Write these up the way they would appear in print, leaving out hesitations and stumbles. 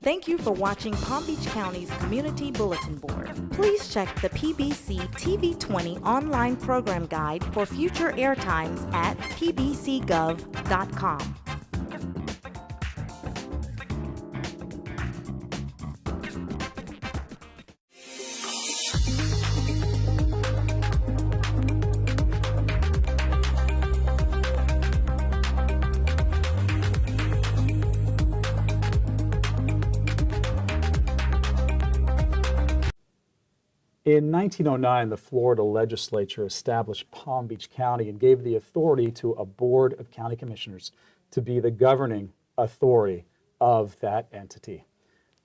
Thank you for watching Palm Beach County's Community Bulletin Board. Please check the PBC TV 20 online program guide for future airtimes at pbcgov.com. In 1909, the Florida legislature established Palm Beach County and gave the authority to a board of county commissioners to be the governing authority of that entity.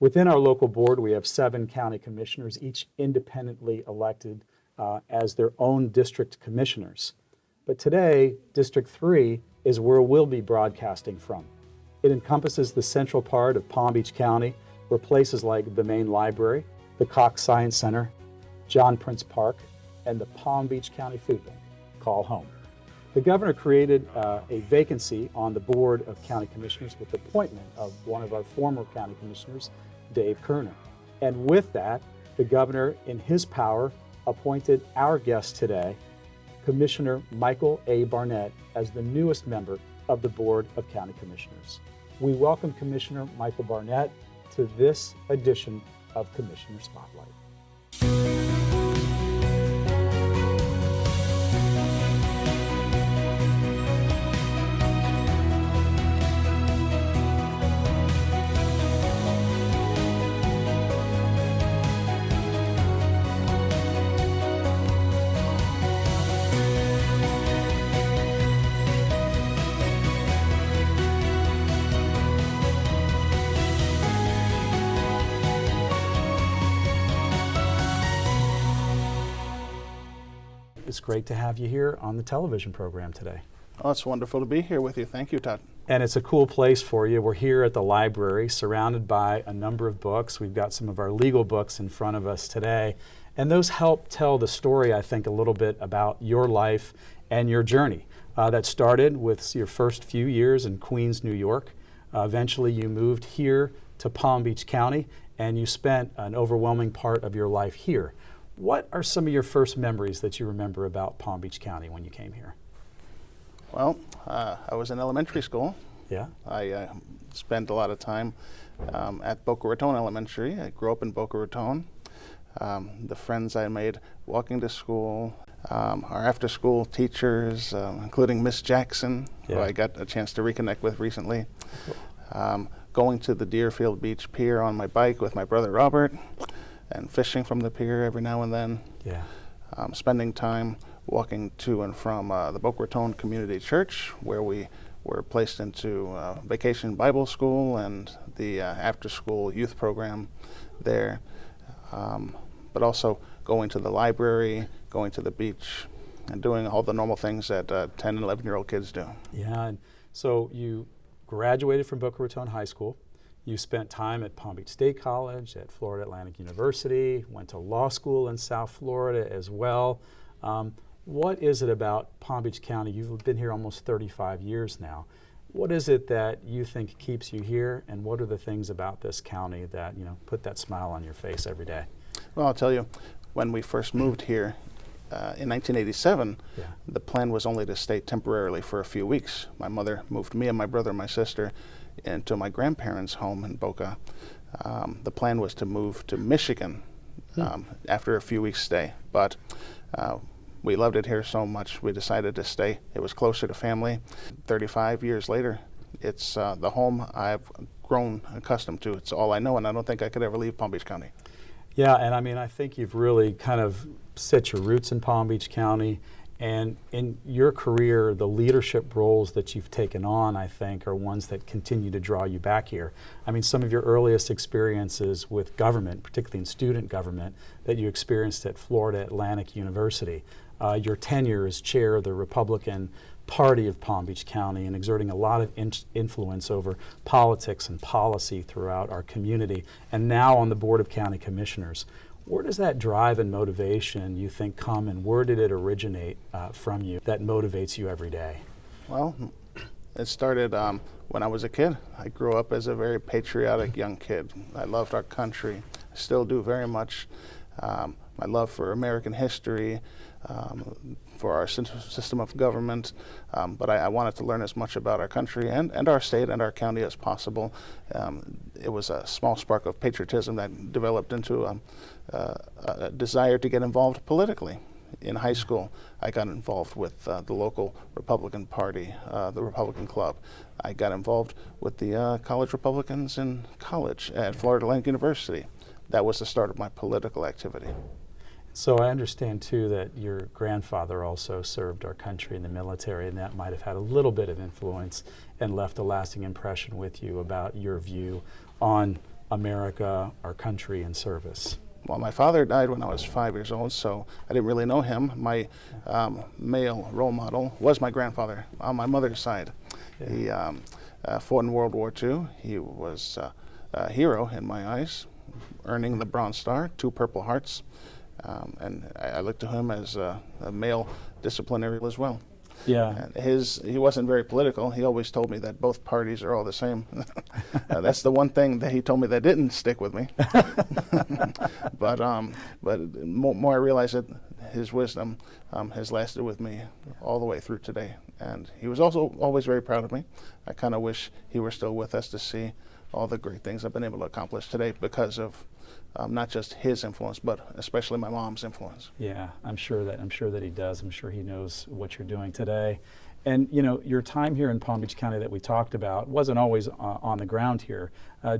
Within our local board, we have 7 county commissioners, each independently elected as their own district commissioners. But today, District 3 is where we'll be broadcasting from. It encompasses the central part of Palm Beach County, where places like the main library, the Cox Science Center, John Prince Park, and the Palm Beach County Food Bank call home. The governor created a vacancy on the Board of County Commissioners with the appointment of one of our former county commissioners, Dave Kerner. And with that, the governor, in his power, appointed our guest today, Commissioner Michael A. Barnett, as the newest member of the Board of County Commissioners. We welcome Commissioner Michael Barnett to this edition of Commissioner Spotlight. It's great to have you here on the television program today. Oh, it's wonderful to be here with you. Thank you, Todd. And it's a cool place for you. We're here at the library, surrounded by a number of books. We've got some of our legal books in front of us today, and those help tell the story, I think, a little bit about your life and your journey. That started with your first few years in Queens, New York. Eventually, you moved here to Palm Beach County, and you spent an overwhelming part of your life here. What are some of your first memories that you remember about Palm Beach County when you came here? Well, I was in elementary school. Yeah. I spent a lot of time at Boca Raton Elementary. I grew up in Boca Raton. The friends I made walking to school, our after-school teachers, including Miss Jackson, who I got a chance to reconnect with recently. Going to the Deerfield Beach Pier on my bike with my brother Robert, and fishing from the pier every now and then. Yeah. Spending time walking to and from the Boca Raton Community Church, where we were placed into Vacation Bible School and the after-school youth program there. But also going to the library, going to the beach, and doing all the normal things that 10 and 11-year-old kids do. Yeah, and so you graduated from Boca Raton High School. You spent time at Palm Beach State College, at Florida Atlantic University, went to law school in South Florida as well. What is it about Palm Beach County? You've been here almost 35 years now. What is it that you think keeps you here, and what are the things about this county that, put that smile on your face every day? Well, I'll tell you, when we first moved here in 1987, the plan was only to stay temporarily for a few weeks. My mother moved me and my brother and my sister into my grandparents' home in Boca. The plan was to move to Michigan after a few weeks' stay, but we loved it here so much we decided to stay. It was closer to family. 35 years later, it's the home I've grown accustomed to. It's all I know, and I don't think I could ever leave Palm Beach County. Yeah, and I think you've really kind of set your roots in Palm Beach County. And in your career, the leadership roles that you've taken on, I think, are ones that continue to draw you back here. Some of your earliest experiences with government, particularly in student government, that you experienced at Florida Atlantic University. Your tenure as chair of the Republican Party of Palm Beach County and exerting a lot of influence over politics and policy throughout our community, and now on the Board of County Commissioners. Where does that drive and motivation, you think, come, and where did it originate from you that motivates you every day? Well, It started when I was a kid. I grew up as a very patriotic young kid. I loved our country. I still do very much. My love for American history, for our system of government, but I wanted to learn as much about our country and our state and our county as possible. It was a small spark of patriotism that developed into a desire to get involved politically. In high school, I got involved with the local Republican Party, the Republican Club. I got involved with the college Republicans in college at Florida Atlantic University. That was the start of my political activity. So I understand, too, that your grandfather also served our country in the military, and that might have had a little bit of influence and left a lasting impression with you about your view on America, our country, and service. Well, my father died when I was 5 years old, so I didn't really know him. My male role model was my grandfather on my mother's side. Yeah. He fought in World War II. He was a hero in my eyes, earning the Bronze Star, 2 Purple Hearts. And I looked to him as a male disciplinary as well. Yeah. He wasn't very political. He always told me that both parties are all the same. That's the one thing that he told me that didn't stick with me. But more I realized that his wisdom has lasted with me all the way through today. And he was also always very proud of me. I kind of wish he were still with us to see all the great things I've been able to accomplish today because of not just his influence, but especially my mom's influence. Yeah, I'm sure that he does. I'm sure he knows what you're doing today. And you know, your time here in Palm Beach County that we talked about wasn't always on the ground here.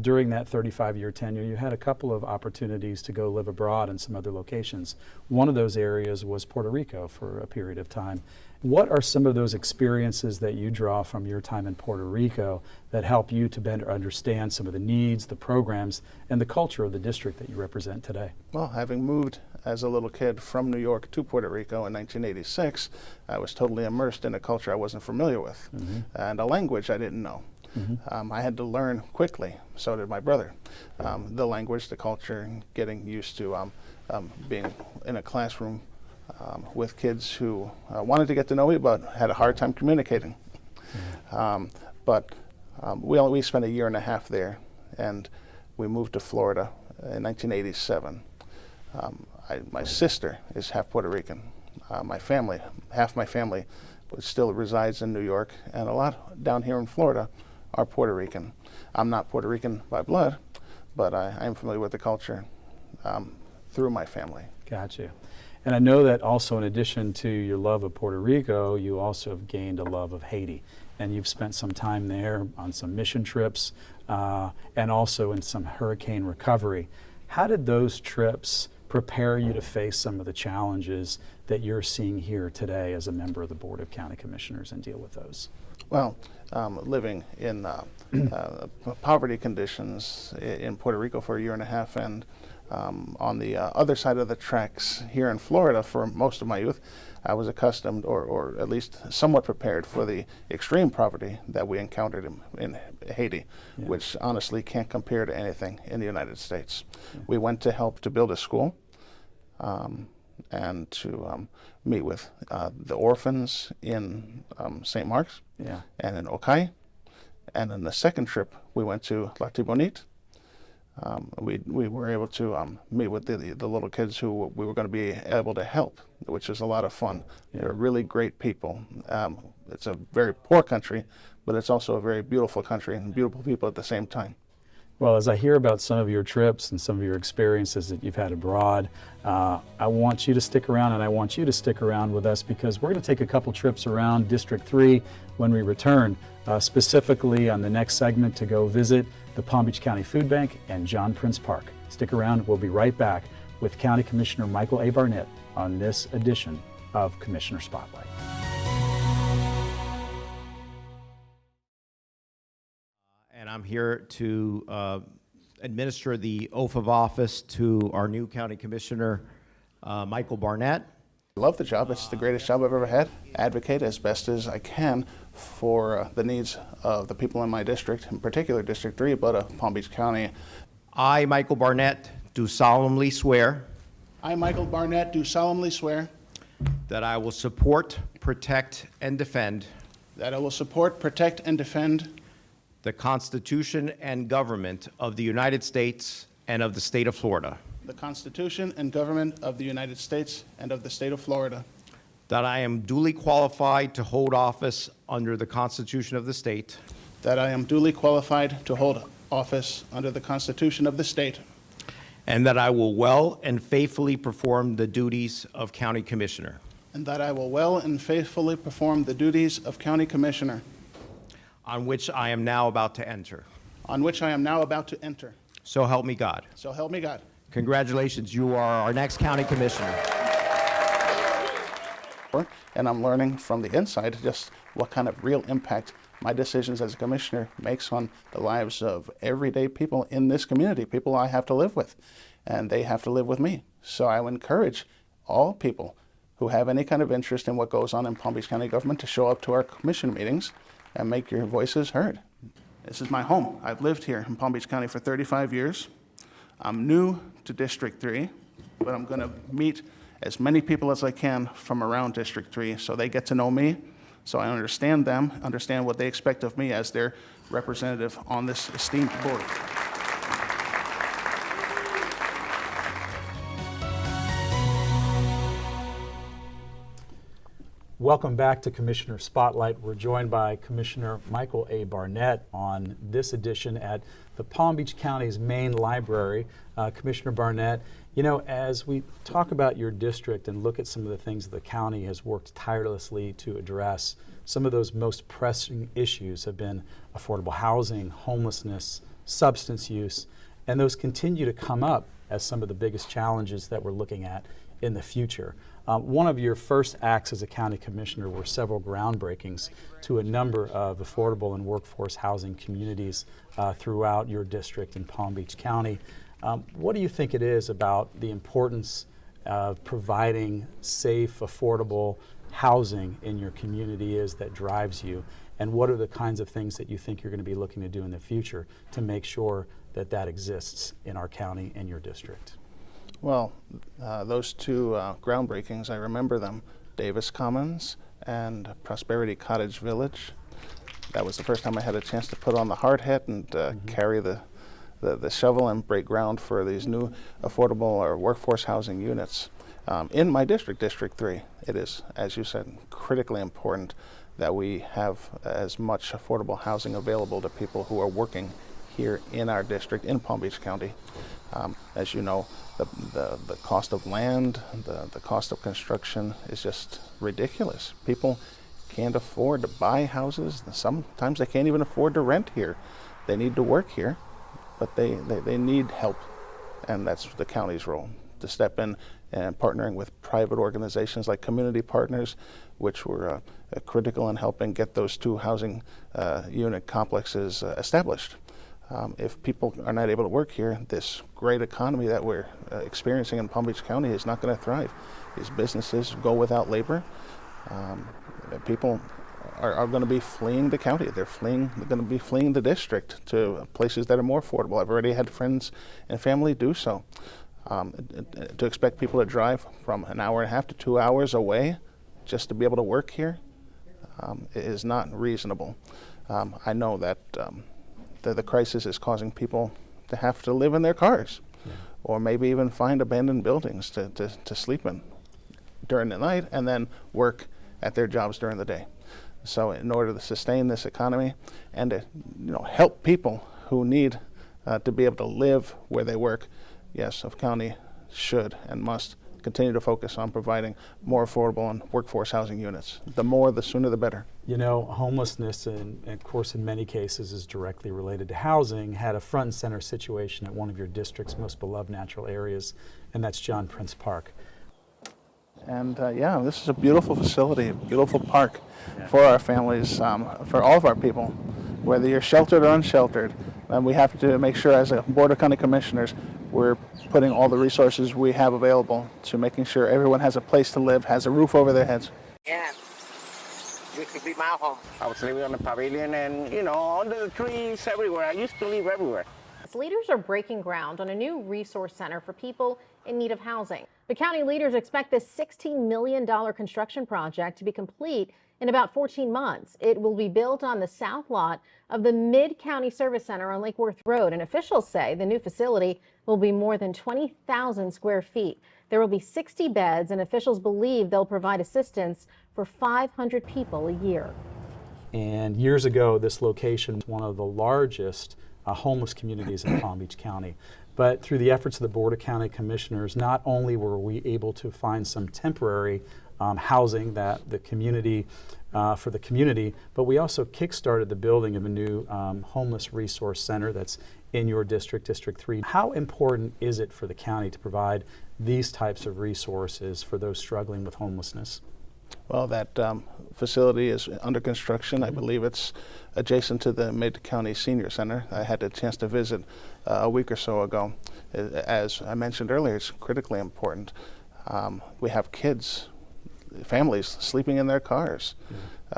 During that 35-year tenure, you had a couple of opportunities to go live abroad in some other locations. One of those areas was Puerto Rico for a period of time. What are some of those experiences that you draw from your time in Puerto Rico that help you to better understand some of the needs, the programs, and the culture of the district that you represent today? Well, having moved as a little kid from New York to Puerto Rico in 1986, I was totally immersed in a culture I wasn't familiar with, and a language I didn't know. I had to learn quickly. So did my brother. The language, the culture, getting used to being in a classroom with kids who wanted to get to know me but had a hard time communicating. We spent a year and a half there, and we moved to Florida in 1987. My sister is half Puerto Rican. Half my family still resides in New York, and a lot down here in Florida are Puerto Rican. I'm not Puerto Rican by blood, but I am familiar with the culture through my family. Gotcha. And I know that also, in addition to your love of Puerto Rico, you also have gained a love of Haiti. And you've spent some time there on some mission trips and also in some hurricane recovery. How did those trips prepare you to face some of the challenges that you're seeing here today as a member of the Board of County Commissioners and deal with those? Well, living in poverty conditions in Puerto Rico for a year and a half, and on the other side of the tracks here in Florida for most of my youth, I was accustomed or at least somewhat prepared for the extreme poverty that we encountered in Haiti, which honestly can't compare to anything in the United States. We went to help to build a school and to meet with the orphans in St. Mark's and in Okai. And then the second trip, we went to La Tibonite. We were able to meet with the little kids who we were going to be able to help, which was a lot of fun. They're really great people. It's a very poor country, but it's also a very beautiful country and beautiful people at the same time. Well, as I hear about some of your trips and some of your experiences that you've had abroad, I want you to stick around, and I want you to stick around with us because we're going to take a couple trips around District 3 when we return, specifically on the next segment to go visit the Palm Beach County Food Bank and John Prince Park. Stick around. We'll be right back with County Commissioner Michael A. Barnett on this edition of Commissioner Spotlight. And I'm here to administer the oath of office to our new County Commissioner, Michael Barnett. I love the job. It's the greatest job I've ever had. Advocate as best as I can for the needs of the people in my district, in particular District 3, but of Palm Beach County. I, Michael Barnett, do solemnly swear I, Michael Barnett, do solemnly swear that I will support, protect, and defend that I will support, protect, and defend the Constitution and government of the United States and of the state of Florida, the Constitution and government of the United States and of the state of Florida, that I am duly qualified to hold office under the Constitution of the state, that I am duly qualified to hold office under the Constitution of the state, and that I will well and faithfully perform the duties of County Commissioner, and that I will well and faithfully perform the duties of County Commissioner, on which I am now about to enter. on which I am now about to enter. So help me God. So help me God. Congratulations, you are our next County Commissioner. And I'm learning from the inside just what kind of real impact my decisions as a commissioner makes on the lives of everyday people in this community, people I have to live with, and they have to live with me. So I would encourage all people who have any kind of interest in what goes on in Palm Beach County government to show up to our commission meetings and make your voices heard. This is my home. I've lived here in Palm Beach County for 35 years. I'm new to District 3, but I'm going to meet as many people as I can from around District 3 so they get to know me, so I understand them, understand what they expect of me as their representative on this esteemed board. Welcome back to Commissioner Spotlight. We're joined by Commissioner Michael A. Barnett on this edition at the Palm Beach County's main library. Commissioner Barnett, you know, as we talk about your district and look at some of the things the county has worked tirelessly to address, some of those most pressing issues have been affordable housing, homelessness, substance use, and those continue to come up as some of the biggest challenges that we're looking at in the future. One of your first acts as a county commissioner were several groundbreakings to a number of affordable and workforce housing communities throughout your district in Palm Beach County. What do you think it is about the importance of providing safe, affordable housing in your community is that drives you? And what are the kinds of things that you think you're going to be looking to do in the future to make sure that that exists in our county and your district? Well, those two groundbreakings, I remember them, Davis Commons and Prosperity Cottage Village. That was the first time I had a chance to put on the hard hat and carry the shovel and break ground for these new affordable or workforce housing units. In my district, District 3, it is, as you said, critically important that we have as much affordable housing available to people who are working here in our district in Palm Beach County. As you know, the cost of land, the cost of construction is just ridiculous. People can't afford to buy houses. Sometimes they can't even afford to rent here. They need to work here, but they need help, and that's the county's role, to step in and partnering with private organizations like Community Partners, which were critical in helping get those two housing unit complexes established. If people are not able to work here, this great economy that we're experiencing in Palm Beach County is not going to thrive. These businesses go without labor. People are going to be fleeing the county. They're going to be fleeing the district to places that are more affordable. I've already had friends and family do so. To expect people to drive from an hour and a half to 2 hours away just to be able to work here is not reasonable. I know that the crisis is causing people to have to live in their cars, or maybe even find abandoned buildings to sleep in during the night and then work at their jobs during the day. So in order to sustain this economy and to help people who need to be able to live where they work, yes, the county should and must continue to focus on providing more affordable and workforce housing units. The more, the sooner, the better. You know, homelessness, and of course in many cases is directly related to housing, had a front and center situation at one of your district's most beloved natural areas, and that's John Prince Park. And yeah, this is a beautiful facility, a beautiful park for our families, for all of our people, whether you're sheltered or unsheltered. And we have to make sure as a Board of County Commissioners, we're putting all the resources we have available to making sure everyone has a place to live, has a roof over their heads. Yeah, used to be my home. I was living on the pavilion and, under the trees everywhere. I used to live everywhere. Leaders are breaking ground on a new resource center for people in need of housing. The county leaders expect this $16 million construction project to be complete in about 14 months. It will be built on the south lot of the Mid-County Service Center on Lake Worth Road, and officials say the new facility will be more than 20,000 square feet. There will be 60 beds, and officials believe they'll provide assistance for 500 people a year. And years ago, this location was one of the largest homeless communities in Palm Beach County. But through the efforts of the Board of County Commissioners, not only were we able to find some temporary housing that the community, for the community, but we also kickstarted the building of a new homeless resource center that's in your district, District 3. How important is it for the county to provide these types of resources for those struggling with homelessness? Well, that facility is under construction. I believe it's adjacent to the Mid-County Senior Center. I had a chance to visit a week or so ago. As I mentioned earlier, it's critically important. We have kids, families sleeping in their cars.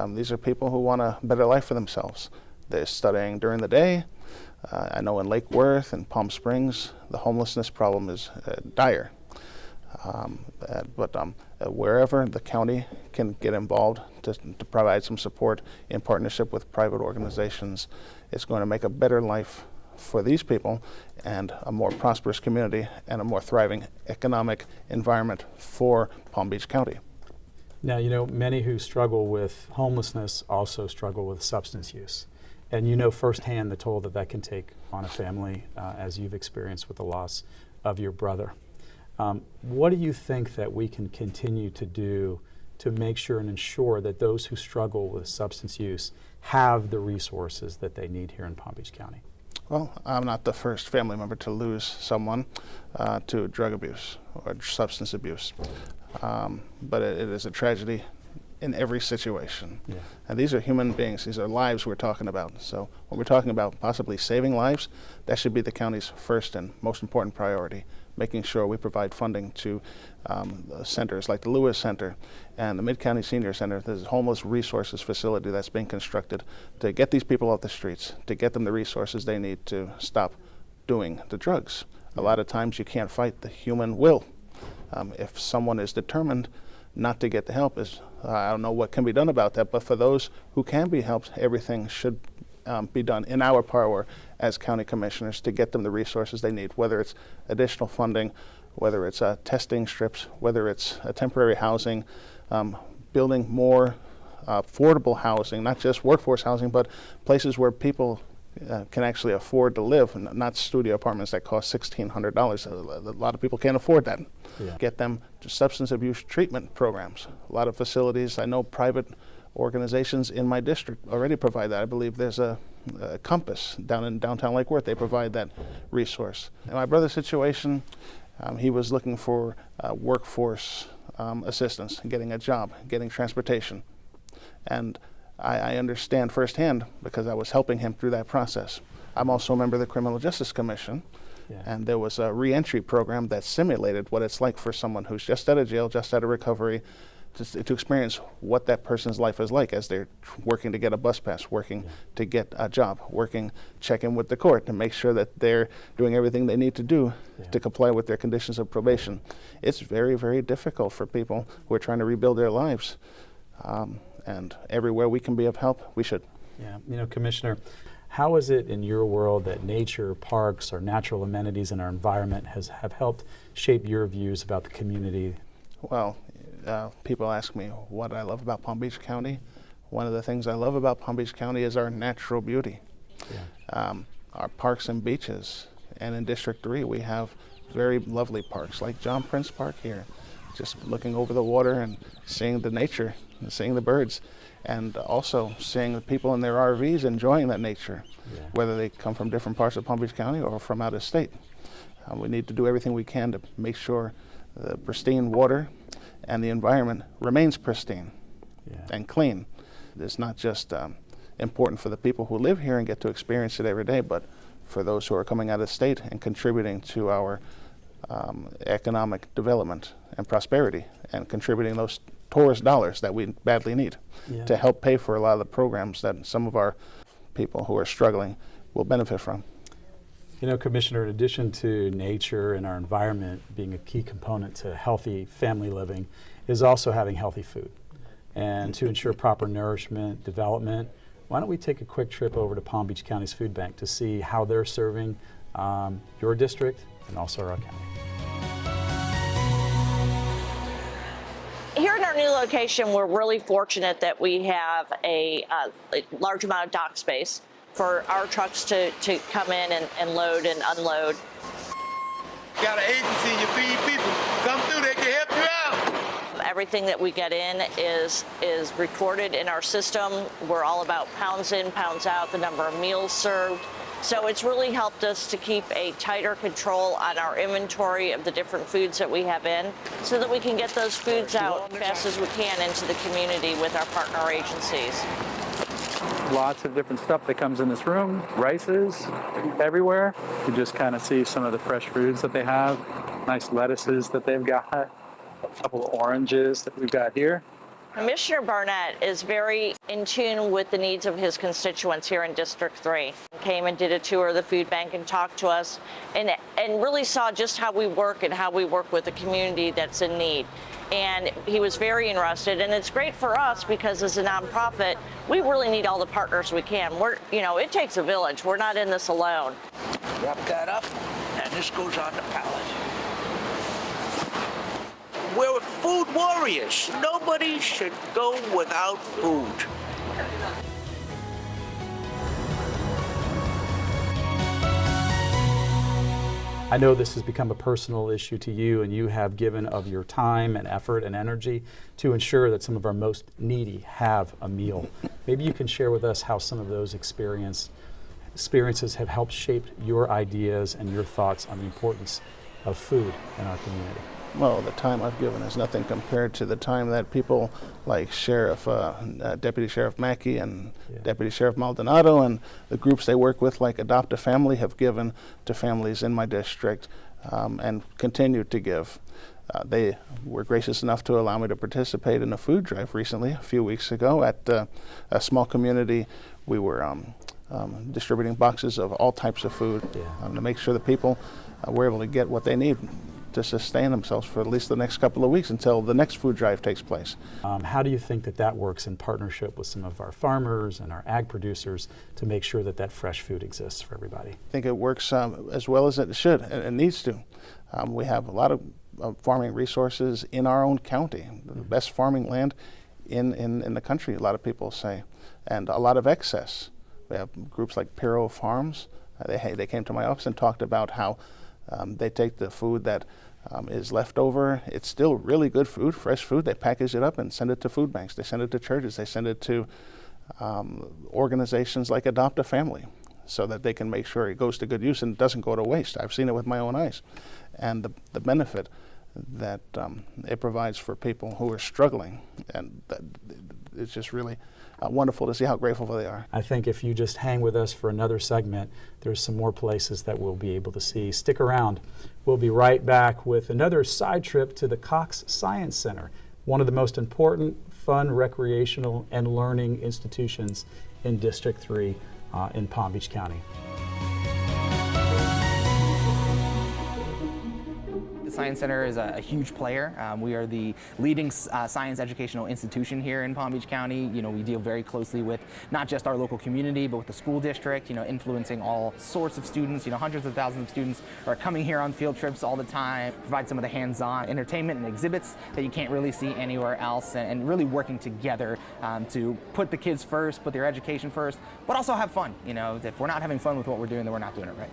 These are people who want a better life for themselves. They're studying during the day. I know in Lake Worth and Palm Springs, the homelessness problem is dire. But wherever the county can get involved to provide some support in partnership with private organizations, it's going to make a better life for these people and a more prosperous community and a more thriving economic environment for Palm Beach County. Now, you know, many who struggle with homelessness also struggle with substance use. And you know firsthand the toll that that can take on a family, as you've experienced with the loss of your brother. What do you think that we can continue to do to make sure and ensure that those who struggle with substance use have the resources that they need here in Palm Beach County? Well, I'm not the first family member to lose someone to drug abuse or substance abuse, but it is a tragedy in every situation. Yeah. And these are human beings, these are lives we're talking about. So when we're talking about possibly saving lives, that should be the county's first and most important priority, making sure we provide funding to centers like the Lewis Center and the Mid-County Senior Center. There's a homeless resources facility that's being constructed to get these people off the streets, to get them the resources they need to stop doing the drugs. A lot of times you can't fight the human will. If someone is determined not to get the help, I don't know what can be done about that, but for those who can be helped, everything should be done in our power as county commissioners to get them the resources they need, whether it's additional funding, whether it's testing strips, whether it's temporary housing, building more affordable housing, not just workforce housing, but places where people can actually afford to live, not studio apartments that cost $1,600. A lot of people can't afford that. Yeah. Get them to substance abuse treatment programs. A lot of facilities, I know private organizations in my district already provide that. I believe there's a Compass down in downtown Lake Worth. They provide that resource. In my brother's situation, he was looking for workforce assistance, getting a job, getting transportation. And I understand firsthand because I was helping him through that process. I'm also a member of the Criminal Justice Commission, and there was a reentry program that simulated what it's like for someone who's just out of jail, just out of recovery, to experience what that person's life is like as they're working to get a bus pass, working to get a job, working, checking with the court to make sure that they're doing everything they need to do to comply with their conditions of probation. It's very, very difficult for people who are trying to rebuild their lives. And everywhere we can be of help, we should. Yeah, you know, Commissioner, how is it in your world that nature, parks, our natural amenities and our environment have helped shape your views about the community? Well, people ask me what I love about Palm Beach County. One of the things I love about Palm Beach County is our natural beauty. Yeah. Our parks and beaches. And in District 3, we have very lovely parks like John Prince Park here. Just looking over the water and seeing the nature and seeing the birds, and also seeing the people in their RVs enjoying that nature, whether they come from different parts of Palm Beach County or from out of state. We need to do everything we can to make sure the pristine water and the environment remains pristine and clean. It's not just important for the people who live here and get to experience it every day, but for those who are coming out of state and contributing to our economic development and prosperity and contributing those tourist dollars that we badly need to help pay for a lot of the programs that some of our people who are struggling will benefit from. You know, Commissioner, in addition to nature and our environment being a key component to healthy family living, is also having healthy food. and to ensure proper nourishment, development, why don't we take a quick trip over to Palm Beach County's food bank to see how they're serving your district and also our county. Here in our new location, we're really fortunate that we have a large amount of dock space for our trucks to come in and load and unload. Got an agency, you feed people. Come through, they can help you out. Everything that we get in is recorded in our system. We're all about pounds in, pounds out, the number of meals served. So it's really helped us to keep a tighter control on our inventory of the different foods that we have in so that we can get those foods out as fast as we can into the community with our partner agencies. Lots of different stuff that comes in this room, rices everywhere. You just kind of see some of the fresh foods that they have, nice lettuces that they've got, a couple of oranges that we've got here. Commissioner Barnett is very in tune with the needs of his constituents here in District 3. Came and did a tour of the food bank and talked to us and really saw just how we work and how we work with a community that's in need. And he was very interested, and it's great for us because as a nonprofit, we really need all the partners we can. It takes a village. We're not in this alone. Wrap that up, and this goes on the pallet. We're food warriors. Nobody should go without food. I know this has become a personal issue to you, and you have given of your time and effort and energy to ensure that some of our most needy have a meal. Maybe you can share with us how some of those experiences have helped shape your ideas and your thoughts on the importance of food in our community. Well, the time I've given is nothing compared to the time that people like Deputy Sheriff Mackey and Deputy Sheriff Maldonado and the groups they work with, like Adopt a Family, have given to families in my district and continue to give. They were gracious enough to allow me to participate in a food drive recently, a few weeks ago, at a small community. We were distributing boxes of all types of food to make sure that people were able to get what they need to sustain themselves for at least the next couple of weeks until the next food drive takes place. How do you think that works in partnership with some of our farmers and our ag producers to make sure that fresh food exists for everybody? I think it works as well as it should and needs to. We have a lot of farming resources in our own county, the best farming land in the country, a lot of people say, and a lot of excess. We have groups like Piro Farms. They came to my office and talked about how they take the food that is left over. It's still really good food, fresh food. They package it up and send it to food banks. They send it to churches. They send it to organizations like Adopt a Family so that they can make sure it goes to good use and doesn't go to waste. I've seen it with my own eyes. And the benefit that it provides for people who are struggling, and it's just really wonderful to see how grateful they are. I think if you just hang with us for another segment, there's some more places that we'll be able to see. Stick around. We'll be right back with another side trip to the Cox Science Center, one of the most important, fun, recreational, and learning institutions in District 3 in Palm Beach County. The Science Center is a huge player. We are the leading science educational institution here in Palm Beach County. We deal very closely with not just our local community, but with the school district, influencing all sorts of students. Hundreds of thousands of students are coming here on field trips all the time, provide some of the hands-on entertainment and exhibits that you can't really see anywhere else, and really working together to put the kids first, put their education first, but also have fun. If we're not having fun with what we're doing, then we're not doing it right.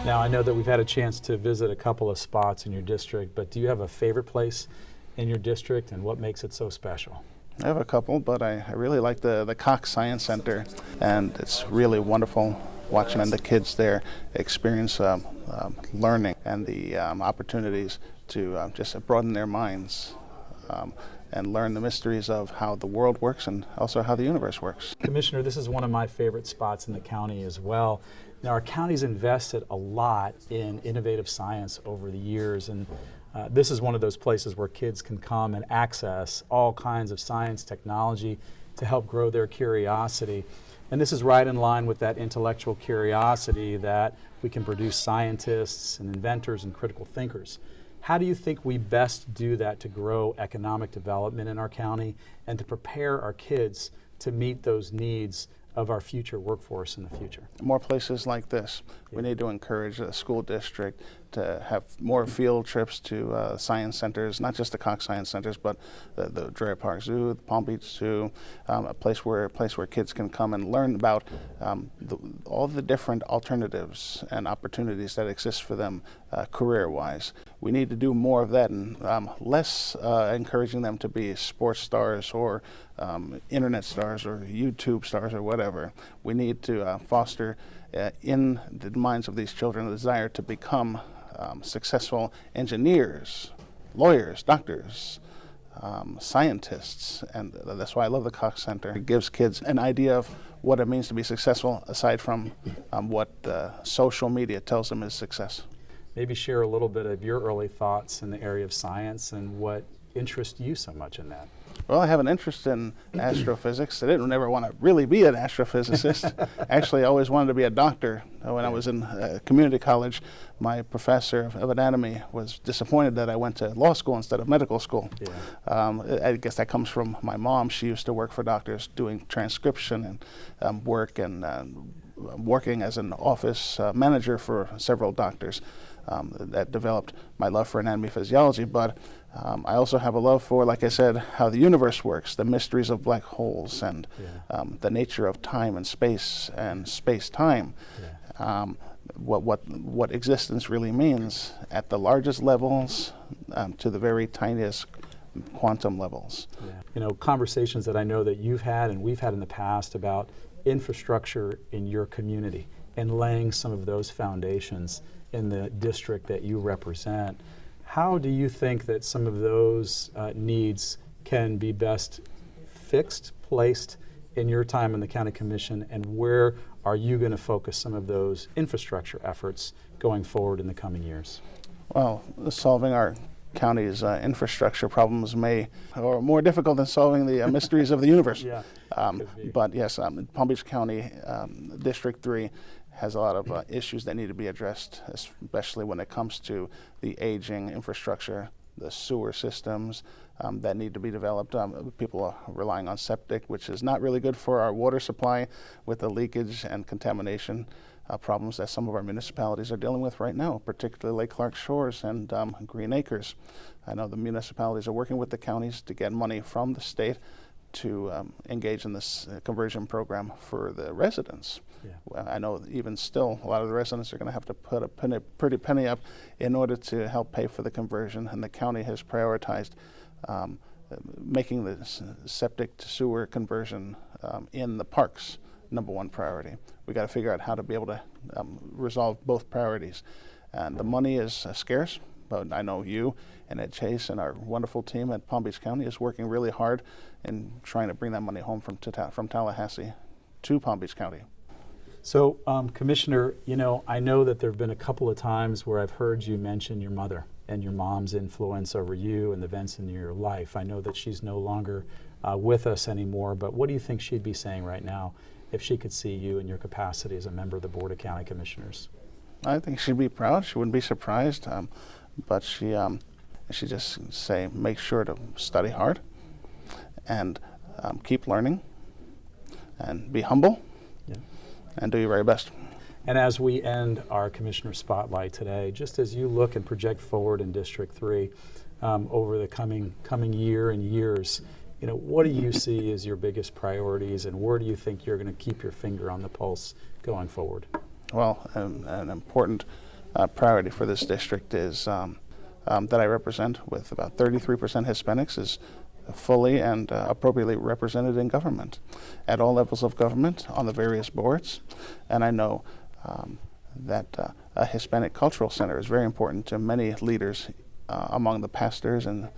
Now, I know that we've had a chance to visit a couple of spots in your district, but do you have a favorite place in your district, and what makes it so special? I have a couple, but I really like the Cox Science Center, and it's really wonderful watching the kids there experience learning and the opportunities to just broaden their minds and learn the mysteries of how the world works and also how the universe works. Commissioner, this is one of my favorite spots in the county as well. Now, our county's invested a lot in innovative science over the years, and this is one of those places where kids can come and access all kinds of science technology to help grow their curiosity. And this is right in line with that intellectual curiosity that we can produce scientists and inventors and critical thinkers. How do you think we best do that to grow economic development in our county and to prepare our kids to meet those needs of our future workforce in the future? More places like this. We need to encourage the school district to have more field trips to science centers, not just the Cox Science Centers, but the Dreher Park Zoo, the Palm Beach Zoo, a place where kids can come and learn about all the different alternatives and opportunities that exist for them career-wise. We need to do more of that and less encouraging them to be sports stars or internet stars or YouTube stars or whatever. We need to foster in the minds of these children a desire to become successful engineers, lawyers, doctors, scientists, and that's why I love the Cox Center. It gives kids an idea of what it means to be successful aside from what social media tells them is success. Maybe share a little bit of your early thoughts in the area of science and what interests you so much in that. Well, I have an interest in astrophysics. I didn't ever want to really be an astrophysicist. Actually, I always wanted to be a doctor. When I was in community college, my professor of anatomy was disappointed that I went to law school instead of medical school. Yeah. I guess that comes from my mom. She used to work for doctors doing transcription and work and working as an office manager for several doctors. That developed my love for anatomy physiology, but I also have a love for, like I said, how the universe works, the mysteries of black holes, and the nature of time and space-time. Yeah. What existence really means at the largest levels to the very tiniest quantum levels. Yeah. You know, conversations that I know that you've had and we've had in the past about infrastructure in your community and laying some of those foundations in the district that you represent. How do you think that some of those needs can be best fixed, placed in your time in the County Commission, and where are you going to focus some of those infrastructure efforts going forward in the coming years? Well, solving our county's infrastructure problems are more difficult than solving the mysteries of the universe. Yeah, but yes, Palm Beach County District 3 has a lot of issues that need to be addressed, especially when it comes to the aging infrastructure, the sewer systems that need to be developed. People are relying on septic, which is not really good for our water supply with the leakage and contamination problems that some of our municipalities are dealing with right now, particularly Lake Clark Shores and Green Acres. I know the municipalities are working with the counties to get money from the state to engage in this conversion program for the residents. Yeah. Well, I know even still a lot of the residents are going to have to put a pretty penny up in order to help pay for the conversion, and the county has prioritized making the septic to sewer conversion in the parks #1 priority. We got to figure out how to be able to resolve both priorities, and the money is scarce. But I know you and Ed Chase and our wonderful team at Palm Beach County is working really hard in trying to bring that money home from Tallahassee to Palm Beach County. So, Commissioner, you know, I know that there have been a couple of times where I've heard you mention your mother and your mom's influence over you and the events in your life. I know that she's no longer with us anymore, but what do you think she'd be saying right now if she could see you in your capacity as a member of the Board of County Commissioners? I think she'd be proud. She wouldn't be surprised. But she just say, make sure to study hard and keep learning and be humble and do your very best. And as we end our Commissioner Spotlight today, just as you look and project forward in District 3 over the coming year and years, you know, what do you see as your biggest priorities, and where do you think you're going to keep your finger on the pulse going forward? Well, an important priority for this district is that I represent, with about 33% Hispanics, is fully and appropriately represented in government, at all levels of government, on the various boards. And I know that a Hispanic cultural center is very important to many leaders among the pastors and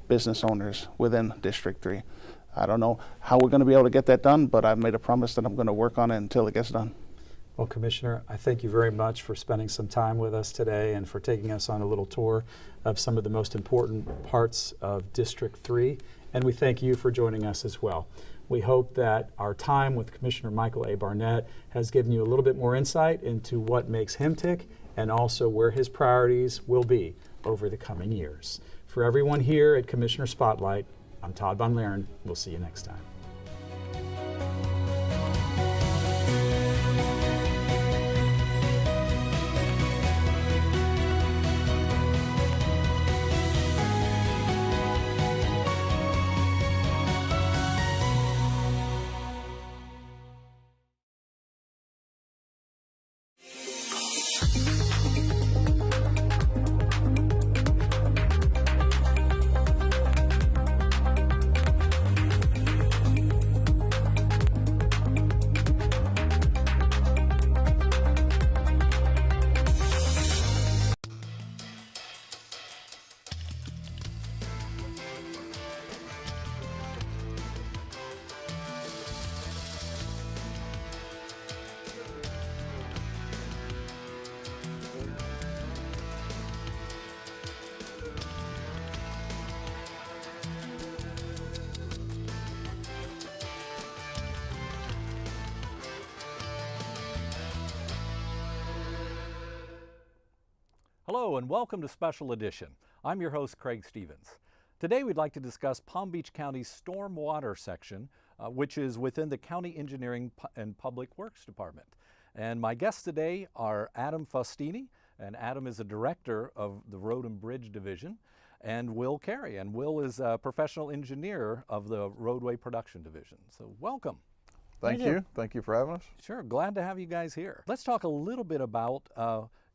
business owners within District 3. I don't know how we're going to be able to get that done, but I've made a promise that I'm going to work on it until it gets done. Well, Commissioner, I thank you very much for spending some time with us today and for taking us on a little tour of some of the most important parts of District 3, and we thank you for joining us as well. We hope that our time with Commissioner Michael A. Barnett has given you a little bit more insight into what makes him tick and also where his priorities will be over the coming years. For everyone here at Commissioner Spotlight, I'm Todd Von Lehren. We'll see you next time. Hello and welcome to Special Edition. I'm your host, Craig Stevens. Today we'd like to discuss Palm Beach County's stormwater section, which is within the County Engineering and Public Works Department. And my guests today are Adam Faustini, and Adam is a director of the Road and Bridge Division, and Will Carey, and Will is a professional engineer of the Roadway Production Division. So welcome. Thank you. Thank you for having us. Sure, glad to have you guys here. Let's talk a little bit about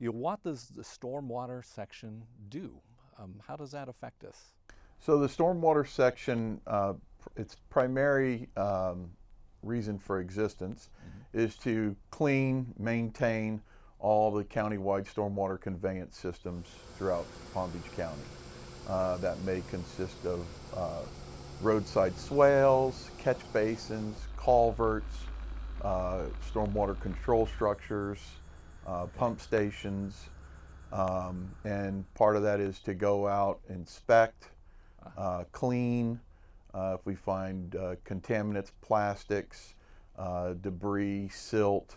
what does the stormwater section do? How does that affect us? So the stormwater section, its primary reason for existence is to clean, maintain all the countywide stormwater conveyance systems throughout Palm Beach County. That may consist of roadside swales, catch basins, culverts, stormwater control structures, pump stations, and part of that is to go out, inspect, clean, if we find contaminants, plastics, debris, silt,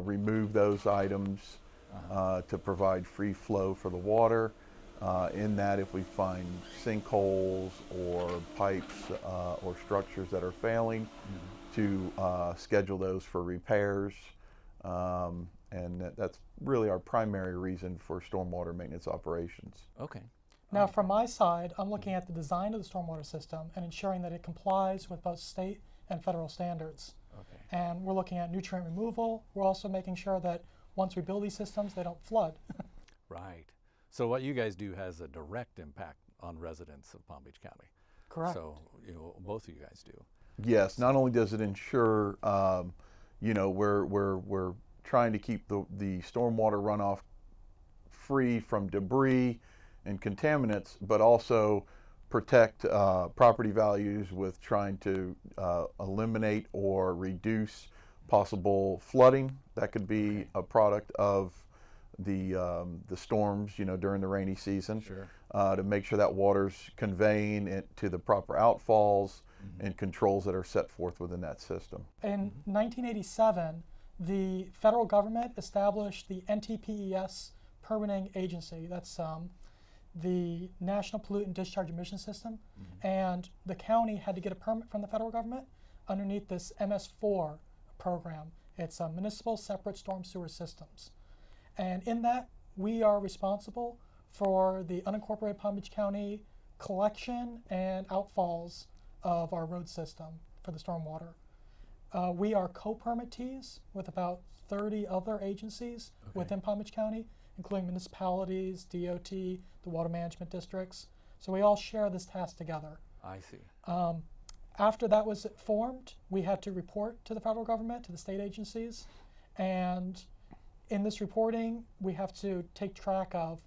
remove those items to provide free flow for the water. In that, if we find sinkholes or pipes or structures that are failing, to schedule those for repairs. And that's really our primary reason for stormwater maintenance operations. Okay. Now, from my side, I'm looking at the design of the stormwater system and ensuring that it complies with both state and federal standards. Okay. And we're looking at nutrient removal. We're also making sure that once we build these systems, they don't flood. Right. So what you guys do has a direct impact on residents of Palm Beach County. Correct. So, both of you guys do. Yes, not only does it ensure, we're trying to keep the stormwater runoff free from debris and contaminants, but also protect property values with trying to eliminate or reduce possible flooding that could be a product of the storms, during the rainy season. Sure. To make sure that water's conveying it to the proper outfalls and controls that are set forth within that system. In 1987, the federal government established the NTPES permitting agency. That's the National Pollutant Discharge Emission System. And the county had to get a permit from the federal government underneath this MS4 program. It's Municipal Separate Storm Sewer Systems. And in that, we are responsible for the unincorporated Palm Beach County collection and outfalls of our road system for the stormwater. We are co-permittees with about 30 other agencies within Palm Beach County, including municipalities, DOT, the water management districts. So we all share this task together. I see. After that was formed, we had to report to the federal government, to the state agencies, and in this reporting, we have to take track of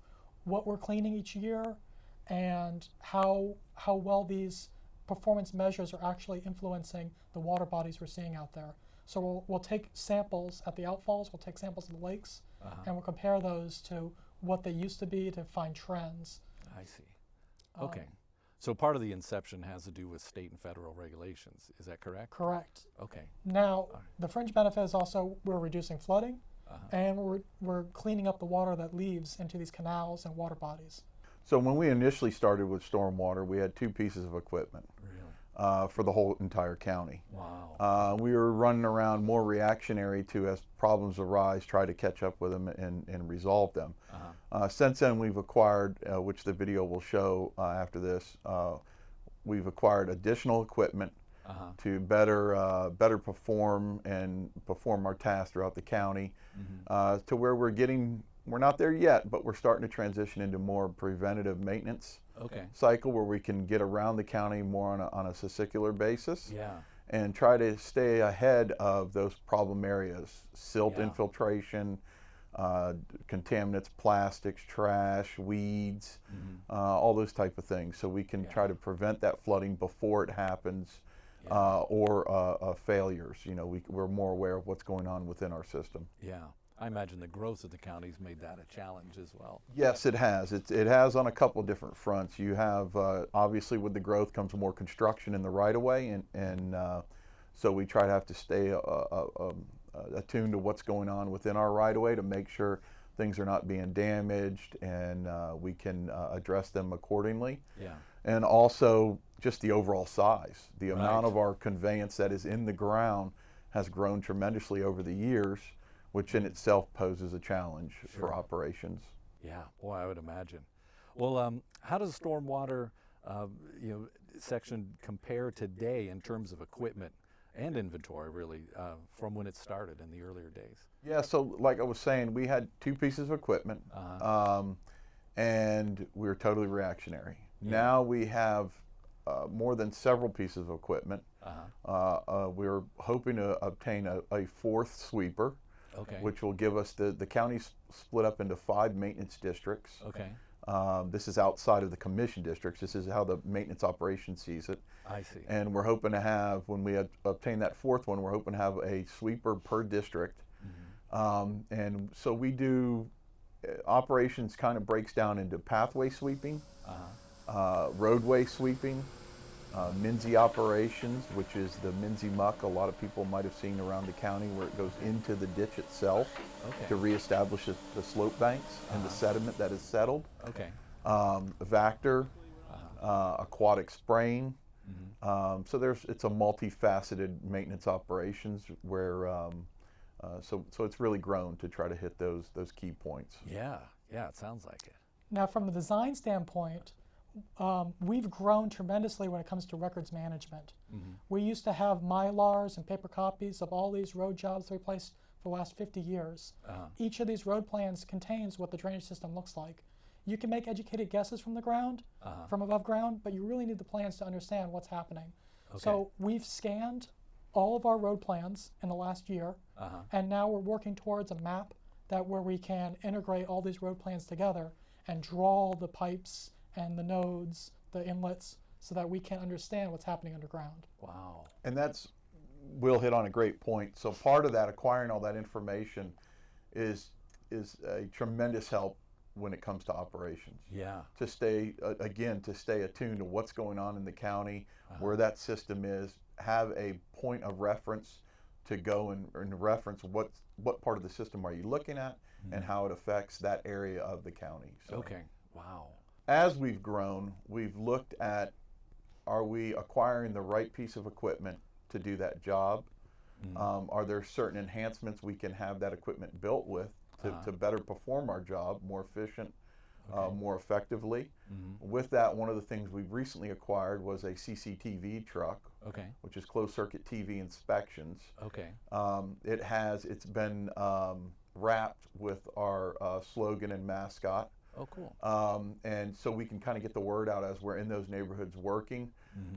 what we're cleaning each year and how well these performance measures are actually influencing the water bodies we're seeing out there. So we'll take samples at the outfalls, we'll take samples of the lakes, and we'll compare those to what they used to be to find trends. I see. Okay. So part of the inception has to do with state and federal regulations. Is that correct? Correct. Okay. Now, the fringe benefit is also we're reducing flooding. and we're cleaning up the water that leaves into these canals and water bodies. So when we initially started with stormwater, we had 2 pieces of equipment for the whole entire county. Wow. We were running around more reactionary to, as problems arise, try to catch up with them and resolve them. Since then, we've acquired, which the video will show after this, we've acquired additional equipment to better perform our tasks throughout the county, to where we're not there yet, but we're starting to transition into more preventative maintenance cycle where we can get around the county more on a sessicular basis and try to stay ahead of those problem areas, silt infiltration, contaminants, plastics, trash, weeds, all those type of things, so we can try to prevent that flooding before it happens, or failures. You know, we're more aware of what's going on within our system. Yeah. I imagine the growth of the county's made that a challenge as well. Yes, it has. It has on a couple of different fronts. You have, obviously with the growth comes more construction in the right-of-way, and so we try to have to stay attuned to what's going on within our right-of-way to make sure things are not being damaged, and we can address them accordingly. Yeah. And also just the overall size. The amount of our conveyance that is in the ground has grown tremendously over the years, which in itself poses a challenge for operations. Yeah, boy, I would imagine. Well, how does stormwater section compare today in terms of equipment and inventory, really, from when it started in the earlier days? Yeah, so like I was saying, we had 2 pieces of equipment, and we were totally reactionary. Now we have more than several pieces of equipment. We're hoping to obtain a 4th sweeper, which will give us the county's split up into 5 maintenance districts. This is outside of the commission districts. This is how the maintenance operation sees it. I see. And we're hoping to have, when we obtain that 4th one, we're hoping to have a sweeper per district. And so we do, operations kind of breaks down into pathway sweeping, roadway sweeping, Minzy operations, which is the Minzy muck a lot of people might have seen around the county, where it goes into the ditch itself to reestablish the slope banks and the sediment that is settled. Vector, aquatic spraying. So it's a multifaceted maintenance operations where so it's really grown to try to hit those key points. Yeah, it sounds like it. Now, from the design standpoint, we've grown tremendously when it comes to records management. We used to have Mylars and paper copies of all these road jobs we placed for the last 50 years. Each of these road plans contains what the drainage system looks like. You can make educated guesses from the ground, from above ground, but you really need the plans to understand what's happening. So we've scanned all of our road plans in the last year, and now we're working towards a map where we can integrate all these road plans together and draw the pipes and the nodes, the inlets, so that we can understand what's happening underground. Wow. And Will hit on a great point. So part of that, acquiring all that information, is a tremendous help when it comes to operations. Yeah. To stay attuned to what's going on in the county, where that system is, have a point of reference to go and reference what part of the system are you looking at and how it affects that area of the county. So, wow. As we've grown, we've looked at, are we acquiring the right piece of equipment to do that job? Are there certain enhancements we can have that equipment built with to better perform our job more efficient, more effectively? With that, one of the things we've recently acquired was a CCTV truck, which is closed circuit TV inspections. It's been wrapped with our slogan and mascot. Oh, cool. And so we can kind of get the word out as we're in those neighborhoods working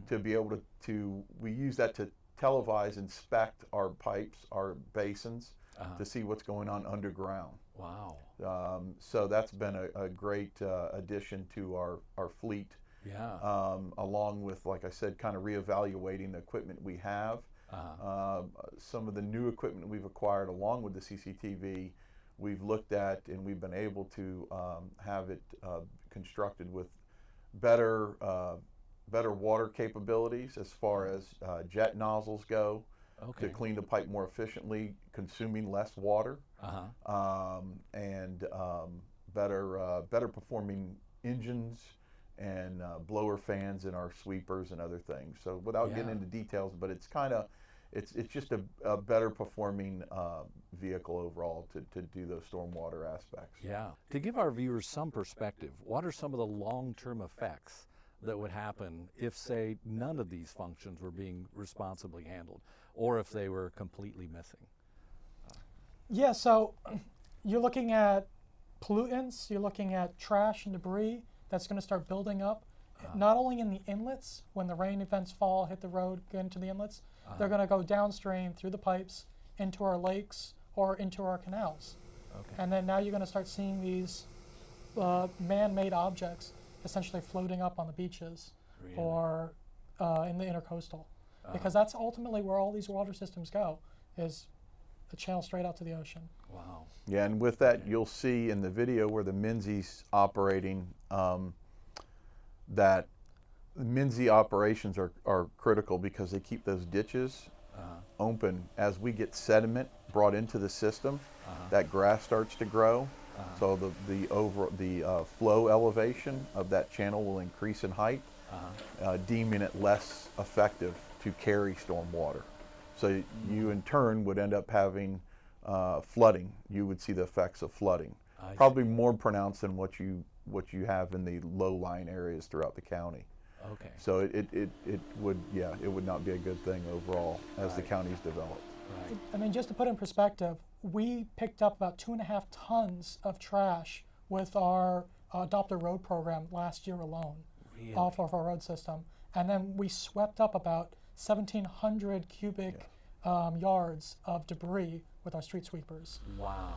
to be able to we use that to televise, inspect our pipes, our basins, to see what's going on underground. Wow. So that's been a great addition to our fleet. Yeah. Along with, like I said, kind of reevaluating the equipment we have. Some of the new equipment we've acquired along with the CCTV, we've looked at and we've been able to have it constructed with better water capabilities as far as jet nozzles go, to clean the pipe more efficiently, consuming less water, and better performing engines and blower fans in our sweepers and other things. So without getting into details, but it's kind of, it's just a better performing vehicle overall to do those stormwater aspects. Yeah. To give our viewers some perspective, what are some of the long-term effects that would happen if, say, none of these functions were being responsibly handled, or if they were completely missing? Yeah, so you're looking at pollutants, you're looking at trash and debris that's going to start building up, not only in the inlets, when the rain events fall, hit the road, get into the inlets, they're going to go downstream through the pipes into our lakes or into our canals. And then now you're going to start seeing these man-made objects essentially floating up on the beaches or in the intercoastal. Because that's ultimately where all these water systems go, is a channel straight out to the ocean. Wow. Yeah, and with that, you'll see in the video where the Menzies operating, that the Menzie operations are critical because they keep those ditches open. As we get sediment brought into the system, that grass starts to grow. So the flow elevation of that channel will increase in height, deeming it less effective to carry storm water. So you in turn would end up having flooding. You would see the effects of flooding, probably more pronounced than what you have in the low-lying areas throughout the county. Okay. So it would not be a good thing overall as the counties develop. Right. I mean, just to put in perspective, we picked up about 2.5 tons of trash with our Adopt a Road program last year alone, off of our road system. And then we swept up about 1,700 cubic yards of debris with our street sweepers. Wow.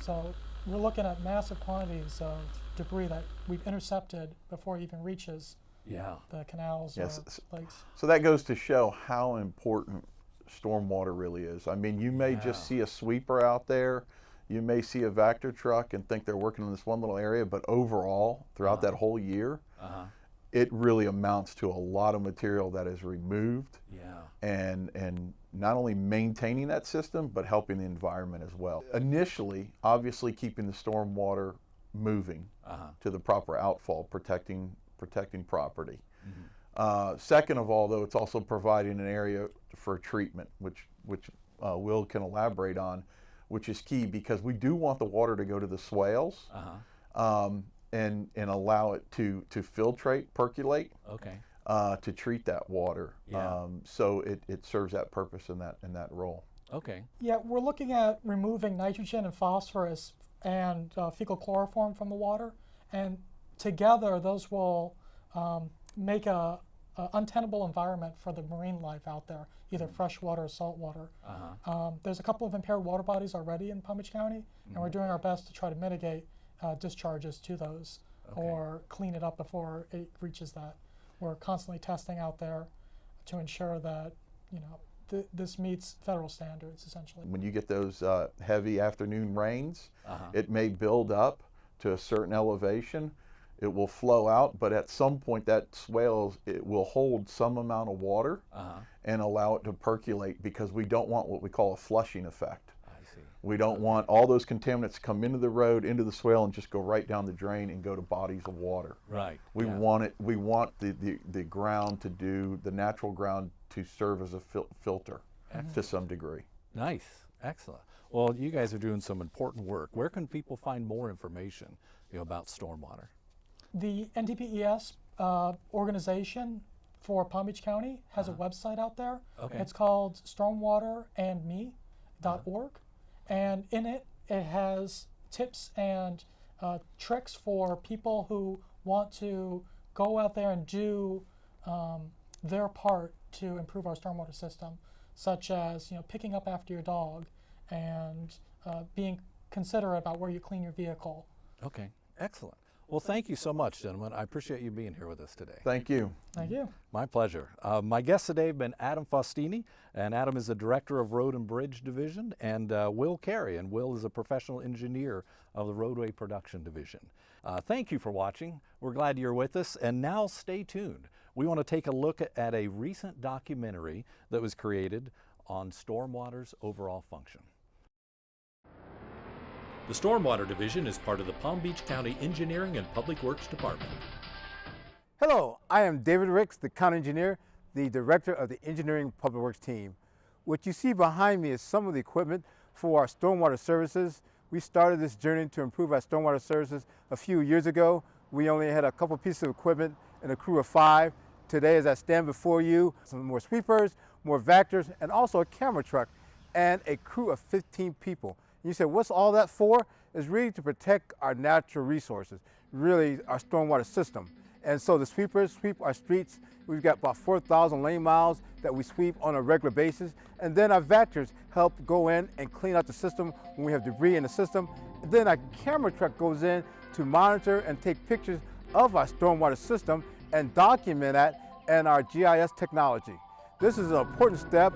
So we're looking at massive quantities of debris that we've intercepted before it even reaches the canals or lakes. So that goes to show how important stormwater really is. I mean, you may just see a sweeper out there, you may see a Vector truck and think they're working in this one little area, but overall, throughout that whole year, it really amounts to a lot of material that is removed, and not only maintaining that system, but helping the environment as well. Initially, obviously keeping the stormwater moving to the proper outfall, protecting property. Second of all, though, it's also providing an area for treatment, which Will can elaborate on, which is key because we do want the water to go to the swales and allow it to filtrate, percolate, to treat that water. So it serves that purpose in that role. Okay. Yeah, we're looking at removing nitrogen and phosphorus and fecal chloroform from the water, and together those will make a untenable environment for the marine life out there, either freshwater or saltwater. There's a couple of impaired water bodies already in Palm Beach County, and we're doing our best to try to mitigate discharges to those or clean it up before it reaches that. We're constantly testing out there to ensure that this meets federal standards, essentially. When you get those heavy afternoon rains, it may build up to a certain elevation. It will flow out, but at some point that swale, it will hold some amount of water and allow it to percolate, because we don't want what we call a flushing effect. We don't want all those contaminants to come into the road, into the swale, and just go right down the drain and go to bodies of water. Right. We want it. We want the ground to do, the natural ground to serve as a filter to some degree. Nice. Excellent. Well, you guys are doing some important work. Where can people find more information about stormwater? The NTPES organization for Palm Beach County has a website out there. It's called stormwaterandme.org. And in it, it has tips and tricks for people who want to go out there and do their part to improve our stormwater system, such as picking up after your dog and being considerate about where you clean your vehicle. Okay, excellent. Well, thank you so much, gentlemen. I appreciate you being here with us today. Thank you. Thank you. My pleasure. My guests today have been Adam Faustini, and Adam is the Director of Road and Bridge Division, and Will Carey, and Will is a professional engineer of the Roadway Production Division. Thank you for watching. We're glad you're with us, and now stay tuned. We want to take a look at a recent documentary that was created on stormwater's overall function. The Stormwater Division is part of the Palm Beach County Engineering and Public Works Department. Hello, I am David Ricks, the County Engineer, the Director of the Engineering Public Works team. What you see behind me is some of the equipment for our stormwater services. We started this journey to improve our stormwater services a few years ago. We only had a couple pieces of equipment and a crew of 5. Today, as I stand before you, some more sweepers, more vectors, and also a camera truck and a crew of 15 people. And you say, what's all that for? It's really to protect our natural resources, really our stormwater system. And so the sweepers sweep our streets. We've got about 4,000 lane miles that we sweep on a regular basis. And then our vectors help go in and clean out the system when we have debris in the system. And then our camera truck goes in to monitor and take pictures of our stormwater system and document that in our GIS technology. This is an important step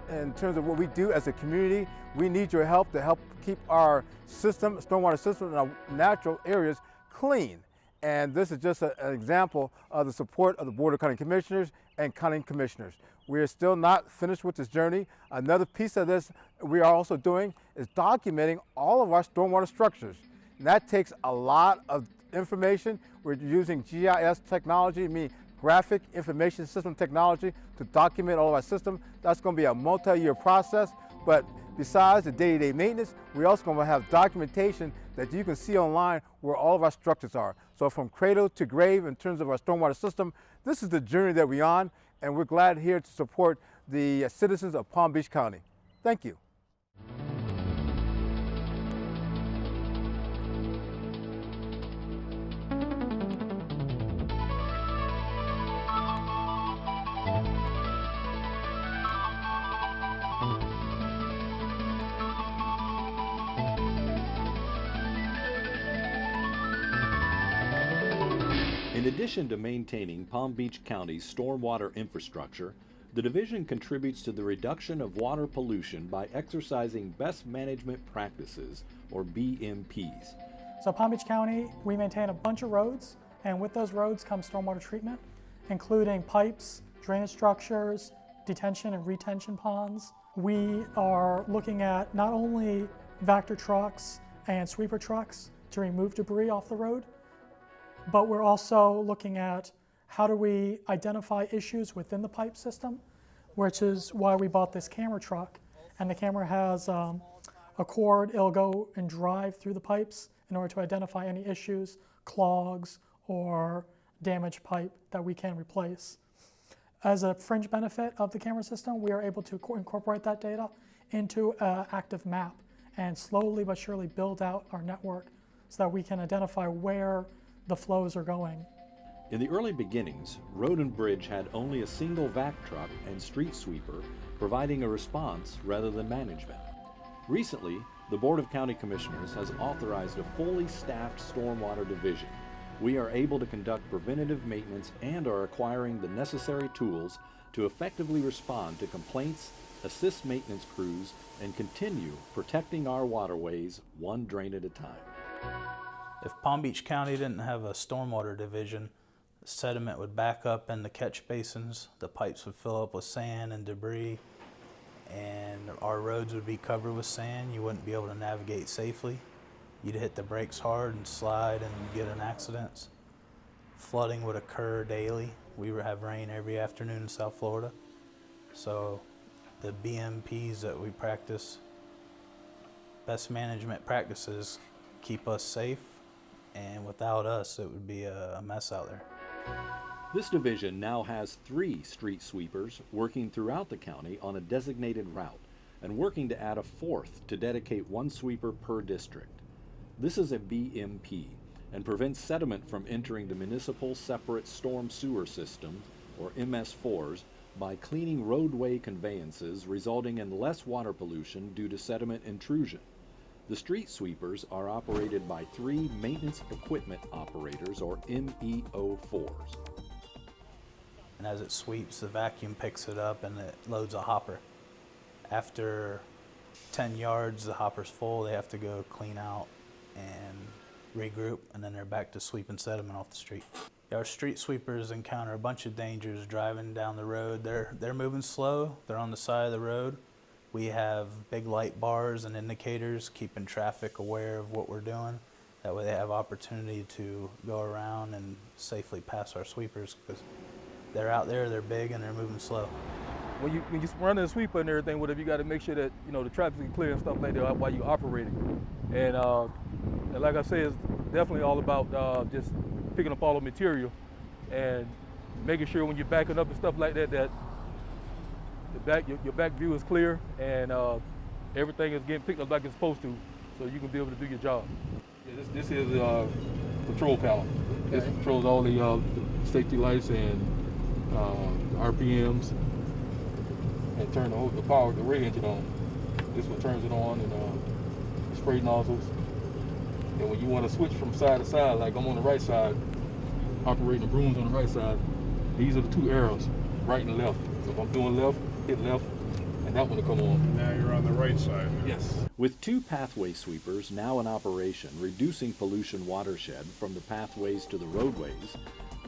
in terms of what we do as a community. We need your help to help keep our system, stormwater system in our natural areas clean. And this is just an example of the support of the Board of County Commissioners and County Commissioners. We are still not finished with this journey. Another piece of this we are also doing is documenting all of our stormwater structures. And that takes a lot of information. We're using GIS technology, meaning graphic information system technology, to document all of our system. That's going to be a multi-year process, but besides the day-to-day maintenance, we're also going to have documentation that you can see online where all of our structures are. So from cradle to grave in terms of our stormwater system, this is the journey that we're on, and we're glad here to support the citizens of Palm Beach County. Thank you. In addition to maintaining Palm Beach County's stormwater infrastructure, the division contributes to the reduction of water pollution by exercising best management practices, or BMPs. So Palm Beach County, we maintain a bunch of roads, and with those roads comes stormwater treatment, including pipes, drainage structures, detention and retention ponds. We are looking at not only vector trucks and sweeper trucks to remove debris off the road, but we're also looking at how do we identify issues within the pipe system, which is why we bought this camera truck. And the camera has a cord, it'll go and drive through the pipes in order to identify any issues, clogs, or damaged pipe that we can replace. As a fringe benefit of the camera system, we are able to incorporate that data into an active map and slowly but surely build out our network so that we can identify where the flows are going. In the early beginnings, Road and Bridge had only a single vac truck and street sweeper providing a response rather than management. Recently, the Board of County Commissioners has authorized a fully staffed stormwater division. We are able to conduct preventative maintenance and are acquiring the necessary tools to effectively respond to complaints, assist maintenance crews, and continue protecting our waterways one drain at a time. If Palm Beach County didn't have a stormwater division, the sediment would back up in the catch basins, the pipes would fill up with sand and debris, and our roads would be covered with sand. You wouldn't be able to navigate safely. You'd hit the brakes hard and slide and get in accidents. Flooding would occur daily. We would have rain every afternoon in South Florida. So the BMPs that we practice, best management practices, keep us safe, and without us it would be a mess out there. This division now has 3 street sweepers working throughout the county on a designated route and working to add a 4th to dedicate 1 sweeper per district. This is a BMP and prevents sediment from entering the municipal separate storm sewer system, or MS4s, by cleaning roadway conveyances, resulting in less water pollution due to sediment intrusion. The street sweepers are operated by 3 maintenance equipment operators, or MEO4s. And as it sweeps, the vacuum picks it up and it loads a hopper. After 10 yards, the hopper's full, they have to go clean out and regroup, and then they're back to sweeping sediment off the street. Our street sweepers encounter a bunch of dangers driving down the road. They're moving slow, they're on the side of the road, We have big light bars and indicators keeping traffic aware of what we're doing. That way they have opportunity to go around and safely pass our sweepers, because they're out there, they're big, and they're moving slow. When you running a sweeper and everything, whatever, you got to make sure that the traffic is clear and stuff like that while you're operating. And like I said, it's definitely all about just picking up all the material and making sure when you're backing up and stuff like that, that your back view is clear and everything is getting picked up like it's supposed to, so you can be able to do your job. Yeah, this is a control panel. Okay. This controls all the safety lights and RPMs, and turn the power, the ray engine on. This one turns it on, and the spray nozzles. And when you want to switch from side to side, like I'm on the right side, operating the brooms on the right side, these are the two arrows, right and left. So if I'm doing left, hit left, and that one will come on. Now you're on the right side. Yes. With 2 pathway sweepers now in operation, reducing pollution watershed from the pathways to the roadways,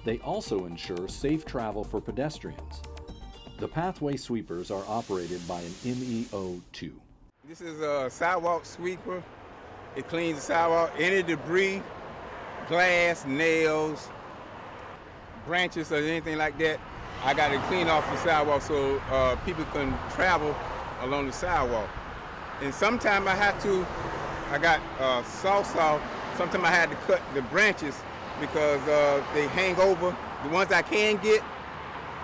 they also ensure safe travel for pedestrians. The pathway sweepers are operated by an MEO2. This is a sidewalk sweeper. It cleans the sidewalk, any debris, glass, nails, branches, or anything like that. I got to clean off the sidewalk so people can travel along the sidewalk. And sometimes I got saw. Sometimes I had to cut the branches because they hang over. The ones I can get,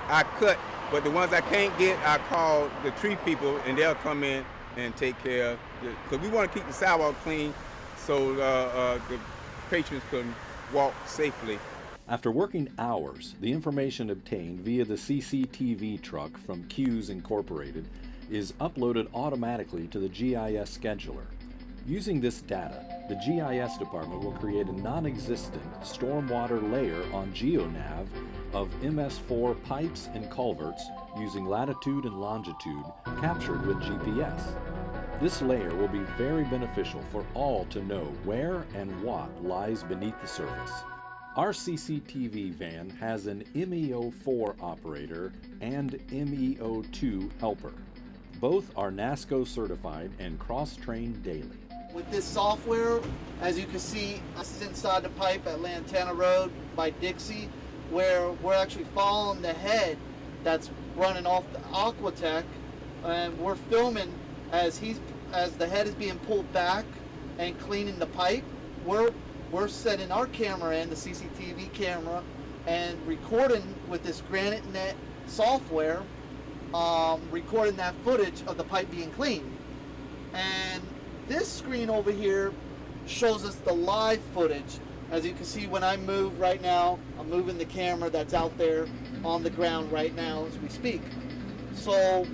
I cut. But the ones I can't get, I call the tree people, and they'll come in and take care of it. Because we want to keep the sidewalk clean so the patrons can walk safely. After working hours, the information obtained via the CCTV truck from Q's Incorporated is uploaded automatically to the GIS scheduler. Using this data, the GIS department will create a non-existent stormwater layer on GeoNav of MS4 pipes and culverts using latitude and longitude captured with GPS. This layer will be very beneficial for all to know where and what lies beneath the surface. Our CCTV van has an MEO4 operator and MEO2 helper. Both are NASCO certified and cross-trained daily. With this software, as you can see, this is inside the pipe at Lantana Road by Dixie, where we're actually following the head that's running off the Aquatech, and we're filming as the head is being pulled back and cleaning the pipe. We're setting our camera in, the CCTV camera, and recording with this Granite Net software, recording that footage of the pipe being cleaned. And this screen over here shows us the live footage. As you can see, when I move right now, I'm moving the camera that's out there on the ground right now as we speak. So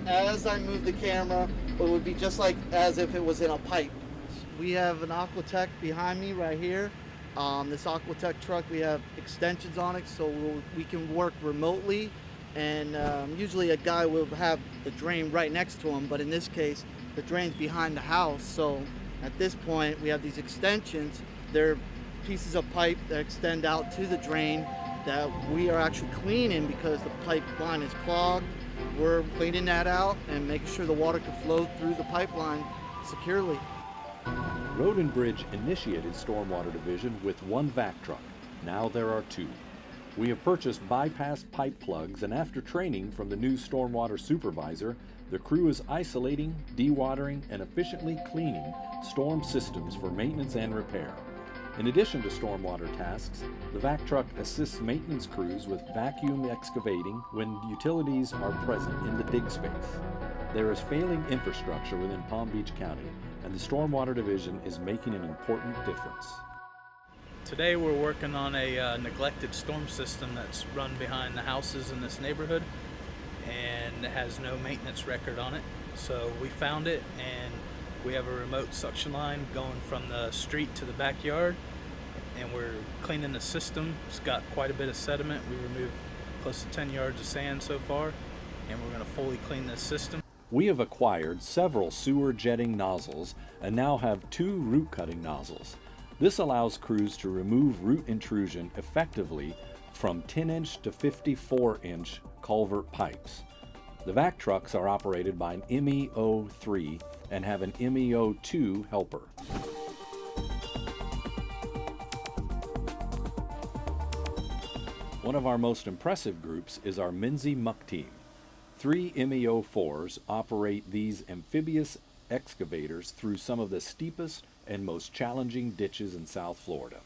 as I move the camera, it would be just like as if it was in a pipe. We have an Aquatech behind me right here. This Aquatech truck, we have extensions on it so we can work remotely. And usually a guy will have the drain right next to him, but in this case, the drain's behind the house. So at this point, we have these extensions. They're pieces of pipe that extend out to the drain that we are actually cleaning because the pipeline is clogged. We're cleaning that out and making sure the water can flow through the pipeline securely. Road and Bridge initiated Stormwater Division with 1 vac truck. Now there are 2. We have purchased bypass pipe plugs, and after training from the new stormwater supervisor, the crew is isolating, dewatering, and efficiently cleaning storm systems for maintenance and repair. In addition to stormwater tasks, the vac truck assists maintenance crews with vacuum excavating when utilities are present in the dig space. There is failing infrastructure within Palm Beach County, and the Stormwater Division is making an important difference. Today we're working on a neglected storm system that's run behind the houses in this neighborhood and has no maintenance record on it. So we found it, and we have a remote suction line going from the street to the backyard, and we're cleaning the system. It's got quite a bit of sediment. We removed close to 10 yards of sand so far, and we're going to fully clean this system. We have acquired several sewer jetting nozzles and now have 2 root cutting nozzles. This allows crews to remove root intrusion effectively from 10-inch to 54-inch culvert pipes. The vac trucks are operated by an MEO3 and have an MEO2 helper. One of our most impressive groups is our Minzy Muck team. 3 MEO4s operate these amphibious excavators through some of the steepest and most challenging ditches in South Florida.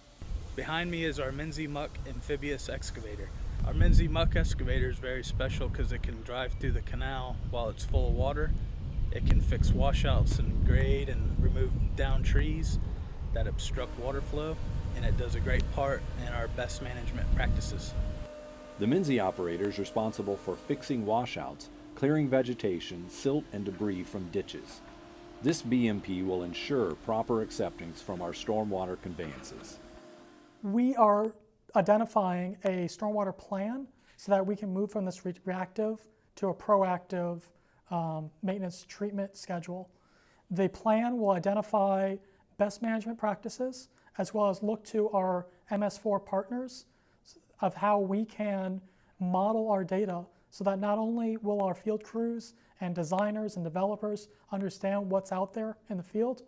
Behind me is our Minzy Muck amphibious excavator. Our Minzy Muck excavator is very special because it can drive through the canal while it's full of water. It can fix washouts and grade and remove down trees that obstruct water flow, and it does a great part in our best management practices. The Minzy operator is responsible for fixing washouts, clearing vegetation, silt, and debris from ditches. This BMP will ensure proper acceptance from our stormwater conveyances. We are identifying a stormwater plan so that we can move from this reactive to a proactive maintenance treatment schedule. The plan will identify best management practices as well as look to our MS4 partners of how we can model our data so that not only will our field crews and designers and developers understand what's out there in the field,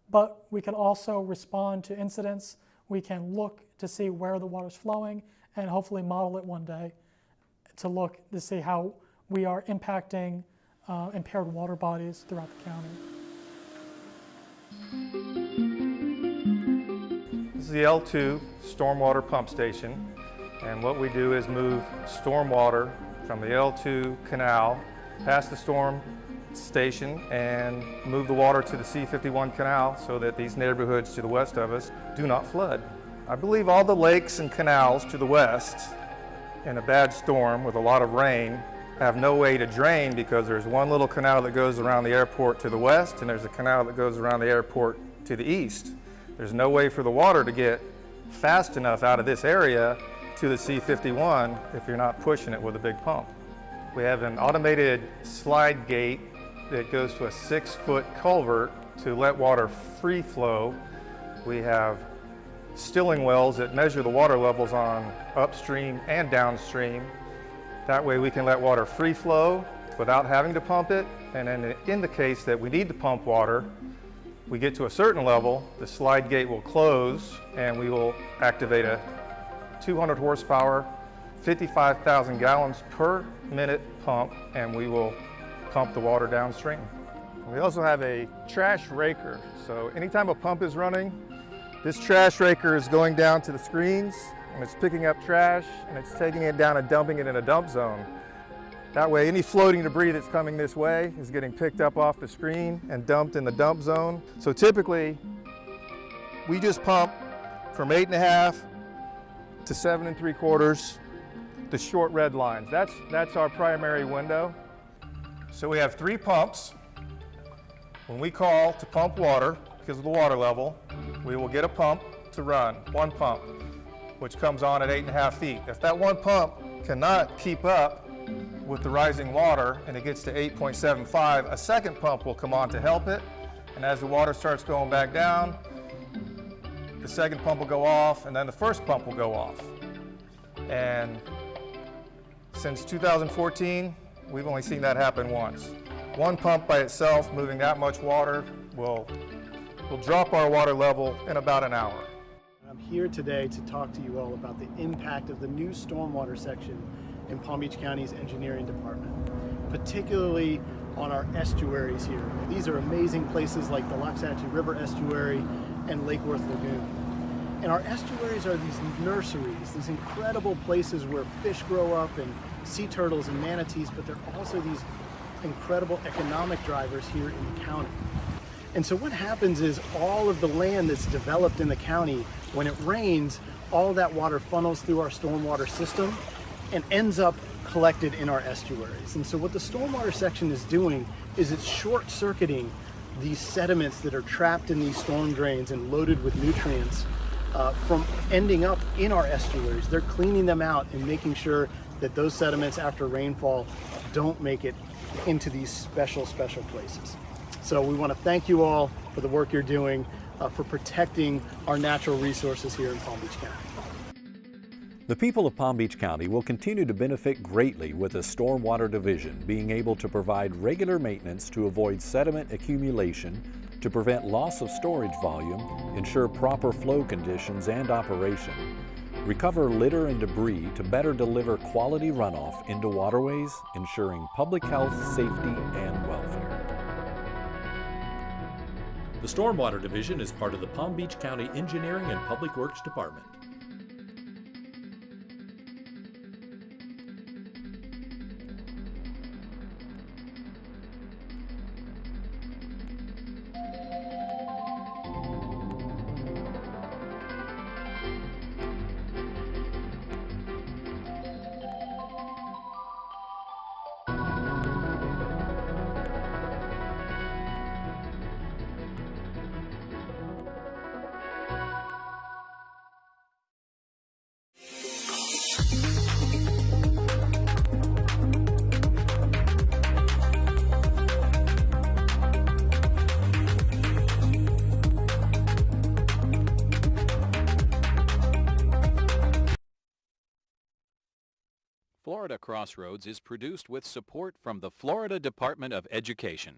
but we can also respond to incidents. We can look to see where the water's flowing and hopefully model it one day to look to see how we are impacting impaired water bodies throughout the county. This is the L2 stormwater pump station, and what we do is move stormwater from the L2 canal past the storm station and move the water to the C51 canal so that these neighborhoods to the west of us do not flood. I believe all the lakes and canals to the west in a bad storm with a lot of rain have no way to drain because there's one little canal that goes around the airport to the west and there's a canal that goes around the airport to the east. There's no way for the water to get fast enough out of this area to the C51 if you're not pushing it with a big pump. We have an automated slide gate that goes to a 6-foot culvert to let water free flow. We have stilling wells that measure the water levels on upstream and downstream. That way we can let water free flow without having to pump it. And then in the case that we need to pump water, we get to a certain level, the slide gate will close and we will activate a 200 horsepower, 55,000 gallons per minute pump, and we will pump the water downstream. We also have a trash raker. So anytime a pump is running, this trash raker is going down to the screens and it's picking up trash and it's taking it down and dumping it in a dump zone. That way any floating debris that's coming this way is getting picked up off the screen and dumped in the dump zone. So typically we just pump from 8.5 to 7 3/4, the short red lines. That's our primary window. So we have 3 pumps. When we call to pump water, because of the water level, we will get a pump to run, 1 pump, which comes on at 8.5 feet. If that 1 pump cannot keep up with the rising water and it gets to 8.75, a second pump will come on to help it. And as the water starts going back down, the second pump will go off and then the first pump will go off. And since 2014, we've only seen that happen once. 1 pump by itself moving that much water will drop our water level in about an hour. I'm here today to talk to you all about the impact of the new stormwater section in Palm Beach County's engineering department, particularly on our estuaries here. These are amazing places like the Loxahatchee River Estuary and Lake Worth Lagoon. And our estuaries are these nurseries, these incredible places where fish grow up and sea turtles and manatees, but they're also these incredible economic drivers here in the county. And so what happens is all of the land that's developed in the county, when it rains, all that water funnels through our stormwater system and ends up collected in our estuaries. And so what the stormwater section is doing is it's short-circuiting these sediments that are trapped in these storm drains and loaded with nutrients from ending up in our estuaries. They're cleaning them out and making sure that those sediments after rainfall don't make it into these special places. So we want to thank you all for the work you're doing for protecting our natural resources here in Palm Beach County. The people of Palm Beach County will continue to benefit greatly with the Stormwater Division being able to provide regular maintenance to avoid sediment accumulation, to prevent loss of storage volume, ensure proper flow conditions and operation, recover litter and debris to better deliver quality runoff into waterways, ensuring public health, safety, and welfare. The Stormwater Division is part of the Palm Beach County Engineering and Public Works Department. Florida Crossroads is produced with support from the Florida Department of Education.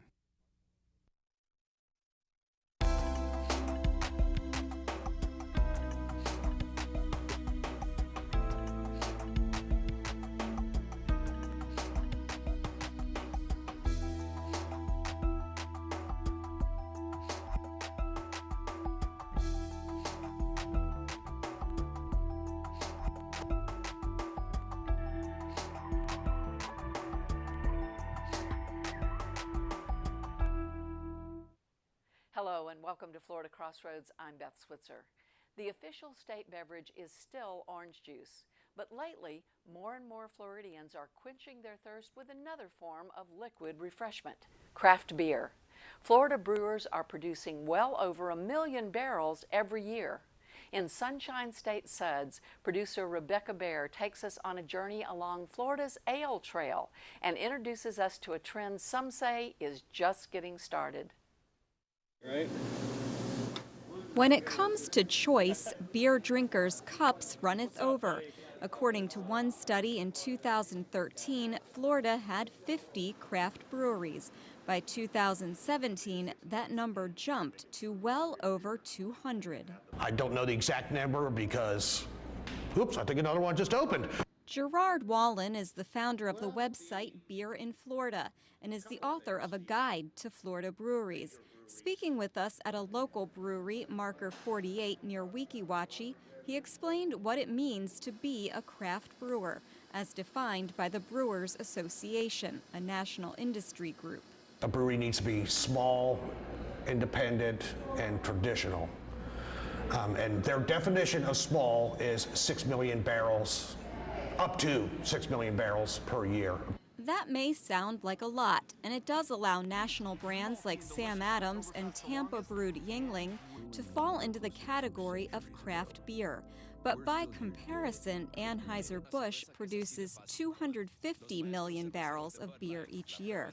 Hello and welcome to Florida Crossroads. I'm Beth Switzer. The official state beverage is still orange juice, but lately more and more Floridians are quenching their thirst with another form of liquid refreshment, craft beer. Florida brewers are producing well over 1 million barrels every year. In Sunshine State Suds, producer Rebecca Baer takes us on a journey along Florida's Ale Trail and introduces us to a trend some say is just getting started. Right. When it comes to choice, beer drinkers' cups runneth over. According to one study in 2013, Florida had 50 craft breweries. By 2017, that number jumped to well over 200. I don't know the exact number because, oops, I think another one just opened. Gerard Wallen is the founder of the website Beer in Florida and is the author of a guide to Florida breweries. Speaking with us at a local brewery, Marker 48 near Weeki Wachee, he explained what it means to be a craft brewer, as defined by the Brewers Association, a national industry group. A brewery needs to be small, independent, and traditional. And their definition of small is 6 million barrels, up to 6 million barrels per year. That may sound like a lot, and it does allow national brands like Sam Adams and Tampa Brewed Yingling to fall into the category of craft beer. But by comparison, Anheuser-Busch produces 250 million barrels of beer each year.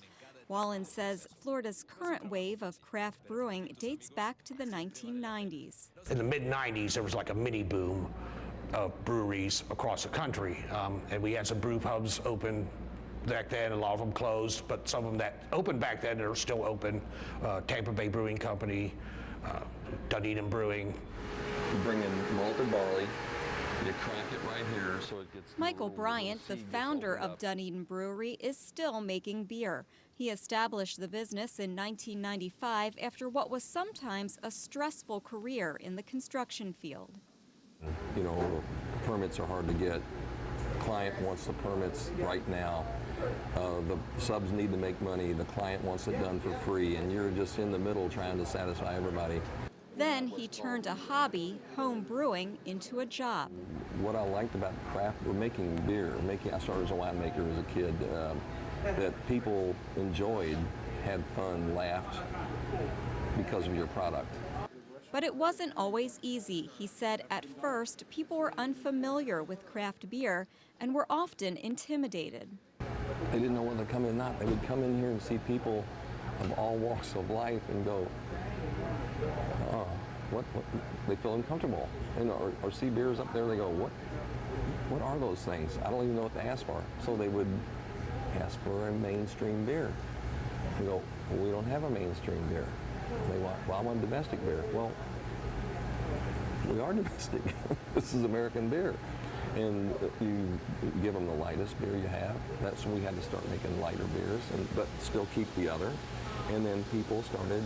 Wallen says Florida's current wave of craft brewing dates back to the 1990s. In the mid-90s, there was like a mini boom of breweries across the country, and we had some brew pubs open back then. A lot of them closed, but some of them that opened back then are still open. Tampa Bay Brewing Company, Dunedin Brewing. You bring in malted barley, you crack it right here so it gets... Michael Bryant, the founder of Dunedin Brewery, is still making beer. He established the business in 1995 after what was sometimes a stressful career in the construction field. You know, permits are hard to get. The client wants the permits right now. The subs need to make money. The client wants it done for free, and you're just in the middle trying to satisfy everybody. Then he turned a hobby, home brewing, into a job. What I liked about craft, we're making beer. I started as a winemaker as a kid. That people enjoyed, had fun, laughed because of your product. But it wasn't always easy. He said at first people were unfamiliar with craft beer and were often intimidated. They didn't know whether to come in or not. They would come in here and see people of all walks of life and go, oh, what? They feel uncomfortable. And or see beers up there, they go, what? what are those things? I don't even know what to ask for. So they would ask for a mainstream beer. We go, well, we don't have a mainstream beer. They want, well, I want domestic beer. Well, we are domestic. This is American beer. And you give them the lightest beer you have. That's when we had to start making lighter beers, but still keep the other. And then people started,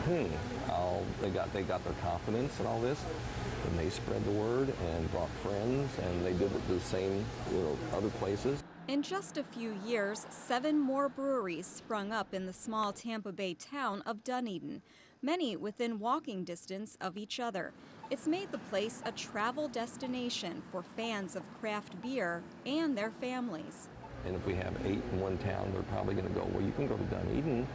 they got their confidence and all this, and they spread the word and brought friends, and they did it the same, other places. In just a few years, 7 more breweries sprung up in the small Tampa Bay town of Dunedin, many within walking distance of each other. It's made the place a travel destination for fans of craft beer and their families. And if we have 8 in one town, they're probably going to go, well, you can go to Dunedin.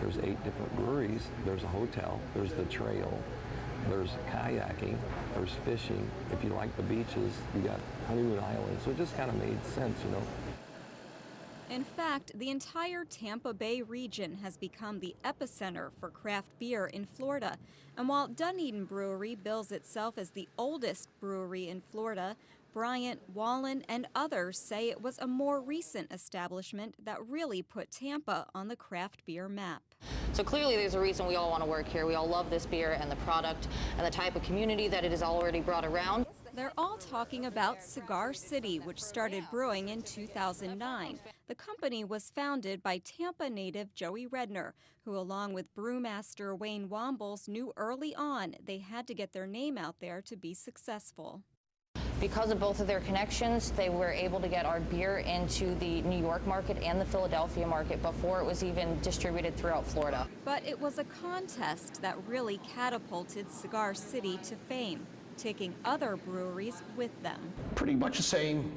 There's 8 different breweries. There's a hotel. There's the trail. There's kayaking. There's fishing. If you like the beaches, you got Honeymoon Island. So it just kind of made sense, In fact, the entire Tampa Bay region has become the epicenter for craft beer in Florida. And while Dunedin Brewery bills itself as the oldest brewery in Florida, Bryant, Wallen, and others say it was a more recent establishment that really put Tampa on the craft beer map. So clearly there's a reason we all want to work here. We all love this beer and the product and the type of community that it has already brought around. They're all talking about Cigar City, which started brewing in 2009. The company was founded by Tampa native Joey Redner, who along with brewmaster Wayne Wombles knew early on they had to get their name out there to be successful. Because of both of their connections, they were able to get our beer into the New York market and the Philadelphia market before it was even distributed throughout Florida. But it was a contest that really catapulted Cigar City to fame, taking other breweries with them. Pretty much the same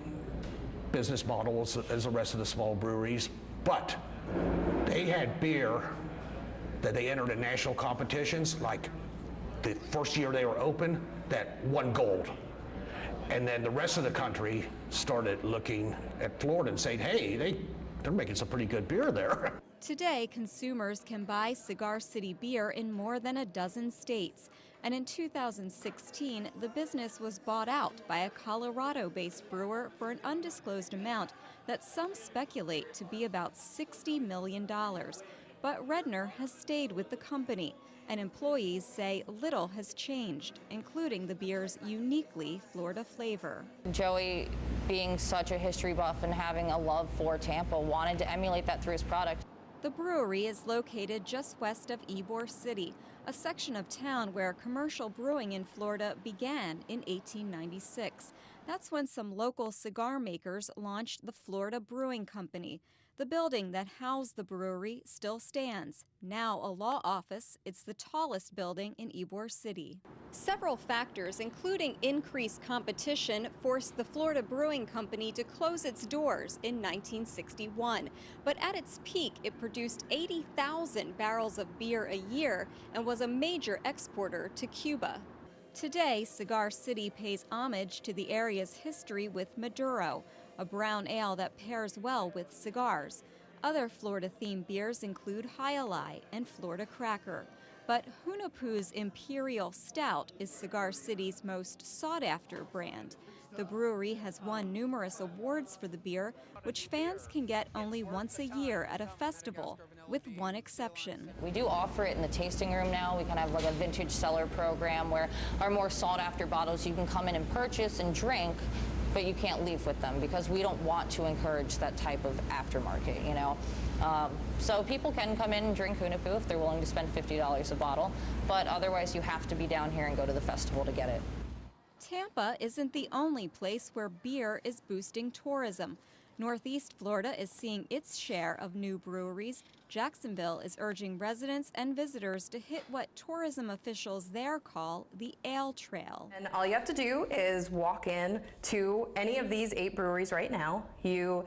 business model as the rest of the small breweries, but they had beer that they entered in national competitions, like the first year they were open, that won gold. And then the rest of the country started looking at Florida and saying, hey, they're making some pretty good beer there. Today, consumers can buy Cigar City beer in more than a dozen states. And in 2016, the business was bought out by a Colorado-based brewer for an undisclosed amount that some speculate to be about $60 million. But Redner has stayed with the company, and employees say little has changed, including the beer's uniquely Florida flavor. Joey, being such a history buff and having a love for Tampa, wanted to emulate that through his product. The brewery is located just west of Ybor City, a section of town where commercial brewing in Florida began in 1896. That's when some local cigar makers launched the Florida Brewing Company. The building that housed the brewery still stands. Now a law office, it's the tallest building in Ybor City. Several factors, including increased competition, forced the Florida Brewing Company to close its doors in 1961. But at its peak, it produced 80,000 barrels of beer a year and was a major exporter to Cuba. Today, Cigar City pays homage to the area's history with Maduro, a brown ale that pairs well with cigars. Other Florida-themed beers include Hialeah and Florida Cracker. But Hunapu's Imperial Stout is Cigar City's most sought-after brand. The brewery has won numerous awards for the beer, which fans can get only once a year at a festival, with one exception. We do offer it in the tasting room now. We kind of have like a vintage cellar program where our more sought-after bottles you can come in and purchase and drink, but you can't leave with them because we don't want to encourage that type of aftermarket, you know. So people can come in and drink Hunapu if they're willing to spend $50 a bottle, but otherwise you have to be down here and go to the festival to get it. Tampa isn't the only place where beer is boosting tourism. Northeast Florida is seeing its share of new breweries. Jacksonville is urging residents and visitors to hit what tourism officials there call the Ale Trail. And all you have to do is walk in to any of these 8 breweries right now. You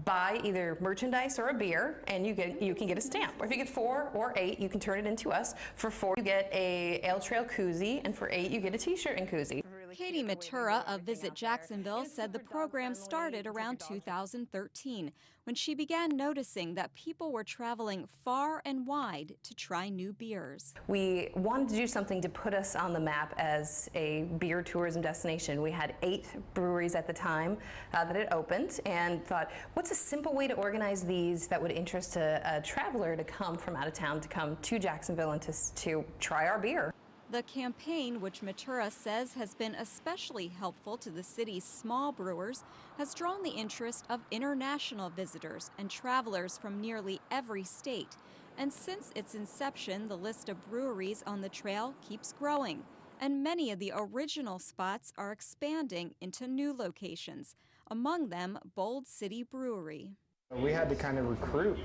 buy either merchandise or a beer, and you can get a stamp. Or if you get 4 or 8, you can turn it into us. For 4, you get a Ale Trail koozie, and for 8, you get a t-shirt and koozie. Katie Matura of Visit Jacksonville said the program started around 2013 when she began noticing that people were traveling far and wide to try new beers. We wanted to do something to put us on the map as a beer tourism destination. We had 8 breweries at the time that had opened, and thought, what's a simple way to organize these that would interest a traveler to come from out of town to come to Jacksonville and to try our beer. The campaign, which Matura says has been especially helpful to the city's small brewers, has drawn the interest of international visitors and travelers from nearly every state. And since its inception, the list of breweries on the trail keeps growing, and many of the original spots are expanding into new locations, among them Bold City Brewery. We had to kind of recruit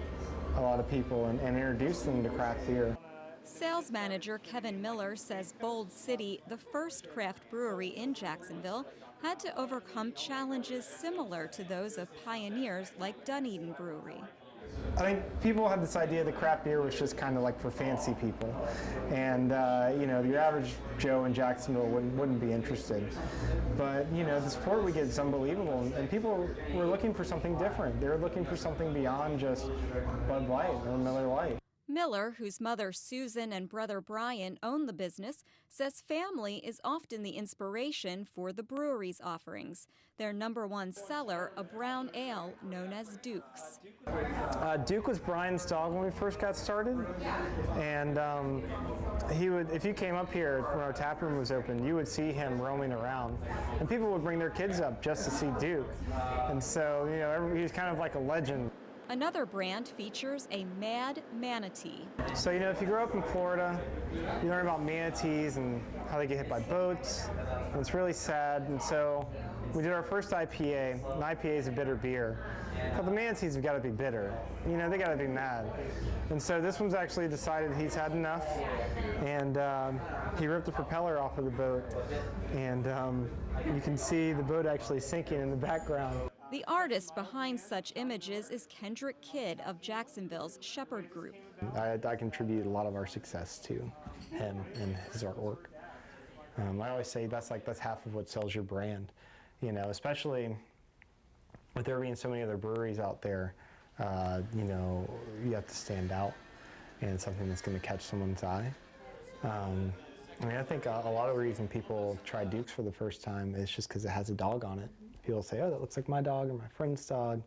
a lot of people and introduce them to craft beer. Sales manager Kevin Miller says Bold City, the first craft brewery in Jacksonville, had to overcome challenges similar to those of pioneers like Dunedin Brewery. I think people had this idea that craft beer was just kind of like for fancy people, and you know, your average Joe in Jacksonville wouldn't be interested. But you know, the support we get is unbelievable, and people were looking for something different. They were looking for something beyond just Bud Light or Miller Lite. Miller, whose mother Susan and brother Brian own the business, says family is often the inspiration for the brewery's offerings. Their #1 seller, a brown ale known as Duke's. Duke was Brian's dog when we first got started, and he would, if you came up here when our tap room was open, you would see him roaming around, and people would bring their kids up just to see Duke, and so you know, he was kind of like a legend. Another brand features a mad manatee. So, you know, if you grow up in Florida, you learn about manatees and how they get hit by boats, and it's really sad. And so we did our first IPA. An IPA is a bitter beer. But the manatees have got to be bitter. You know, they got to be mad. And so this one's actually decided he's had enough, and he ripped the propeller off of the boat. And you can see the boat actually sinking in the background. The artist behind such images is Kendrick Kidd of Jacksonville's Shepherd Group. I contribute a lot of our success to him and his artwork. I always say that's half of what sells your brand, you know, especially with there being so many other breweries out there. You know, you have to stand out, and something that's going to catch someone's eye. I mean, I think a lot of the reason people try Duke's for the first time is just because it has a dog on it. People say, oh, that looks like my dog or my friend's dog.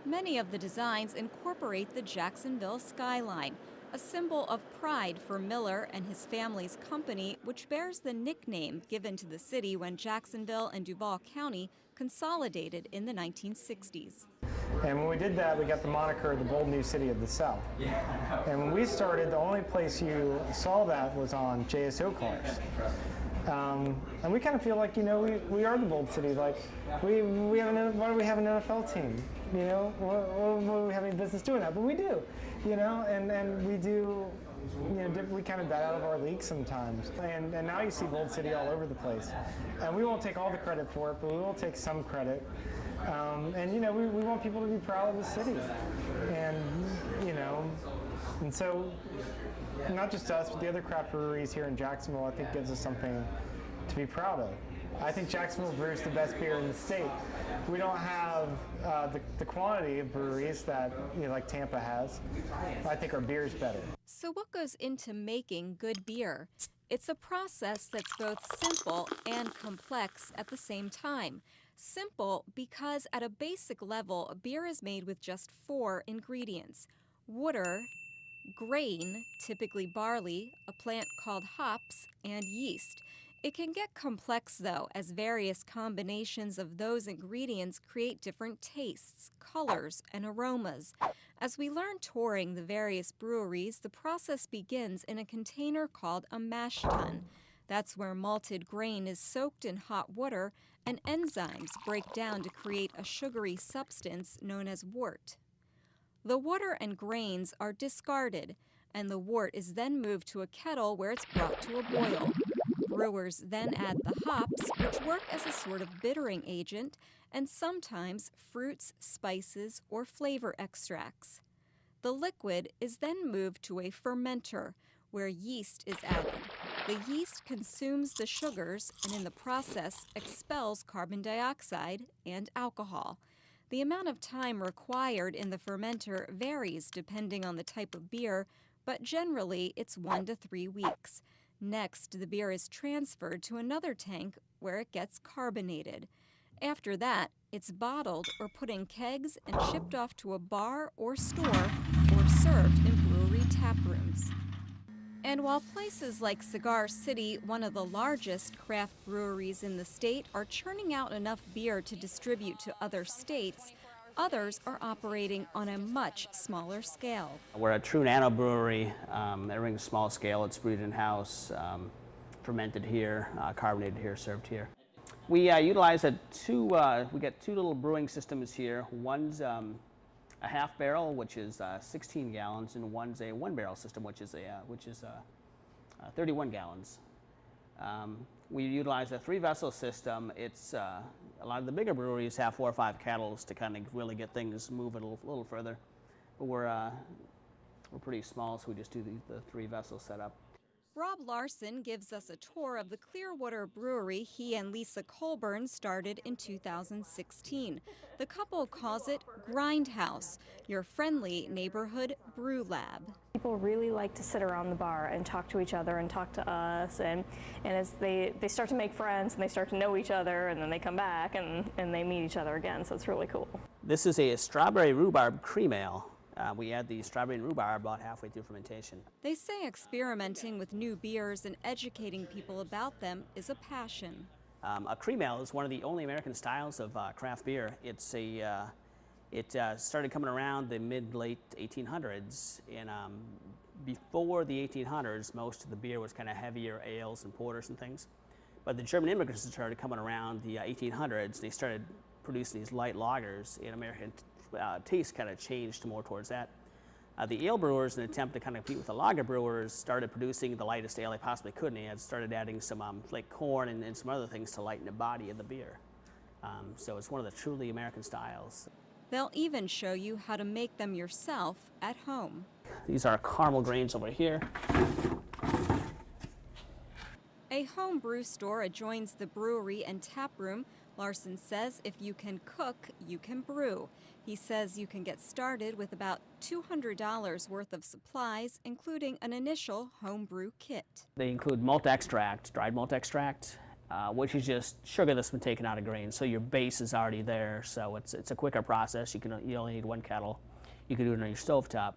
Many of the designs incorporate the Jacksonville skyline, a symbol of pride for Miller and his family's company, which bears the nickname given to the city when Jacksonville and Duval County consolidated in the 1960s. And when we did that, we got the moniker the Bold New City of the South. And when we started, the only place you saw that was on JSO cars. And we kind of feel like, you know, we are the Bold City. Like, why do we have an NFL team? You know, what do we have any business doing that? But we do, you know, and we do, you know, we kind of bat out of our league sometimes. And now you see Bold City all over the place. And we won't take all the credit for it, but we will take some credit. And, you know, we want people to be proud of the city. And, you know, and so not just us, but the other craft breweries here in Jacksonville, I think gives us something to be proud of. I think Jacksonville brews the best beer in the state. We don't have the quantity of breweries that, you know, like Tampa has. I think our beer is better. So what goes into making good beer? It's a process that's both simple and complex at the same time. Simple because at a basic level, beer is made with just 4 ingredients: water, grain, typically barley, a plant called hops, and yeast. It can get complex, though, as various combinations of those ingredients create different tastes, colors, and aromas. As we learn touring the various breweries, the process begins in a container called a mash tun. That's where malted grain is soaked in hot water and enzymes break down to create a sugary substance known as wort. The water and grains are discarded, and the wort is then moved to a kettle where it's brought to a boil. Brewers then add the hops, which work as a sort of bittering agent, and sometimes fruits, spices, or flavor extracts. The liquid is then moved to a fermenter, where yeast is added. The yeast consumes the sugars and in the process expels carbon dioxide and alcohol. The amount of time required in the fermenter varies depending on the type of beer, but generally it's 1 to 3 weeks. Next, the beer is transferred to another tank where it gets carbonated. After that, it's bottled or put in kegs and shipped off to a bar or store or served in brewery tap rooms. And while places like Cigar City, one of the largest craft breweries in the state, are churning out enough beer to distribute to other states, others are operating on a much smaller scale. We're a true nano brewery. Everything's small scale. It's brewed in-house, fermented here, carbonated here, served here. We utilize we get 2 little brewing systems here. One's a half barrel, which is 16 gallons, and one's a 1 barrel system, which is 31 gallons. We utilize a 3-vessel system. It's a lot of the bigger breweries have 4 or 5 kettles to kind of really get things moving a little further. But we're pretty small, so we just do the 3-vessel setup. Rob Larson gives us a tour of the Clearwater Brewery he and Lisa Colburn started in 2016. The couple calls it Grindhouse, your friendly neighborhood brew lab. People really like to sit around the bar and talk to each other and talk to us, and as they start to make friends and they start to know each other, and then they come back and they meet each other again, so it's really cool. This is a strawberry rhubarb cream ale. We add the strawberry and rhubarb about halfway through fermentation. They say experimenting with new beers and educating people about them is a passion. A cream ale is one of the only American styles of craft beer. It started coming around the mid-late 1800s, and before the 1800s, most of the beer was kind of heavier ales and porters and things. But the German immigrants started coming around the 1800s. They started producing these light lagers, and American taste kind of changed more towards that. The ale brewers, in an attempt to kind of compete with the lager brewers, started producing the lightest ale they possibly could, and they had started adding some flake corn and some other things to lighten the body of the beer. So it's one of the truly American styles. They'll even show you how to make them yourself at home. These are caramel grains over here. A home brew store adjoins the brewery and tap room. Larson says if you can cook, you can brew. He says you can get started with about $200 worth of supplies, including an initial home brew kit. They include malt extract, dried malt extract, which is just sugar that's been taken out of grains. So your base is already there, so it's a quicker process. You only need 1 kettle. You can do it on your stovetop.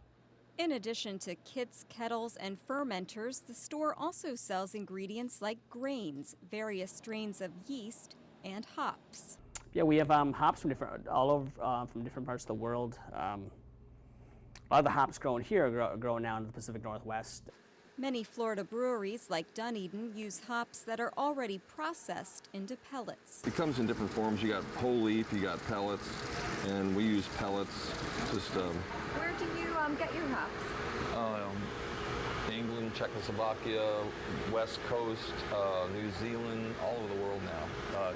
In addition to kits, kettles, and fermenters, the store also sells ingredients like grains, various strains of yeast, and hops. Yeah, we have hops from all over from different parts of the world. A lot of the hops grown here are grown now in the Pacific Northwest. Many Florida breweries like Dunedin use hops that are already processed into pellets. It comes in different forms. You got whole leaf, you got pellets, and we use pellets. Where do you get your hops? England, Czechoslovakia, West Coast, New Zealand, all over the world now.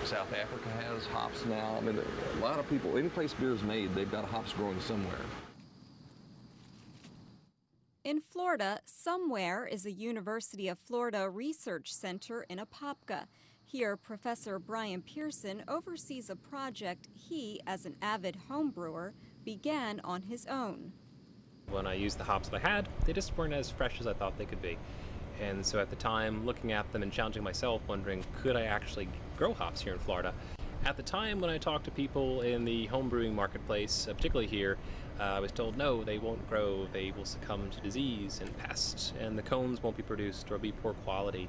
South Africa has hops now. I mean, a lot of people, any place beer is made, they've got hops growing somewhere. In Florida, somewhere is a University of Florida research center in Apopka. Here, Professor Brian Pearson oversees a project he, as an avid home brewer, began on his own. When I used the hops that I had, they just weren't as fresh as I thought they could be. And so at the time, looking at them and challenging myself, wondering, could I actually grow hops here in Florida? At the time when I talked to people in the homebrewing marketplace, particularly here, I was told, no, they won't grow, they will succumb to disease and pests, and the cones won't be produced or be poor quality.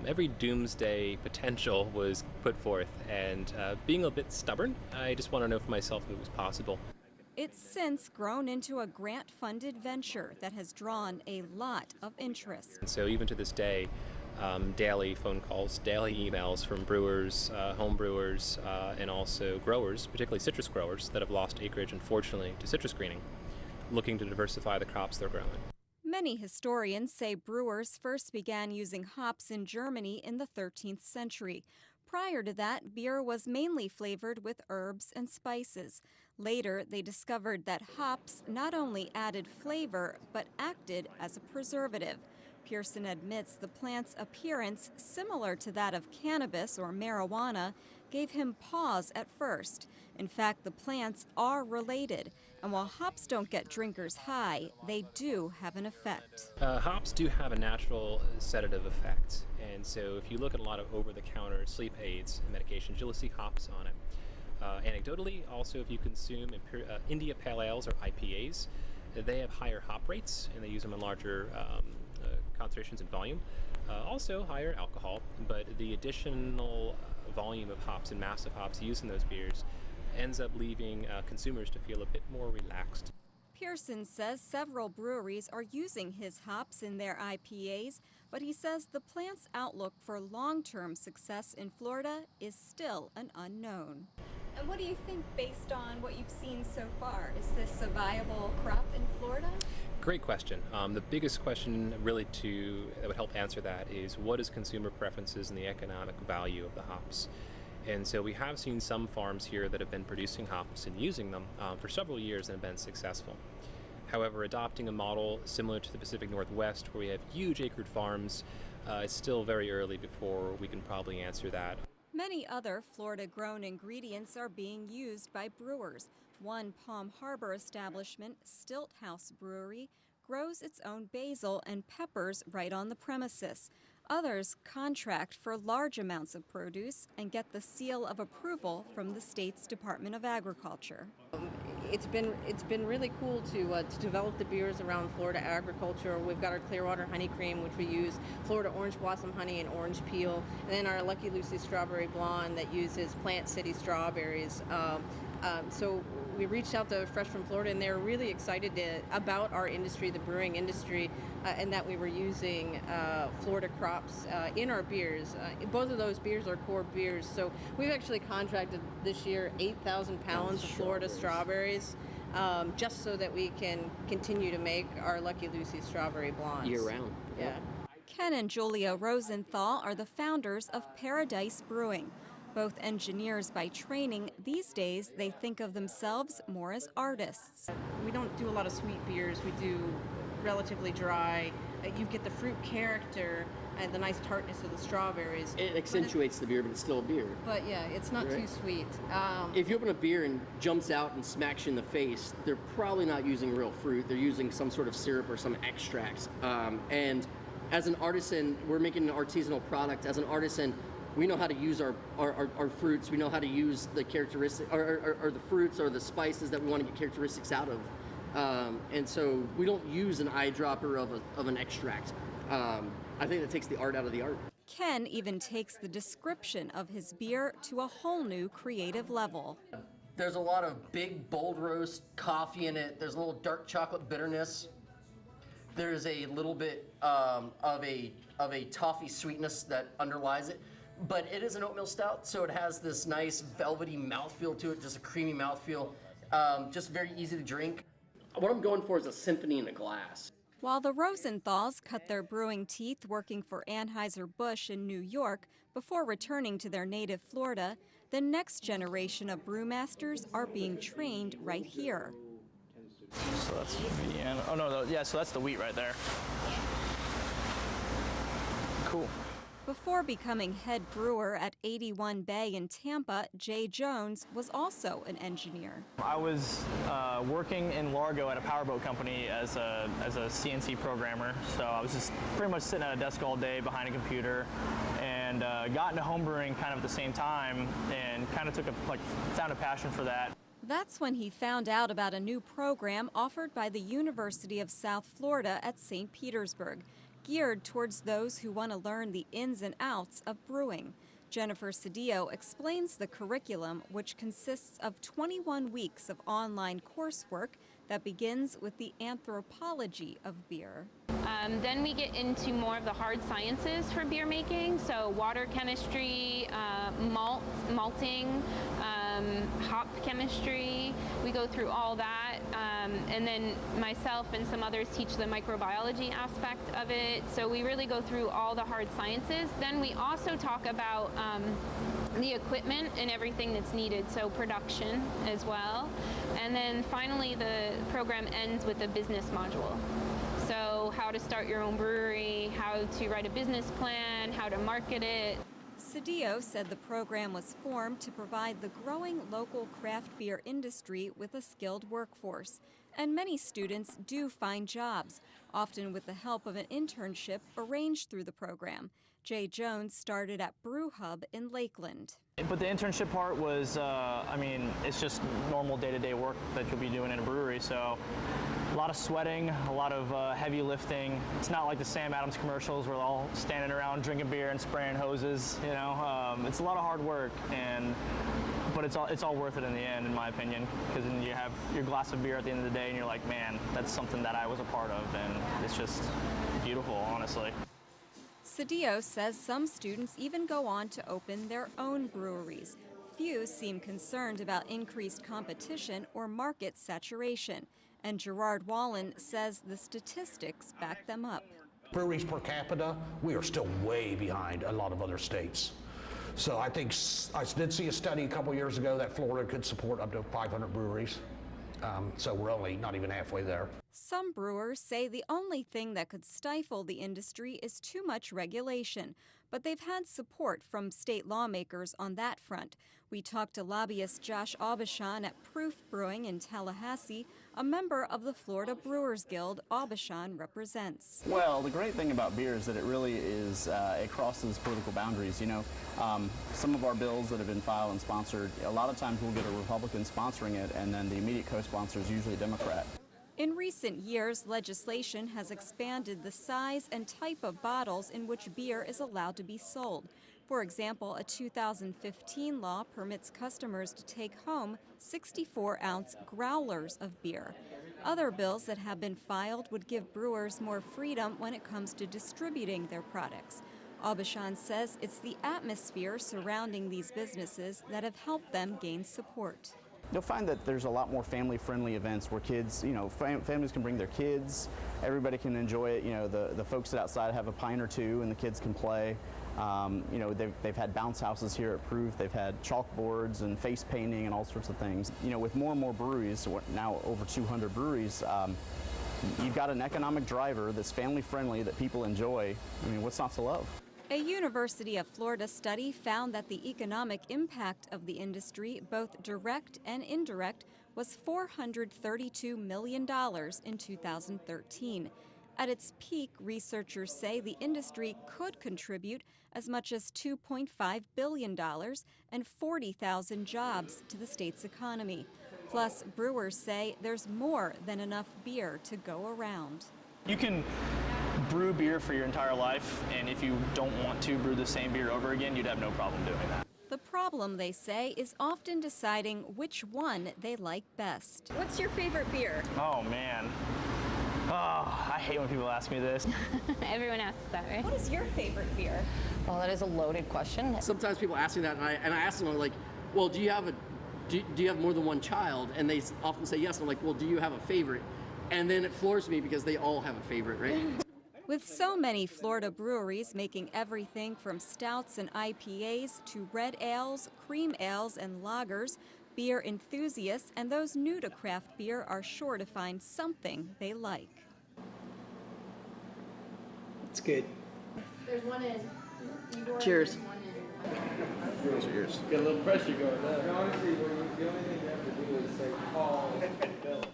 Every doomsday potential was put forth, and being a bit stubborn, I just want to know for myself if it was possible. It's since grown into a grant-funded venture that has drawn a lot of interest. And so even to this day, daily phone calls, daily emails from brewers, home brewers, and also growers, particularly citrus growers that have lost acreage, unfortunately, to citrus greening, looking to diversify the crops they're growing. Many historians say brewers first began using hops in Germany in the 13th century. Prior to that, beer was mainly flavored with herbs and spices. Later, they discovered that hops not only added flavor, but acted as a preservative. Pearson admits the plant's appearance, similar to that of cannabis or marijuana, gave him pause at first. In fact, the plants are related, and while hops don't get drinkers high, they do have an effect. Hops do have a natural sedative effect, and so if you look at a lot of over-the-counter sleep aids and medications, you'll see hops on it. Anecdotally, also if you consume India Pale Ales or IPAs, they have higher hop rates, and they use them in larger concentrations and volume. Also higher alcohol, but the additional volume of hops and massive hops used in those beers ends up leaving consumers to feel a bit more relaxed. Pearson says several breweries are using his hops in their IPAs, but he says the plant's outlook for long-term success in Florida is still an unknown. And what do you think based on what you've seen so far? Is this a viable crop in Florida? Great question. The biggest question really that would help answer that is what is consumer preferences and the economic value of the hops? And so we have seen some farms here that have been producing hops and using them for several years and have been successful. However, adopting a model similar to the Pacific Northwest where we have huge acreage farms, it's still very early before we can probably answer that. Many other Florida-grown ingredients are being used by brewers. One Palm Harbor establishment, Stilt House Brewery, grows its own basil and peppers right on the premises. Others contract for large amounts of produce and get the seal of approval from the state's Department of Agriculture. It's been really cool to develop the beers around Florida agriculture. We've got our Clearwater honey cream, which we use Florida orange blossom honey and orange peel, and then our Lucky Lucy strawberry blonde that uses Plant City strawberries. So we reached out to Fresh from Florida, and they're really excited about our industry, the brewing industry, and that we were using Florida crops in our beers. Both of those beers are core beers, so we've actually contracted this year 8,000 pounds of Florida strawberries, just so that we can continue to make our Lucky Lucy strawberry blondes. Year-round. Yeah. Ken and Julia Rosenthal are the founders of Paradise Brewing. Both engineers by training, these days they think of themselves more as artists. We don't do a lot of sweet beers. We do relatively dry. You get the fruit character and the nice tartness of the strawberries. It accentuates the beer, but it's still a beer. But yeah, it's not too sweet. If you open a beer and jumps out and smacks you in the face, they're probably not using real fruit. They're using some sort of syrup or some extracts. And as an artisan, we're making an artisanal product. As an artisan, we know how to use our fruits. We know how to use the characteristics, or the fruits or the spices that we want to get characteristics out of. And so we don't use an eyedropper of an extract. I think that takes the art out of the art. Ken even takes the description of his beer to a whole new creative level. There's a lot of big, bold roast coffee in it. There's a little dark chocolate bitterness. There's a little bit of a toffee sweetness that underlies it. But it is an oatmeal stout, so it has this nice velvety mouthfeel to it, just a creamy mouthfeel, just very easy to drink. What I'm going for is a symphony in a glass. While the Rosenthals cut their brewing teeth working for Anheuser-Busch in New York before returning to their native Florida, the next generation of brewmasters are being trained right here. So that's Vienna. Oh no, yeah, so that's the wheat right there. Cool. Before becoming head brewer at 81 Bay in Tampa, Jay Jones was also an engineer. I was working in Largo at a powerboat company as a CNC programmer, so I was just pretty much sitting at a desk all day behind a computer, and got into homebrewing kind of at the same time, and kind of found a passion for that. That's when he found out about a new program offered by the University of South Florida at St. Petersburg, geared towards those who want to learn the ins and outs of brewing. Jennifer Cedillo explains the curriculum, which consists of 21 weeks of online coursework that begins with the anthropology of beer. Then we get into more of the hard sciences for beer making, so water chemistry, malting, hop chemistry. We go through all that, and then myself and some others teach the microbiology aspect of it. So we really go through all the hard sciences. Then we also talk about the equipment and everything that's needed, so production as well. And then finally the program ends with a business module. So how to start your own brewery, how to write a business plan, how to market it. Cedillo said the program was formed to provide the growing local craft beer industry with a skilled workforce. And many students do find jobs, often with the help of an internship arranged through the program. Jay Jones started at Brew Hub in Lakeland. But the internship part was, I mean, it's just normal day-to-day work that you'll be doing in a brewery. So a lot of sweating, a lot of heavy lifting. It's not like the Sam Adams commercials where they're all standing around drinking beer and spraying hoses. You know, it's a lot of hard work, but it's all worth it in the end, in my opinion, because then you have your glass of beer at the end of the day, and you're like, man, that's something that I was a part of, and it's just beautiful, honestly. Cedillo says some students even go on to open their own breweries. Few seem concerned about increased competition or market saturation. And Gerard Wallen says the statistics back them up. Breweries per capita, we are still way behind a lot of other states. So I think I did see a study a couple years ago that Florida could support up to 500 breweries. So we're only not even halfway there. Some brewers say the only thing that could stifle the industry is too much regulation, but they've had support from state lawmakers on that front. We talked to lobbyist Josh Aubuchon at Proof Brewing in Tallahassee, a member of the Florida Brewers Guild Aubuchon represents. Well, the great thing about beer is that it really is, it crosses political boundaries. You know, some of our bills that have been filed and sponsored, a lot of times we'll get a Republican sponsoring it, and then the immediate co-sponsor is usually a Democrat. In recent years, legislation has expanded the size and type of bottles in which beer is allowed to be sold. For example, a 2015 law permits customers to take home 64-ounce growlers of beer. Other bills that have been filed would give brewers more freedom when it comes to distributing their products. Aubuchon says it's the atmosphere surrounding these businesses that have helped them gain support. You'll find that there's a lot more family-friendly events where kids, you know, families can bring their kids, everybody can enjoy it. You know, the folks that outside have a pint or two and the kids can play. You know, they've had bounce houses here at Proof. They've had chalkboards and face painting and all sorts of things. You know, with more and more breweries, now over 200 breweries, you've got an economic driver that's family-friendly that people enjoy. I mean, what's not to love? A University of Florida study found that the economic impact of the industry, both direct and indirect, was $432 million in 2013. At its peak, researchers say the industry could contribute as much as $2.5 billion and 40,000 jobs to the state's economy. Plus, brewers say there's more than enough beer to go around. You can brew beer for your entire life, and if you don't want to brew the same beer over again, you'd have no problem doing that. The problem, they say, is often deciding which one they like best. What's your favorite beer? Oh, man. Oh, I hate when people ask me this. Everyone asks that, right? What is your favorite beer? Well, that is a loaded question. Sometimes people ask me that, and I ask them, I'm like, well, do you have more than one child? And they often say yes. I'm like, well, do you have a favorite? And then it floors me because they all have a favorite, right? With so many Florida breweries making everything from stouts and IPAs to red ales, cream ales, and lagers, beer enthusiasts and those new to craft beer are sure to find something they like. It's good. There's one in. Cheers. Cheers. Got a little pressure going there. Honestly, the only thing you have to do is say call and fill.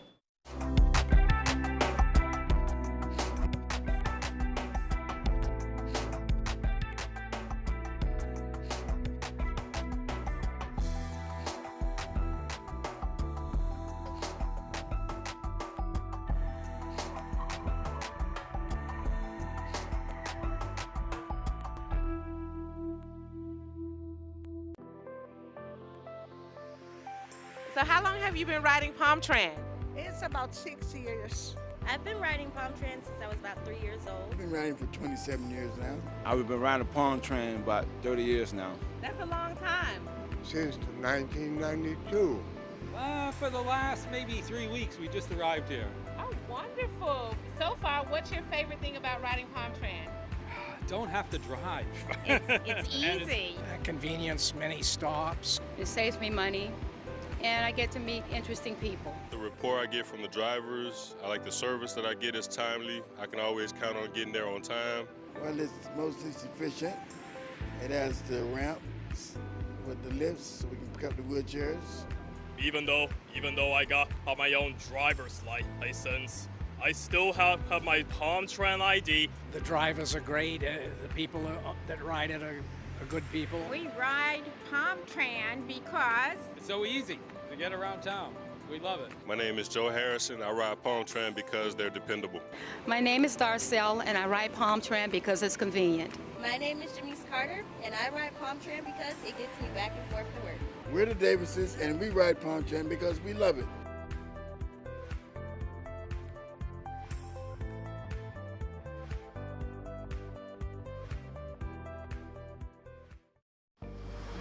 So how long have you been riding Palm Tran? It's about 6 years. I've been riding Palm Tran since I was about 3 years old. I've been riding for 27 years now. I've been riding Palm Tran about 30 years now. That's a long time. Since 1992. For the last maybe 3 weeks, we just arrived here. Oh, wonderful. So far, what's your favorite thing about riding Palm Tran? Don't have to drive. It's easy. Convenience, many stops. It saves me money. and I get to meet interesting people. The rapport I get from the drivers, I like the service that I get is timely. I can always count on getting there on time. Well, it's mostly sufficient. It has the ramps with the lifts so we can pick up the wheelchairs. Even though I got my own driver's license, I still have my Palm Tran ID. The drivers are great. The people that ride it are good people. We ride Palm Tran because It's so easy to get around town. We love it. My name is Joe Harrison. I ride Palm Tran because they're dependable. My name is Darcel, and I ride Palm Tran because it's convenient. My name is Janice Carter, and I ride Palm Tran because it gets me back and forth to work. We're the Davises, and we ride Palm Tran because we love it.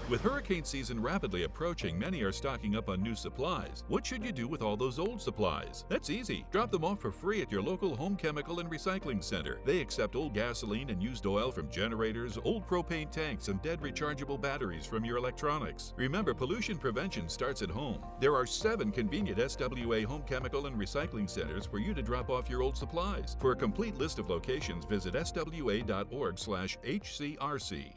With hurricane season rapidly approaching, many are stocking up on new supplies. What should you do with all those old supplies? That's easy. Drop them off for free at your local home chemical and recycling center. They accept old gasoline and used oil from generators, old propane tanks, and dead rechargeable batteries from your electronics. Remember, pollution prevention starts at home. There are 7 convenient SWA home chemical and recycling centers for you to drop off your old supplies. For a complete list of locations, visit swa.org/HCRC.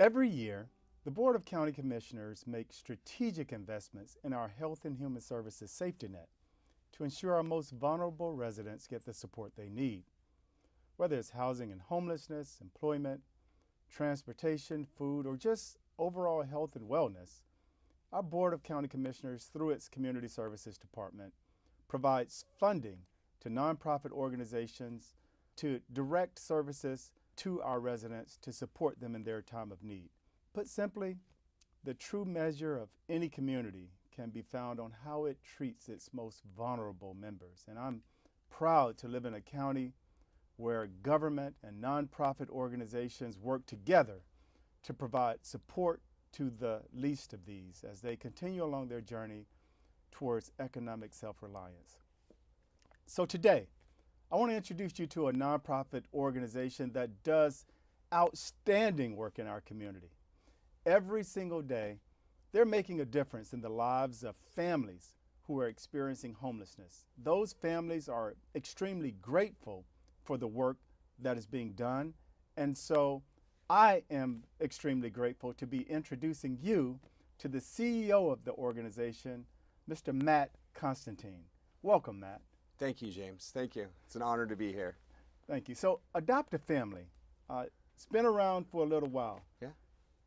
Every year, the Board of County Commissioners makes strategic investments in our Health and Human Services safety net to ensure our most vulnerable residents get the support they need. Whether it's housing and homelessness, employment, transportation, food, or just overall health and wellness, our Board of County Commissioners, through its Community Services Department, provides funding to nonprofit organizations to direct services to our residents to support them in their time of need. Put simply, the true measure of any community can be found on how it treats its most vulnerable members. And I'm proud to live in a county where government and nonprofit organizations work together to provide support to the least of these as they continue along their journey towards economic self-reliance. So today, I want to introduce you to a nonprofit organization that does outstanding work in our community. Every single day, they're making a difference in the lives of families who are experiencing homelessness. Those families are extremely grateful for the work that is being done. And so I am extremely grateful to be introducing you to the CEO of the organization, Mr. Matt Constantine. Welcome, Matt. Thank you, James. Thank you. It's an honor to be here. Thank you. So Adopt a Family, it's been around for a little while. Yeah.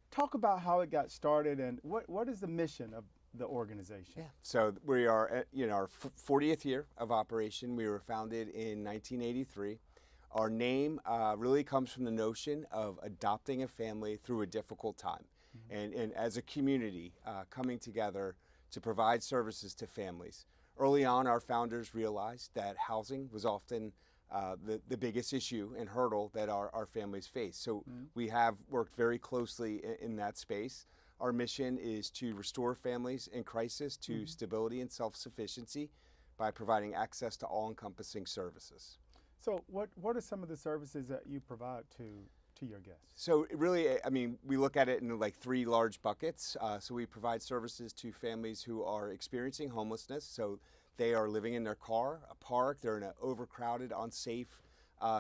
Talk about how it got started and what is the mission of the organization? Yeah. So we are in our 40th year of operation. We were founded in 1983. Our name really comes from the notion of adopting a family through a difficult time. Mm-hmm. And as a community coming together to provide services to families. Early on, our founders realized that housing was often the biggest issue and hurdle that our families face. So we have worked very closely in that space. Our mission is to restore families in crisis to stability and self-sufficiency by providing access to all-encompassing services. So what are some of the services that you provide to your guests? So really, I mean, we look at it in like 3 large buckets. So we provide services to families who are experiencing homelessness. So they are living in their car, a park, they're in an overcrowded, unsafe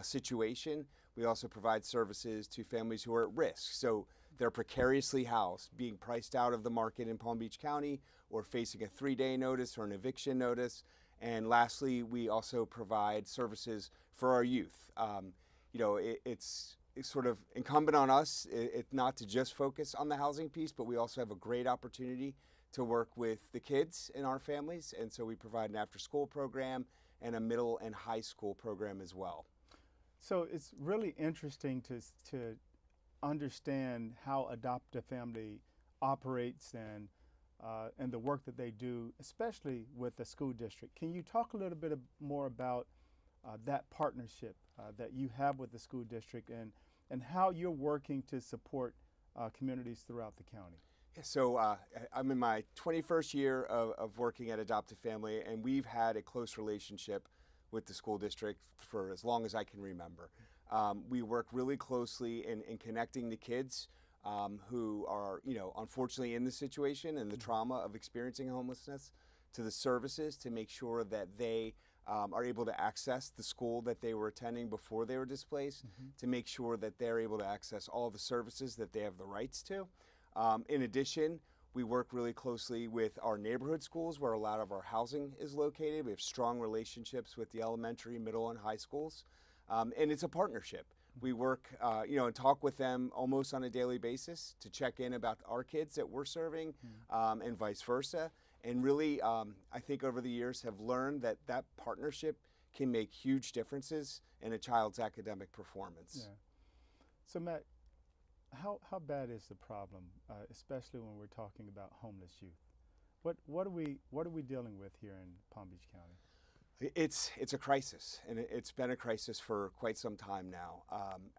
situation. We also provide services to families who are at risk. So they're precariously housed, being priced out of the market in Palm Beach County or facing a 3-day notice or an eviction notice. And lastly, we also provide services for our youth. It's sort of incumbent on us not to just focus on the housing piece, but we also have a great opportunity to work with the kids in our families. And so we provide an after-school program and a middle and high school program as well. So it's really interesting to understand how Adopt a Family operates and the work that they do, especially with the school district. Can you talk a little bit more about that partnership that you have with the school district and how you're working to support communities throughout the county. Yeah, so I'm in my 21st year of working at Adopt a Family, and we've had a close relationship with the school district for as long as I can remember. We work really closely in connecting the kids who are, unfortunately in the situation and the trauma of experiencing homelessness to the services to make sure that they are able to access the school that they were attending before they were displaced, to make sure that they're able to access all the services that they have the rights to. In addition, we work really closely with our neighborhood schools where a lot of our housing is located. We have strong relationships with the elementary, middle, and high schools. And it's a partnership. We work, and talk with them almost on a daily basis to check in about our kids that we're serving and vice versa. And really, I think over the years have learned that that partnership can make huge differences in a child's academic performance. Yeah. So Matt, how bad is the problem, especially when we're talking about homeless youth? What are we dealing with here in Palm Beach County? It's a crisis, and it's been a crisis for quite some time now.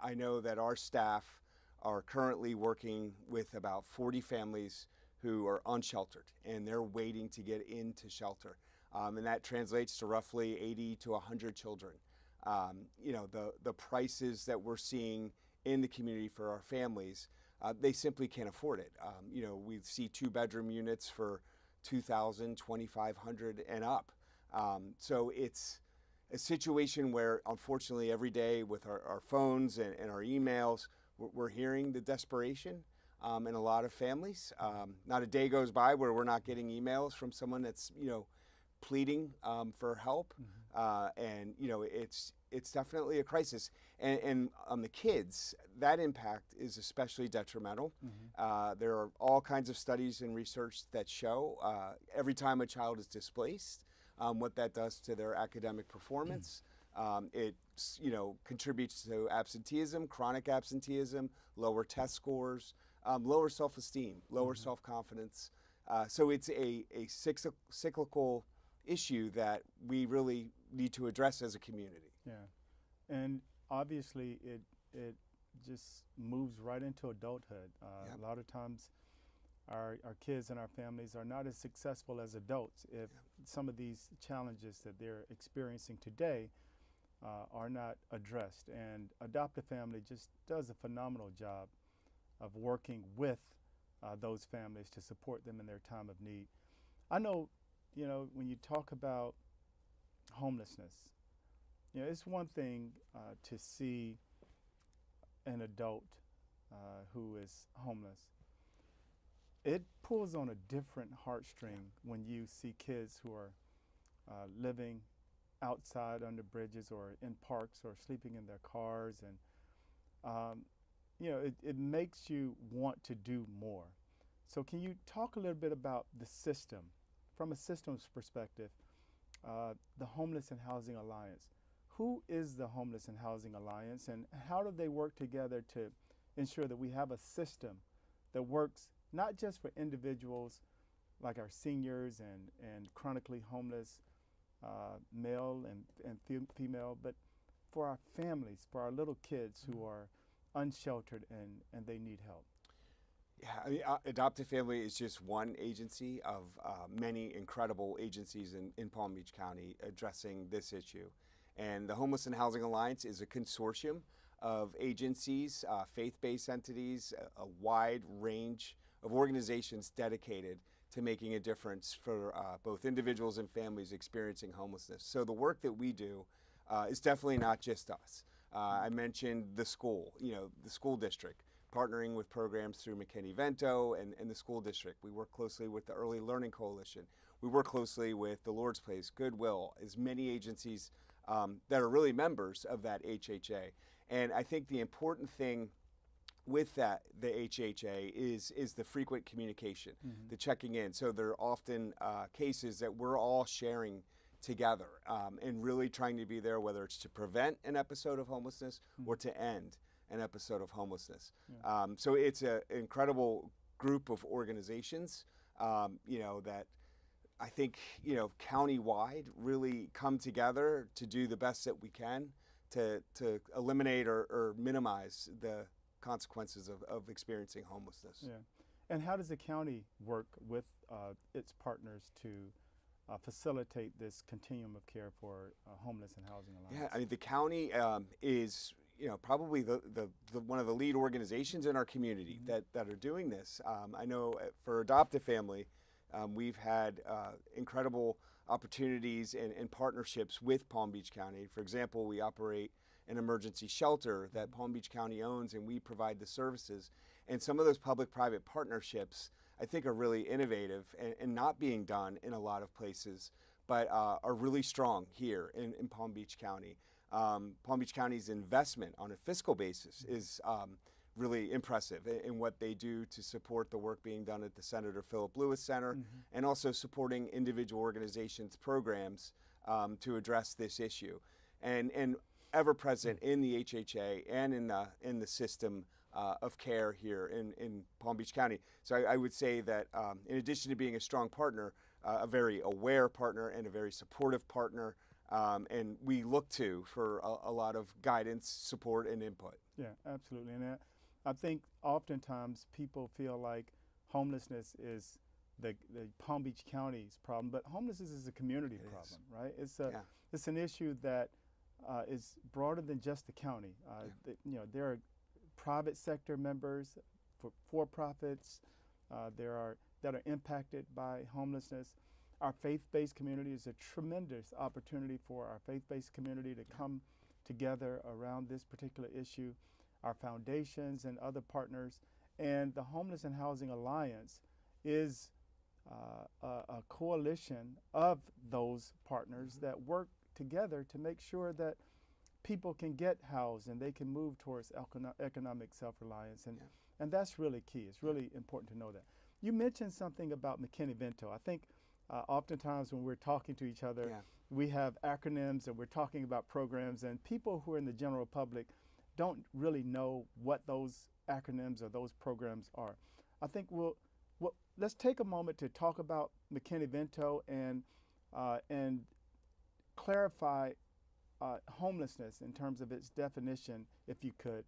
I know that our staff are currently working with about 40 families who are unsheltered, and they're waiting to get into shelter. And that translates to roughly 80 to 100 children. The prices that we're seeing in the community for our families, they simply can't afford it. We see 2-bedroom units for $2,000, $2,500 and up. So it's a situation where, unfortunately, every day with our phones and our emails, we're hearing the desperation in a lot of families. Not a day goes by where we're not getting emails from someone that's, pleading for help. And, it's definitely a crisis. And on the kids, that impact is especially detrimental. There are all kinds of studies and research that show every time a child is displaced, what that does to their academic performance. It contributes to absenteeism, chronic absenteeism, lower test scores, lower self-esteem, lower self-confidence. So it's a cyclical issue that we really need to address as a community. Yeah, and obviously it just moves right into adulthood. A lot of times our kids and our families are not as successful as adults if some of these challenges that they're experiencing today are not addressed. And Adopt a Family just does a phenomenal job of working with those families to support them in their time of need. I know, when you talk about homelessness, it's one thing to see an adult who is homeless. It pulls on a different heartstring when you see kids who are living outside under bridges or in parks or sleeping in their cars, and it makes you want to do more. So can you talk a little bit about the system, from a systems perspective, the Homeless and Housing Alliance? Who is the Homeless and Housing Alliance, and how do they work together to ensure that we have a system that works not just for individuals like our seniors and chronically homeless male and female, but for our families, for our little kids who are unsheltered and they need help? Yeah, Adopt a Family is just one agency of many incredible agencies in Palm Beach County addressing this issue. And the Homeless and Housing Alliance is a consortium of agencies, faith-based entities, a wide range of organizations dedicated to making a difference for both individuals and families experiencing homelessness. So the work that we do is definitely not just us. I mentioned the school, the school district, partnering with programs through McKinney-Vento and the school district. We work closely with the Early Learning Coalition. We work closely with the Lord's Place, Goodwill, as many agencies that are really members of that HHA. And I think the important thing with the HHA is the frequent communication, the checking in. So there are often cases that we're all sharing together and really trying to be there, whether it's to prevent an episode of homelessness or to end an episode of homelessness. So it's an incredible group of organizations, that I think, county-wide really come together to do the best that we can to eliminate or minimize the consequences of experiencing homelessness. Yeah. And how does the county work with its partners to facilitate this continuum of care for Homeless and Housing Alliance? Yeah, I mean, the county is probably the one of the lead organizations in our community that are doing this. I know for Adopt a Family, we've had incredible opportunities and partnerships with Palm Beach County. For example, we operate an emergency shelter that Palm Beach County owns, and we provide the services. And some of those public-private partnerships, I think, are really innovative and not being done in a lot of places, but are really strong here in Palm Beach County. Palm Beach County's investment on a fiscal basis is really impressive in what they do to support the work being done at the Senator Philip Lewis Center, and also supporting individual organizations' programs to address this issue. And ever present in the HHA and in the system of care here in Palm Beach County. So I would say that in addition to being a strong partner, a very aware partner and a very supportive partner, and we look to for a lot of guidance, support, and input. Yeah, absolutely. And I think oftentimes people feel like homelessness is the Palm Beach County's problem, but homelessness is a community problem, right? It's an issue that is broader than just the county. There are private sector members, for-profits, that are impacted by homelessness. Our faith-based community is a tremendous opportunity for our faith-based community to come together around this particular issue. Our foundations and other partners, and the Homeless and Housing Alliance is a coalition of those partners that work together to make sure that people can get housed and they can move towards economic self-reliance, and that's really key. It's really important to know that. You mentioned something about McKinney-Vento. I think oftentimes when we're talking to each other, we have acronyms and we're talking about programs, and people who are in the general public don't really know what those acronyms or those programs are. I think let's take a moment to talk about McKinney-Vento and clarify homelessness in terms of its definition, if you could,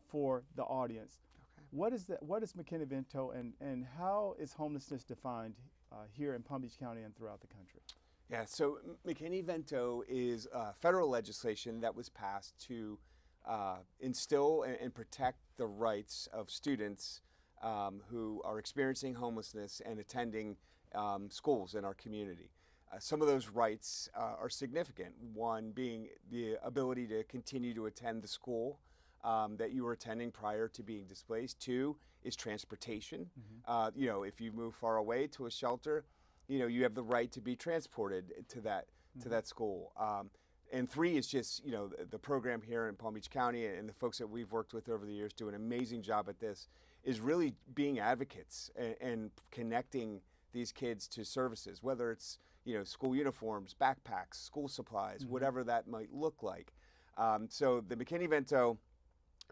for the audience. Okay. What is McKinney-Vento, and how is homelessness defined here in Palm Beach County and throughout the country? Yeah, so McKinney-Vento is federal legislation that was passed to instill and protect the rights of students who are experiencing homelessness and attending schools in our community. Some of those rights are significant, one being the ability to continue to attend the school that you were attending prior to being displaced. Two is transportation. If you move far away to a shelter, you have the right to be transported to that school. And three is just, the program here in Palm Beach County and the folks that we've worked with over the years do an amazing job at this, is really being advocates and connecting these kids to services, whether it's, school uniforms, backpacks, school supplies, whatever that might look like. So the McKinney-Vento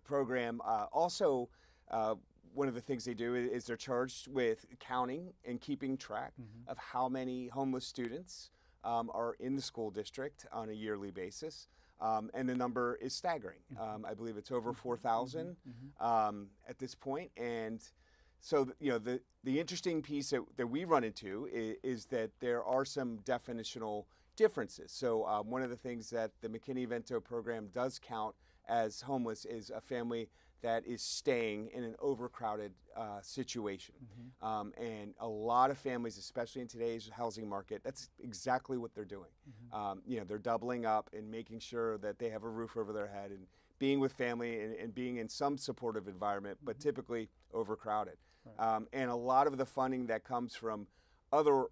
program also, one of the things they do is they're charged with counting and keeping track of how many homeless students are in the school district on a yearly basis, and the number is staggering. I believe it's over 4,000 at this point, and so the interesting piece that we run into is that there are some definitional differences. So one of the things that the McKinney-Vento program does count as homeless is a family that is staying in an overcrowded situation. And a lot of families, especially in today's housing market, that's exactly what they're doing. They're doubling up and making sure that they have a roof over their head and being with family and being in some supportive environment, but typically overcrowded. Right. And a lot of the funding that comes from other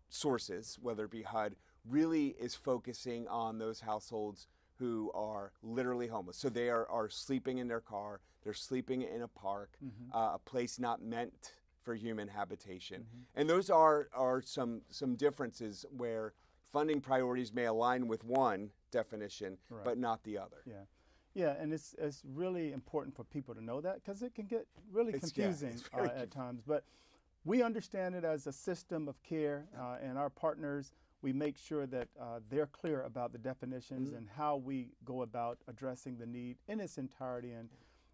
sources, whether it be HUD, really is focusing on those households who are literally homeless. So they are sleeping in their car, they're sleeping in a park, a place not meant for human habitation. And those are some differences where funding priorities may align with one definition, but not the other. Yeah, and it's really important for people to know that, because it can get really confusing at times. But we understand it as a system of care, and our partners, we make sure that they're clear about the definitions and how we go about addressing the need in its entirety.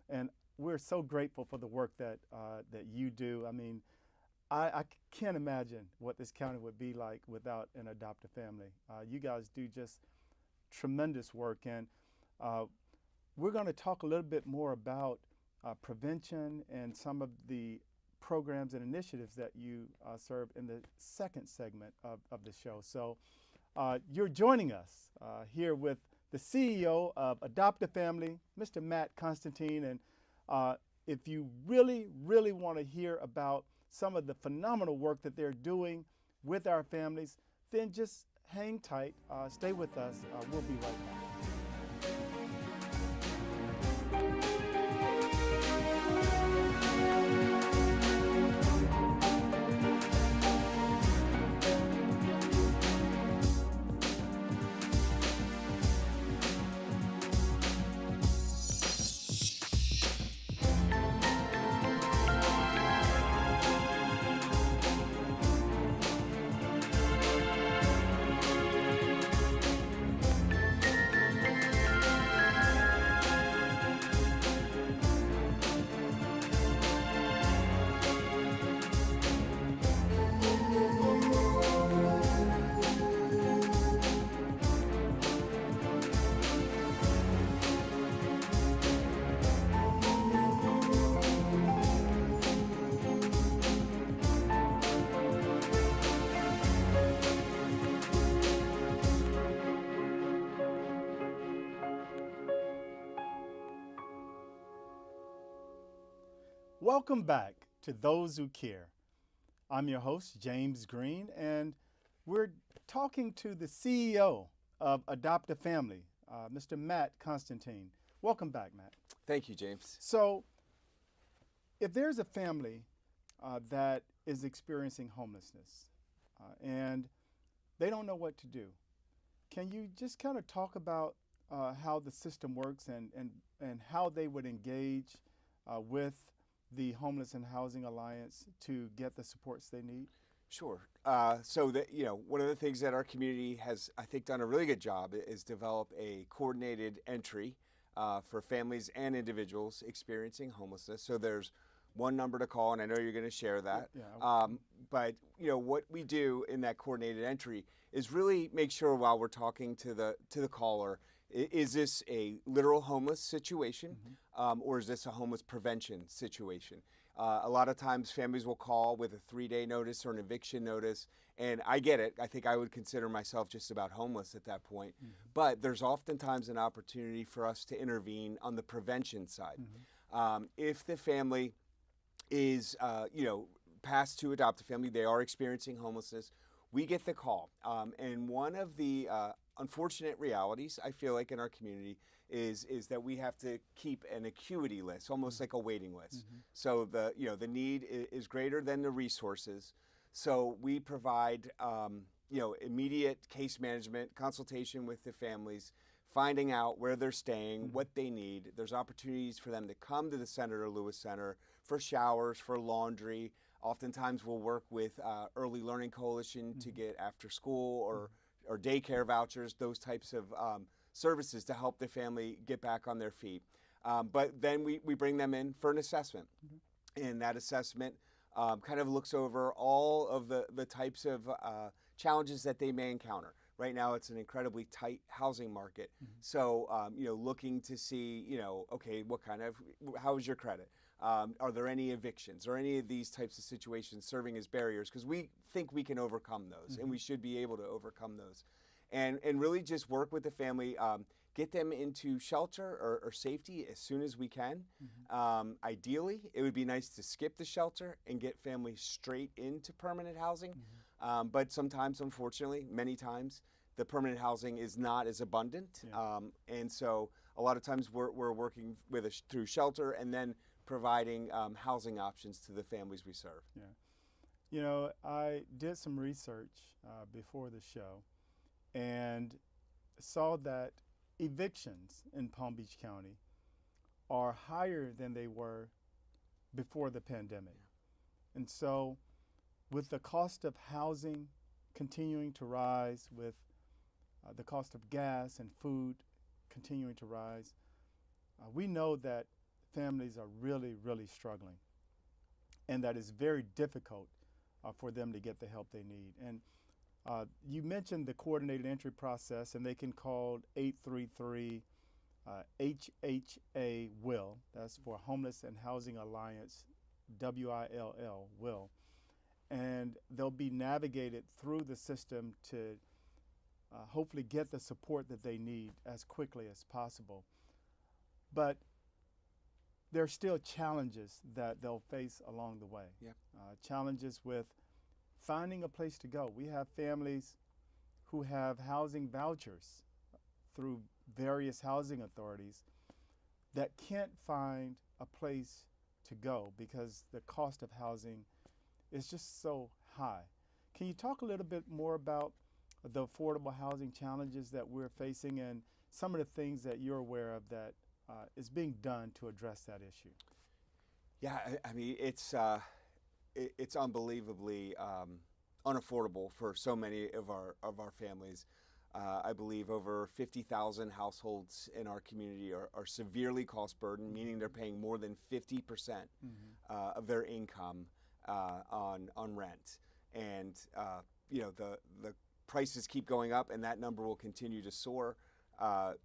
And we're so grateful for the work that that you do. I mean, I can't imagine what this county would be like without an adoptive family. You guys do just tremendous work, and we're going to talk a little bit more about prevention and some of the programs and initiatives that you serve in the second segment of the show. So you're joining us here with the CEO of Adoptive Family, Mr. Matt Constantine. And if you really, really want to hear about some of the phenomenal work that they're doing with our families, then just hang tight, stay with us. We'll be right back. Welcome back to Those Who Care. I'm your host, James Green, and we're talking to the CEO of Adoptive Family, Mr. Matt Constantine. Welcome back, Matt. Thank you, James. So, if there's a family that is experiencing homelessness and they don't know what to do, can you just kind of talk about how the system works and how they would engage with the Homeless and Housing Alliance to get the supports they need? Sure. So that, one of the things that our community has, I think, done a really good job is develop a coordinated entry for families and individuals experiencing homelessness. So there's one number to call, and I know you're going to share that. But what we do in that coordinated entry is really make sure while we're talking to the caller, is this a literal homeless situation, or is this a homeless prevention situation? A lot of times families will call with a 3-day notice or an eviction notice, and I get it. I think I would consider myself just about homeless at that point. But there's oftentimes an opportunity for us to intervene on the prevention side. If the family is, passed to adoptive family, they are experiencing homelessness, we get the call. And one of the unfortunate realities, I feel like, in our community is that we have to keep an acuity list, almost like a waiting list. So the need is greater than the resources. So we provide immediate case management, consultation with the families, finding out where they're staying, what they need. There's opportunities for them to come to the Senator Lewis Center for showers, for laundry. Oftentimes we'll work with Early Learning Coalition to get after school or daycare vouchers, those types of services to help the family get back on their feet. But then we bring them in for an assessment. And that assessment kind of looks over all of the types of challenges that they may encounter. Right now, it's an incredibly tight housing market. So, looking to see, okay, how is your credit? Are there any evictions or any of these types of situations serving as barriers? Because we think we can overcome those, and we should be able to overcome those. And really just work with the family, get them into shelter or safety as soon as we can. Ideally, it would be nice to skip the shelter and get families straight into permanent housing. But sometimes, unfortunately, many times, the permanent housing is not as abundant. And so a lot of times we're working through shelter and then providing housing options to the families we serve. I did some research before the show and saw that evictions in Palm Beach County are higher than they were before the pandemic. And so with the cost of housing continuing to rise, with the cost of gas and food continuing to rise, we know that families are really, really struggling, and that it's very difficult for them to get the help they need. And you mentioned the coordinated entry process, and they can call 833 HHA-WILL. That's for Homeless and Housing Alliance, WILL, WILL. And they'll be navigated through the system to hopefully get the support that they need as quickly as possible. But there are still challenges that they'll face along the way. Yeah. Challenges with finding a place to go. We have families who have housing vouchers through various housing authorities that can't find a place to go because the cost of housing is just so high. Can you talk a little bit more about the affordable housing challenges that we're facing and some of the things that you're aware of that is being done to address that issue? Yeah, I mean, it's unbelievably unaffordable for so many of our families. I believe over 50,000 households in our community are severely cost burdened, meaning they're paying more than 50% of their income on rent. And you know, the prices keep going up, and that number will continue to soar.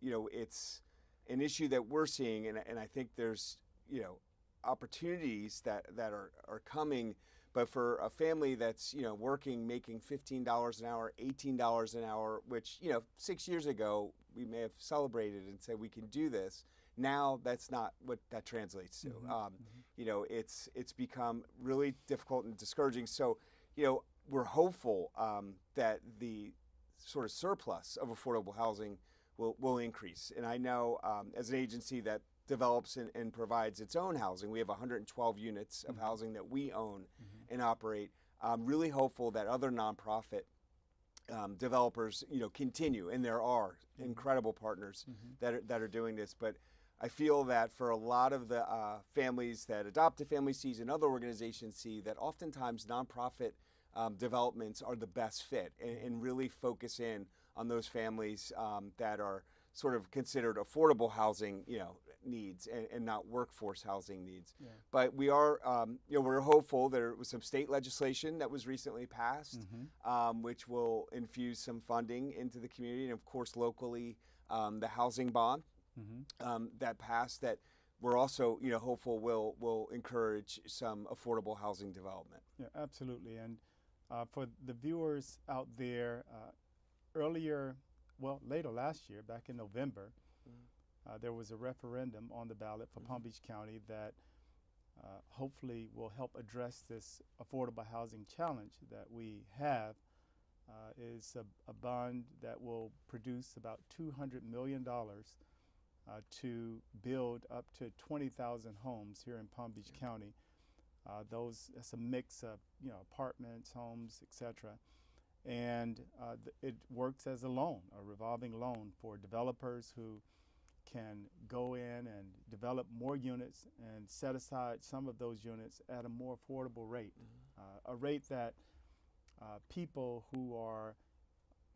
You know, it's an issue that we're seeing, and I think there's, you know, opportunities that are coming. But for a family that's, you know, working, making $15 an hour, $18 an hour, which, you know, 6 years ago we may have celebrated and said we can do this. Now that's not what that translates to. You know, it's become really difficult and discouraging. So, you know, we're hopeful that the sort of surplus of affordable housing will increase. And I know as an agency that develops and provides its own housing, we have 112 units of housing that we own and operate. I'm really hopeful that other nonprofit developers, you know, continue, and there are incredible partners that are doing this. But I feel that for a lot of the families that Adopt a Family sees and other organizations see, that oftentimes nonprofit developments are the best fit and really focus in on those families that are sort of considered affordable housing, you know, needs and not workforce housing needs. Yeah. But we are, you know, we're hopeful. There was some state legislation that was recently passed, which will infuse some funding into the community, and of course locally, the housing bond that passed, that we're also, you know, hopeful will encourage some affordable housing development. Yeah, absolutely. And for the viewers out there, later last year, back in November, there was a referendum on the ballot for Palm Beach County that hopefully will help address this affordable housing challenge that we have. Is a bond that will produce about $200 million to build up to 20,000 homes here in Palm Beach County. That's a mix of, you know, apartments, homes, etc. And it works as a loan, a revolving loan for developers who can go in and develop more units and set aside some of those units at a more affordable rate, a rate that people who are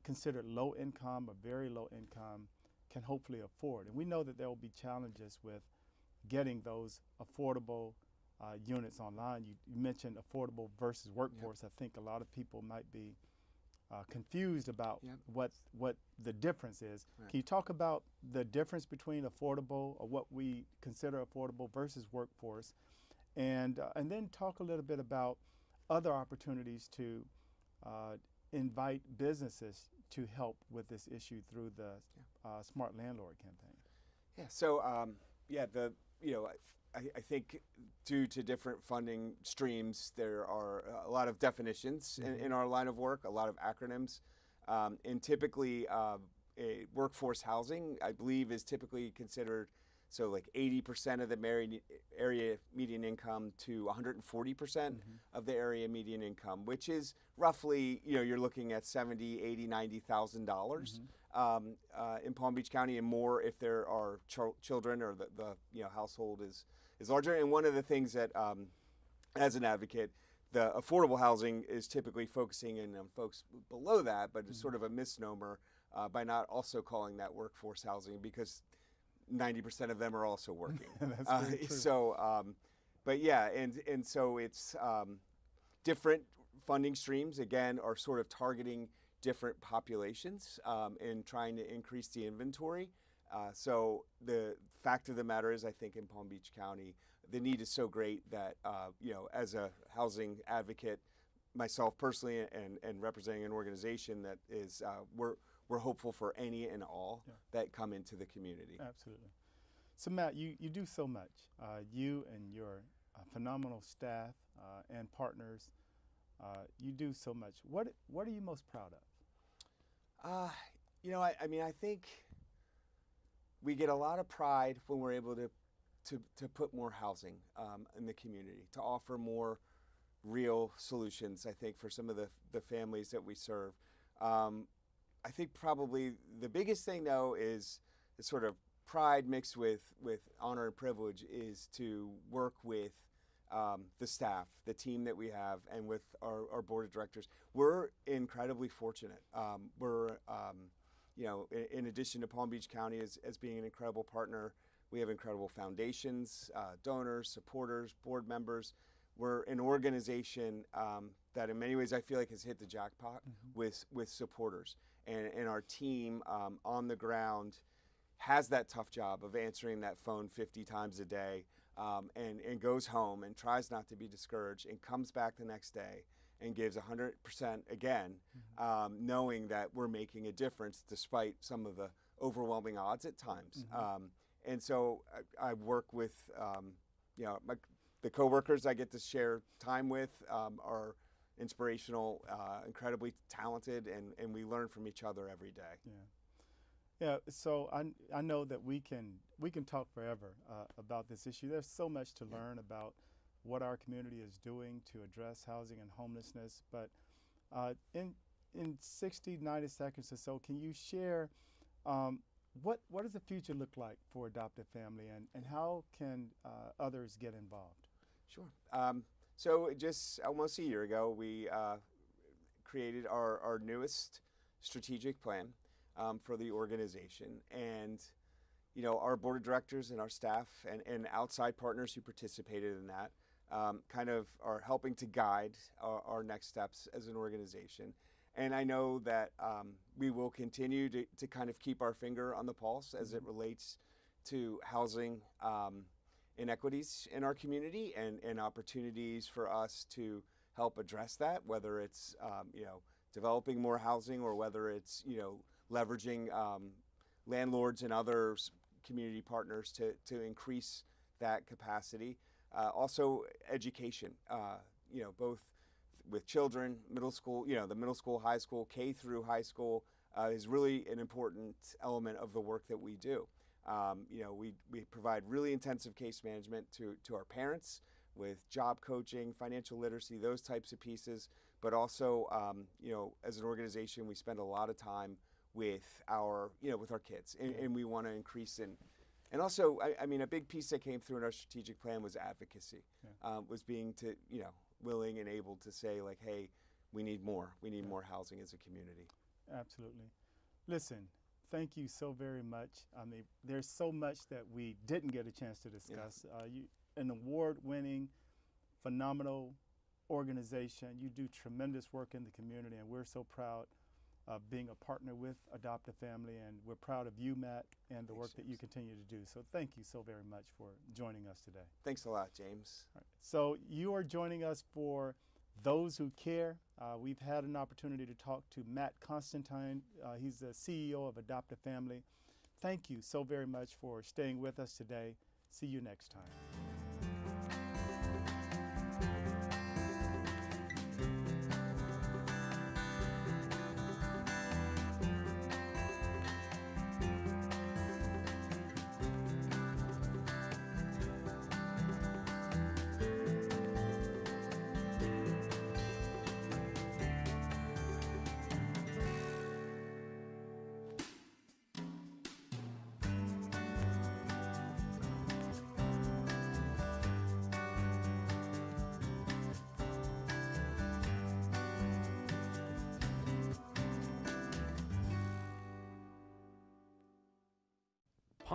considered low income or very low income can hopefully afford. And we know that there will be challenges with getting those affordable units online. You mentioned affordable versus workforce. I think a lot of people might be confused about what the difference is. Right. Can you talk about the difference between affordable, or what we consider affordable, versus workforce, and then talk a little bit about other opportunities to invite businesses to help with this issue through the Smart Landlord campaign? Yeah. So I think due to different funding streams, there are a lot of definitions in our line of work, a lot of acronyms. And typically, workforce housing, I believe, is typically considered, so like 80% of the area median income to 140% of the area median income, which is roughly, you know, you're looking at $70,000, $80,000, $90,000 in Palm Beach County, and more if there are children or the you know, household is larger. And one of the things that, as an advocate, the affordable housing is typically focusing in on folks below that, but it's sort of a misnomer by not also calling that workforce housing, because 90% of them are also working. That's very true. So, but yeah, and so it's different funding streams, again, are sort of targeting different populations and trying to increase the inventory. So the fact of the matter is, I think in Palm Beach County, the need is so great that, you know, as a housing advocate, myself personally, and representing an organization that is, we're hopeful for any and all that come into the community. Absolutely. So Matt, you do so much. You and your phenomenal staff and partners, you do so much. What are you most proud of? You know, I mean, I think we get a lot of pride when we're able to put more housing in the community, to offer more real solutions, I think, for some of the families that we serve. I think probably the biggest thing, though, is the sort of pride mixed with honor and privilege, is to work with the staff, the team that we have, and with our board of directors. We're incredibly fortunate. We're, you know, in addition to Palm Beach County as being an incredible partner, we have incredible foundations, donors, supporters, board members. We're an organization that in many ways I feel like has hit the jackpot with supporters. And our team on the ground has that tough job of answering that phone 50 times a day, and goes home and tries not to be discouraged and comes back the next day and gives 100% again, knowing that we're making a difference despite some of the overwhelming odds at times. And so I work with, you know, the coworkers I get to share time with are inspirational, incredibly talented, and we learn from each other every day. Yeah, so I know that we can talk forever about this issue. There's so much to learn about what our community is doing to address housing and homelessness. But in 60, 90 seconds or so, can you share what does the future look like for Adopted Family, and how can others get involved? Sure. So just almost a year ago, we created our newest strategic plan for the organization. And, you know, our board of directors and our staff and outside partners who participated in that kind of are helping to guide our next steps as an organization. And I know that we will continue to kind of keep our finger on the pulse as it relates to housing inequities in our community and opportunities for us to help address that, whether it's, you know, developing more housing, or whether it's, you know, leveraging landlords and other community partners to increase that capacity. Also education, you know, both with children, middle school, you know, the middle school, high school, K through high school is really an important element of the work that we do. You know, we provide really intensive case management to our parents with job coaching, financial literacy, those types of pieces. But also, you know, as an organization, we spend a lot of time with our, you know, with our kids, and we want to increase in. And also, I mean, a big piece that came through in our strategic plan was advocacy, was being you know, willing and able to say, like, hey, we need more housing as a community. Absolutely. Listen, thank you so very much. I mean, there's so much that we didn't get a chance to discuss. You, an award-winning, phenomenal organization. You do tremendous work in the community, and we're so proud of being a partner with Adopted Family, and we're proud of you, Matt, and the work that you continue to do. So thank you so very much for joining us today. Thanks a lot, James. All right. So you are joining us for Those Who Care. We've had an opportunity to talk to Matt Constantine. He's the CEO of Adopted Family. Thank you so very much for staying with us today. See you next time.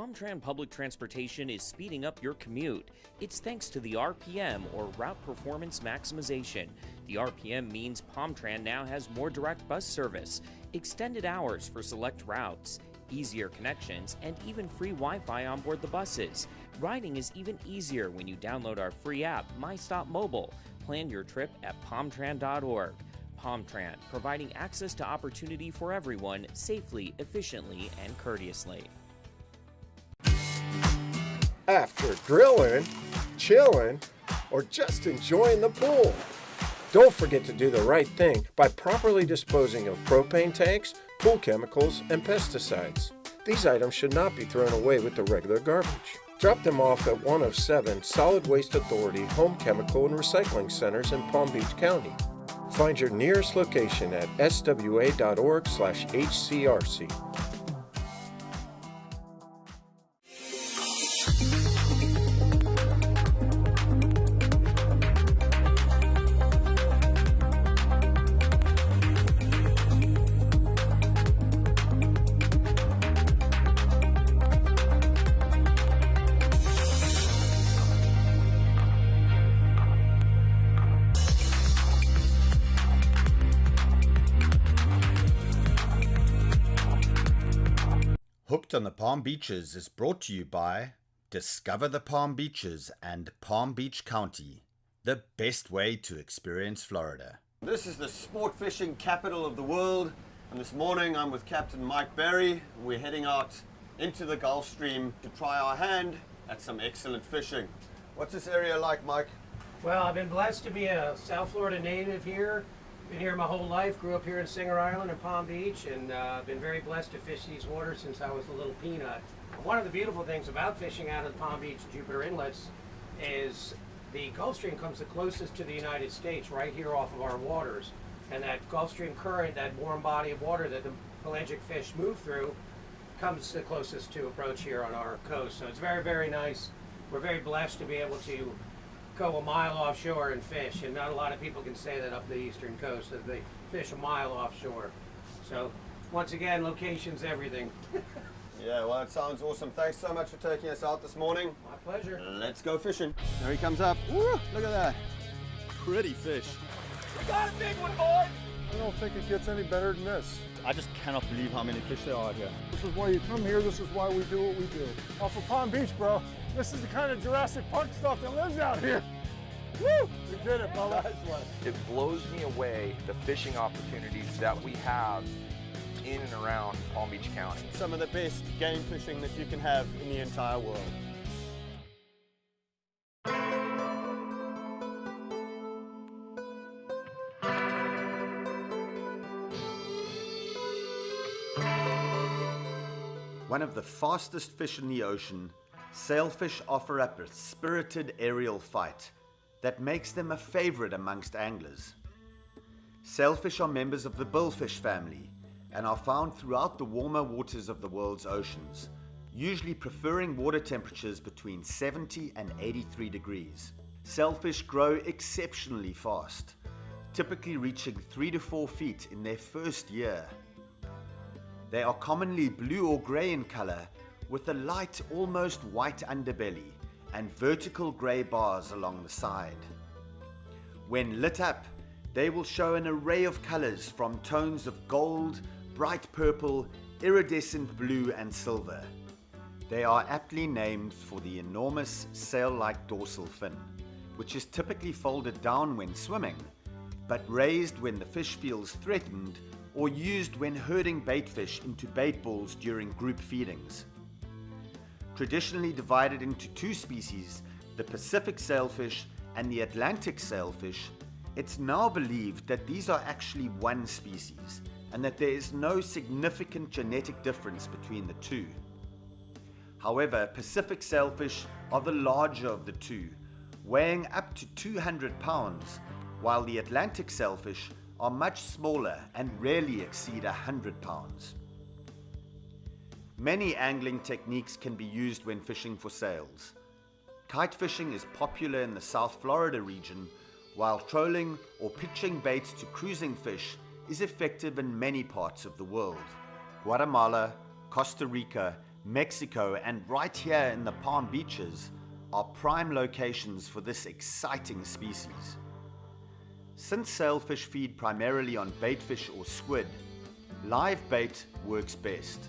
PalmTran Public Transportation is speeding up your commute. It's thanks to the RPM, or Route Performance Maximization. The RPM means PalmTran now has more direct bus service, extended hours for select routes, easier connections, and even free Wi-Fi on board the buses. Riding is even easier when you download our free app, MyStop Mobile. Plan your trip at palmtran.org. PalmTran, providing access to opportunity for everyone, safely, efficiently, and courteously. After grilling, chilling, or just enjoying the pool, don't forget to do the right thing by properly disposing of propane tanks, pool chemicals, and pesticides. These items should not be thrown away with the regular garbage. Drop them off at one of 7 Solid Waste Authority home chemical and recycling centers in Palm Beach County. Find your nearest location at swa.org/HCRC. Hooked on the Palm Beaches is brought to you by Discover the Palm Beaches and Palm Beach County, the best way to experience Florida. This is the sport fishing capital of the world, and this morning I'm with Captain Mike Berry. We're heading out into the Gulf Stream to try our hand at some excellent fishing. What's this area like, Mike? Well, I've been blessed to be a South Florida native here. Been here my whole life, grew up here in Singer Island and Palm Beach, and been very blessed to fish these waters since I was a little peanut. One of the beautiful things about fishing out of the Palm Beach and Jupiter Inlets is the Gulf Stream comes the closest to the United States right here off of our waters. And that Gulf Stream current, that warm body of water that the pelagic fish move through, comes the closest to approach here on our coast. So it's very, very nice. We're very blessed to be able to go a mile offshore and fish, and not a lot of people can say that up the eastern coast, that they fish a mile offshore. So once again, location's everything. Yeah, well, that sounds awesome. Thanks so much for taking us out this morning. My pleasure. Let's go fishing. There he comes up. Woo, look at that. Pretty fish. We got a big one, boy! I don't think it gets any better than this. I just cannot believe how many fish there are here. This is why you come here. This is why we do what we do. Off of Palm Beach, bro. This is the kind of Jurassic Park stuff that lives out here. Woo! We did it, fella. It blows me away the fishing opportunities that we have in and around Palm Beach County. Some of the best game fishing that you can have in the entire world. One of the fastest fish in the ocean, sailfish offer up a spirited aerial fight that makes them a favorite amongst anglers. Sailfish are members of the billfish family and are found throughout the warmer waters of the world's oceans, usually preferring water temperatures between 70 and 83 degrees. Sailfish grow exceptionally fast, typically reaching 3 to 4 feet in their first year. They are commonly blue or grey in color, with a light, almost white underbelly and vertical grey bars along the side. When lit up, they will show an array of colors from tones of gold, bright purple, iridescent blue, and silver. They are aptly named for the enormous sail-like dorsal fin, which is typically folded down when swimming, but raised when the fish feels threatened or used when herding baitfish into bait balls during group feedings. Traditionally divided into 2 species, the Pacific sailfish and the Atlantic sailfish, it's now believed that these are actually one species and that there is no significant genetic difference between the two. However, Pacific sailfish are the larger of the two, weighing up to 200 pounds, while the Atlantic sailfish are much smaller and rarely exceed 100 pounds. Many angling techniques can be used when fishing for sails. Kite fishing is popular in the South Florida region, while trolling or pitching baits to cruising fish is effective in many parts of the world. Guatemala, Costa Rica, Mexico, and right here in the Palm Beaches are prime locations for this exciting species. Since sailfish feed primarily on baitfish or squid, live bait works best,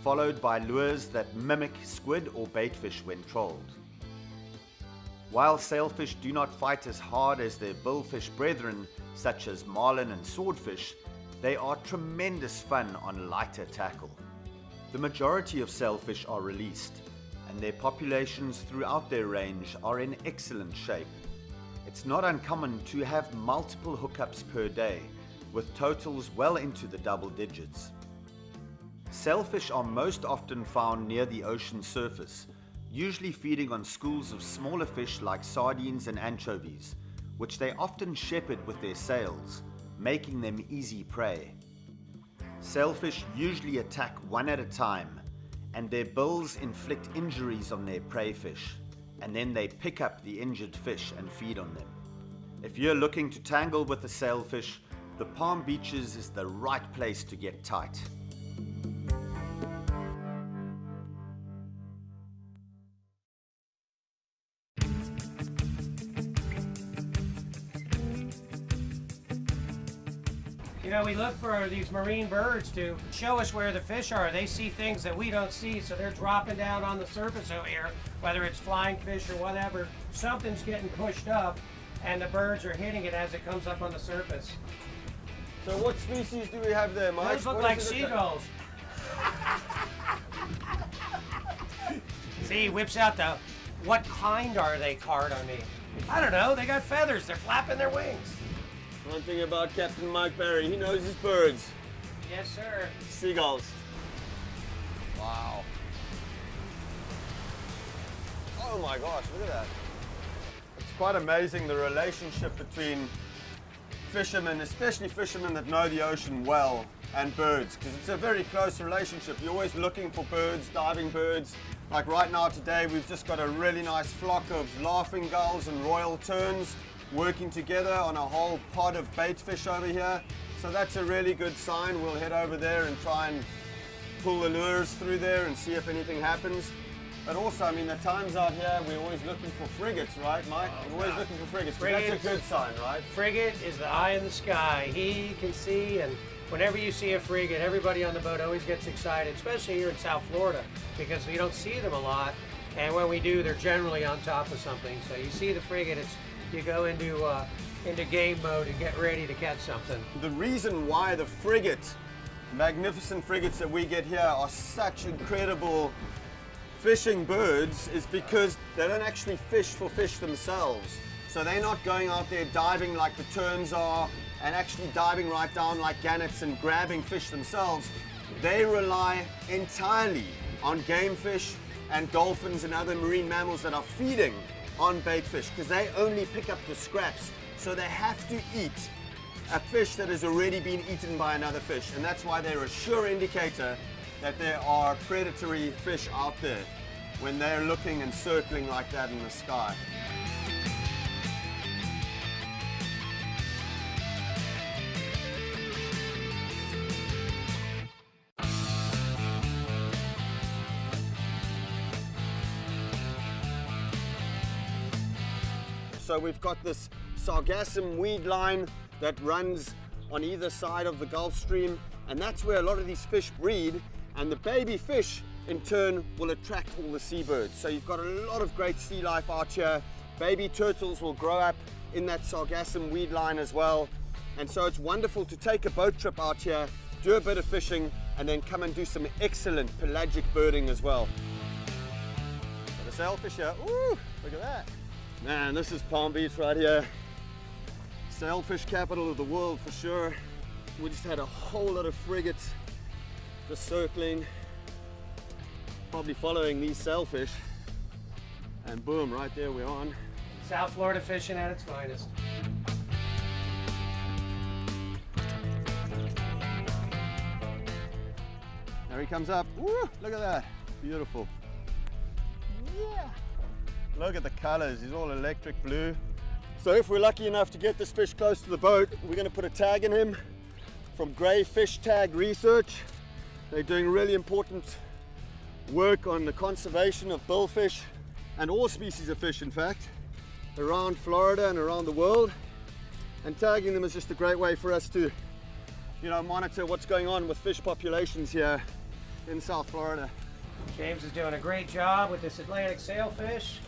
followed by lures that mimic squid or baitfish when trolled. While sailfish do not fight as hard as their billfish brethren such as marlin and swordfish, they are tremendous fun on lighter tackle. The majority of sailfish are released, and their populations throughout their range are in excellent shape. It's not uncommon to have multiple hookups per day, with totals well into the double digits. Sailfish are most often found near the ocean surface, usually feeding on schools of smaller fish like sardines and anchovies, which they often shepherd with their sails, making them easy prey. Sailfish usually attack one at a time, and their bills inflict injuries on their prey fish, and then they pick up the injured fish and feed on them. If you're looking to tangle with a sailfish, the Palm Beaches is the right place to get tight. You know, we look for these marine birds to show us where the fish are. They see things that we don't see, so they're dropping down on the surface over here, whether it's flying fish or whatever. Something's getting pushed up, and the birds are hitting it as it comes up on the surface. So what species do we have there, Mike? Those look like seagulls. See, he whips out the, what kind are they card on me? I don't know, they got feathers, they're flapping their wings. One thing about Captain Mike Barry, he knows his birds. Yes, sir. Seagulls. Wow. Oh my gosh, look at that. It's quite amazing the relationship between fishermen, especially fishermen that know the ocean well, and birds, because it's a very close relationship. You're always looking for birds, diving birds. Like right now today, we've just got a really nice flock of laughing gulls and royal terns working together on a whole pod of baitfish over here. So that's a really good sign. We'll head over there and try and pull the lures through there and see if anything happens. But also, I mean, the times out here, we're always looking for frigates, right, Mike? We're always looking for frigates. That's a good sign, right? Frigate is the eye in the sky. He can see, and whenever you see a frigate, everybody on the boat always gets excited, especially here in South Florida, because we don't see them a lot. And when we do, they're generally on top of something. So you see the frigate, you go into game mode and get ready to catch something. The reason why the magnificent frigates that we get here are such incredible fishing birds is because they don't actually fish for fish themselves. So they're not going out there diving like the terns are and actually diving right down like gannets and grabbing fish themselves. They rely entirely on game fish and dolphins and other marine mammals that are feeding on bait fish, because they only pick up the scraps. So they have to eat a fish that has already been eaten by another fish, and that's why they're a sure indicator that there are predatory fish out there when they're looking and circling like that in the sky. So we've got this sargassum weed line that runs on either side of the Gulf Stream, and that's where a lot of these fish breed, and the baby fish in turn will attract all the seabirds. So you've got a lot of great sea life out here. Baby turtles will grow up in that sargassum weed line as well, and so it's wonderful to take a boat trip out here, do a bit of fishing, and then come and do some excellent pelagic birding as well. Got a sailfish here. Ooh, look at that. Man, this is Palm Beach right here. Sailfish capital of the world for sure. We just had a whole lot of frigates just circling, probably following these sailfish. And boom, right there we're on. South Florida fishing at its finest. There he comes up. Woo, look at that. Beautiful. Yeah. Look at the colors, he's all electric blue. So if we're lucky enough to get this fish close to the boat, we're going to put a tag in him from Grey Fish Tag Research. They're doing really important work on the conservation of billfish and all species of fish, in fact, around Florida and around the world. And tagging them is just a great way for us to, monitor what's going on with fish populations here in South Florida. James is doing a great job with this Atlantic sailfish.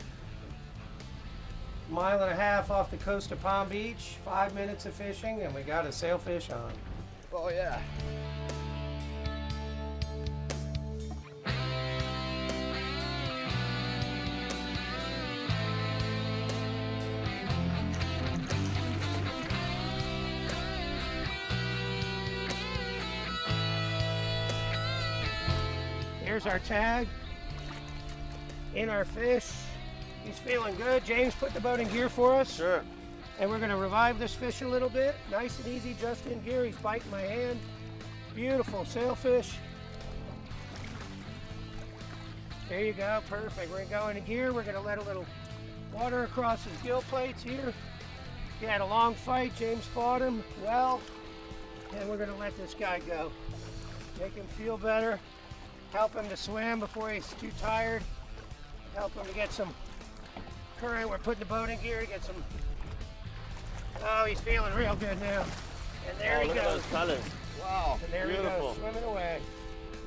1.5 miles off the coast of Palm Beach, 5 minutes of fishing, and we got a sailfish on. Oh yeah. Here's our tag in our fish. He's feeling good. James put the boat in gear for us. Sure. And we're gonna revive this fish a little bit. Nice and easy, just in gear. He's biting my hand. Beautiful sailfish. There you go, perfect. We're gonna go into gear. We're gonna let a little water across his gill plates here. He had a long fight. James fought him well. And we're gonna let this guy go. Make him feel better. Help him to swim before he's too tired. Help him to get some current. We're putting the boat in gear to get some. Oh, he's feeling real good now. And there he look goes. at those colors. Wow, And there beautiful. he goes, swimming away.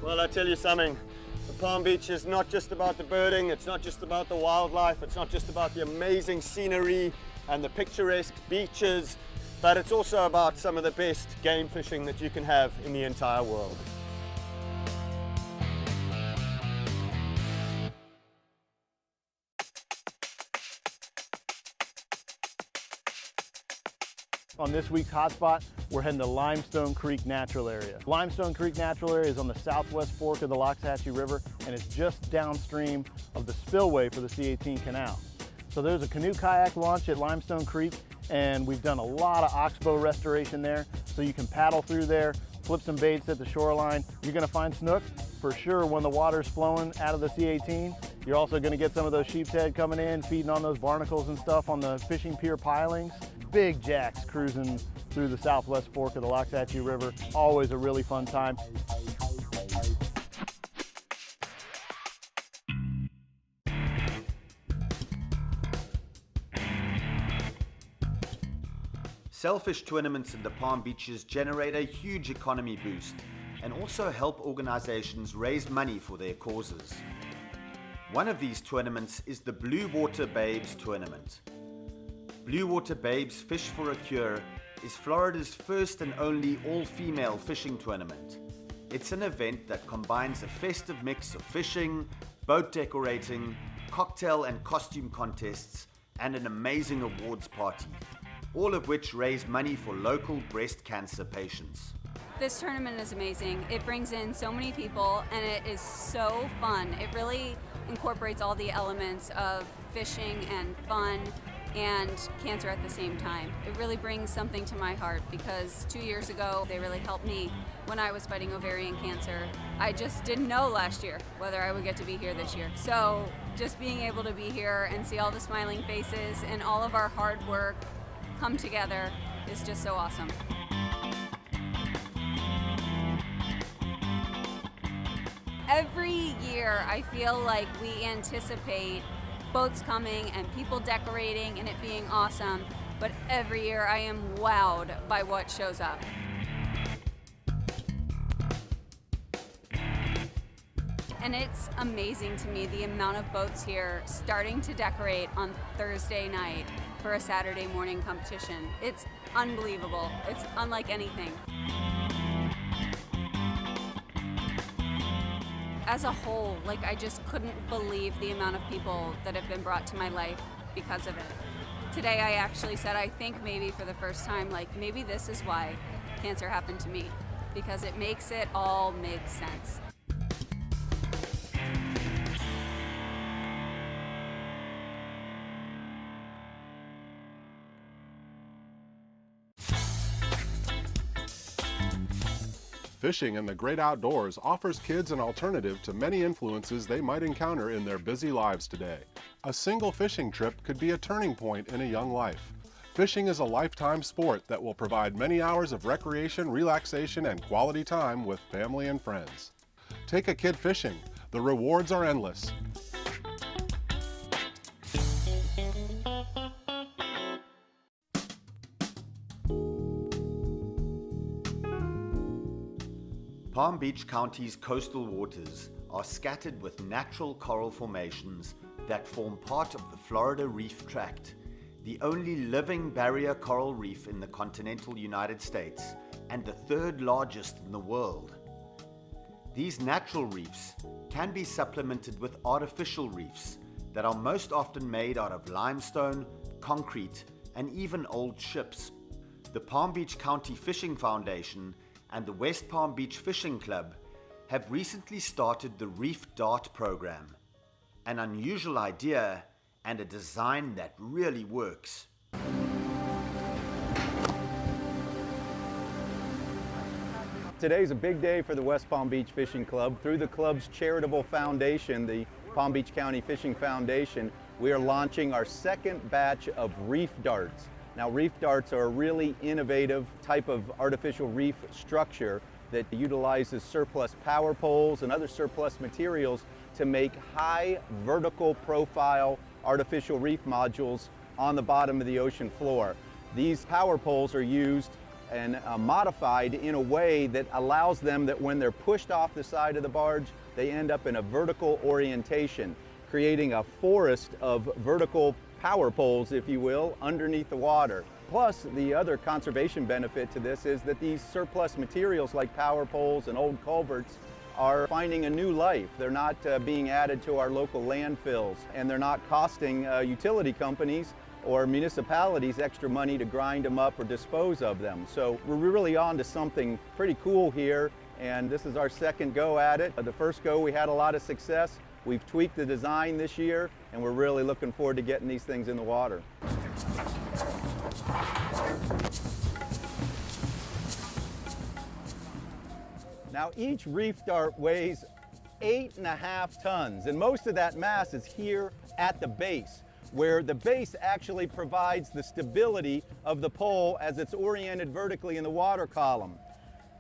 Well, I tell you something. The Palm Beach is not just about the birding. It's not just about the wildlife. It's not just about the amazing scenery and the picturesque beaches, but it's also about some of the best game fishing that you can have in the entire world. On this week's hotspot, we're heading to Limestone Creek Natural Area. Limestone Creek Natural Area is on the southwest fork of the Loxahatchee River, and it's just downstream of the spillway for the C-18 canal. So there's a canoe kayak launch at Limestone Creek, and we've done a lot of oxbow restoration there, so you can paddle through there, flip some baits at the shoreline. You're gonna find snook for sure when the water's flowing out of the C-18. You're also gonna get some of those sheep's head coming in, feeding on those barnacles and stuff on the fishing pier pilings. Big jacks cruising through the southwest fork of the Loxahatchee River. Always a really fun time. Sailfish tournaments in the Palm Beaches generate a huge economy boost and also help organizations raise money for their causes. One of these tournaments is the Blue Water Babes Tournament. Blue Water Babes Fish for a Cure is Florida's first and only all-female fishing tournament. It's an event that combines a festive mix of fishing, boat decorating, cocktail and costume contests, and an amazing awards party, all of which raise money for local breast cancer patients. This tournament is amazing. It brings in so many people and it is so fun. It really incorporates all the elements of fishing and fun and cancer at the same time. It really brings something to my heart because 2 years ago they really helped me when I was fighting ovarian cancer. I just didn't know last year whether I would get to be here this year. So just being able to be here and see all the smiling faces and all of our hard work come together is just so awesome. Every year I feel like we anticipate boats coming and people decorating and it being awesome, but every year I am wowed by what shows up. And it's amazing to me the amount of boats here starting to decorate on Thursday night for a Saturday morning competition. It's unbelievable. It's unlike anything. As a whole, I just couldn't believe the amount of people that have been brought to my life because of it. Today I actually said, I think maybe for the first time, maybe this is why cancer happened to me, because it makes it all make sense. Fishing in the great outdoors offers kids an alternative to many influences they might encounter in their busy lives today. A single fishing trip could be a turning point in a young life. Fishing is a lifetime sport that will provide many hours of recreation, relaxation, and quality time with family and friends. Take a kid fishing. The rewards are endless. Palm Beach County's coastal waters are scattered with natural coral formations that form part of the Florida Reef Tract, the only living barrier coral reef in the continental United States and the third largest in the world. These natural reefs can be supplemented with artificial reefs that are most often made out of limestone, concrete, and even old ships. The Palm Beach County Fishing Foundation and the West Palm Beach Fishing Club have recently started the Reef Dart program, an unusual idea and a design that really works. Today's a big day for the West Palm Beach Fishing Club. Through the club's charitable foundation, the Palm Beach County Fishing Foundation, we are launching our second batch of reef darts. Now, reef darts are a really innovative type of artificial reef structure that utilizes surplus power poles and other surplus materials to make high vertical profile artificial reef modules on the bottom of the ocean floor. These power poles are used and modified in a way that allows them that when they're pushed off the side of the barge, they end up in a vertical orientation, creating a forest of vertical power poles, if you will, underneath the water. Plus, the other conservation benefit to this is that these surplus materials like power poles and old culverts are finding a new life. They're not being added to our local landfills, and they're not costing utility companies or municipalities extra money to grind them up or dispose of them. So we're really on to something pretty cool here, and this is our second go at it. The first go we had a lot of success. We've tweaked the design this year, and we're really looking forward to getting these things in the water. Now, each reef dart weighs 8.5 tons, and most of that mass is here at the base, where the base actually provides the stability of the pole as it's oriented vertically in the water column.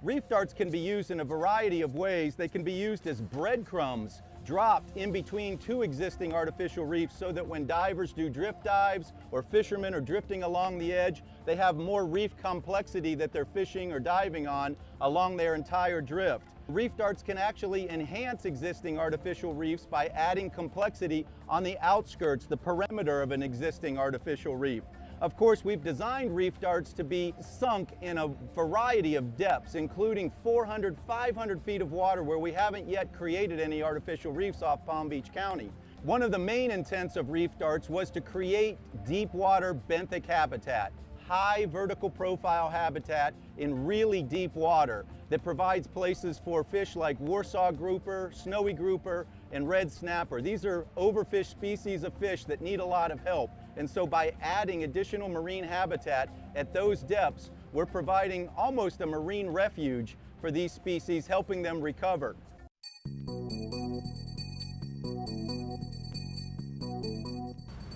Reef darts can be used in a variety of ways. They can be used as breadcrumbs dropped in between two existing artificial reefs so that when divers do drift dives or fishermen are drifting along the edge, they have more reef complexity that they're fishing or diving on along their entire drift. Reef darts can actually enhance existing artificial reefs by adding complexity on the outskirts, the perimeter of an existing artificial reef. Of course, we've designed reef darts to be sunk in a variety of depths, including 400, 500 feet of water where we haven't yet created any artificial reefs off Palm Beach County. One of the main intents of reef darts was to create deep water benthic habitat, high vertical profile habitat in really deep water that provides places for fish like Warsaw grouper, snowy grouper, and red snapper. These are overfished species of fish that need a lot of help. And so by adding additional marine habitat at those depths, we're providing almost a marine refuge for these species, helping them recover.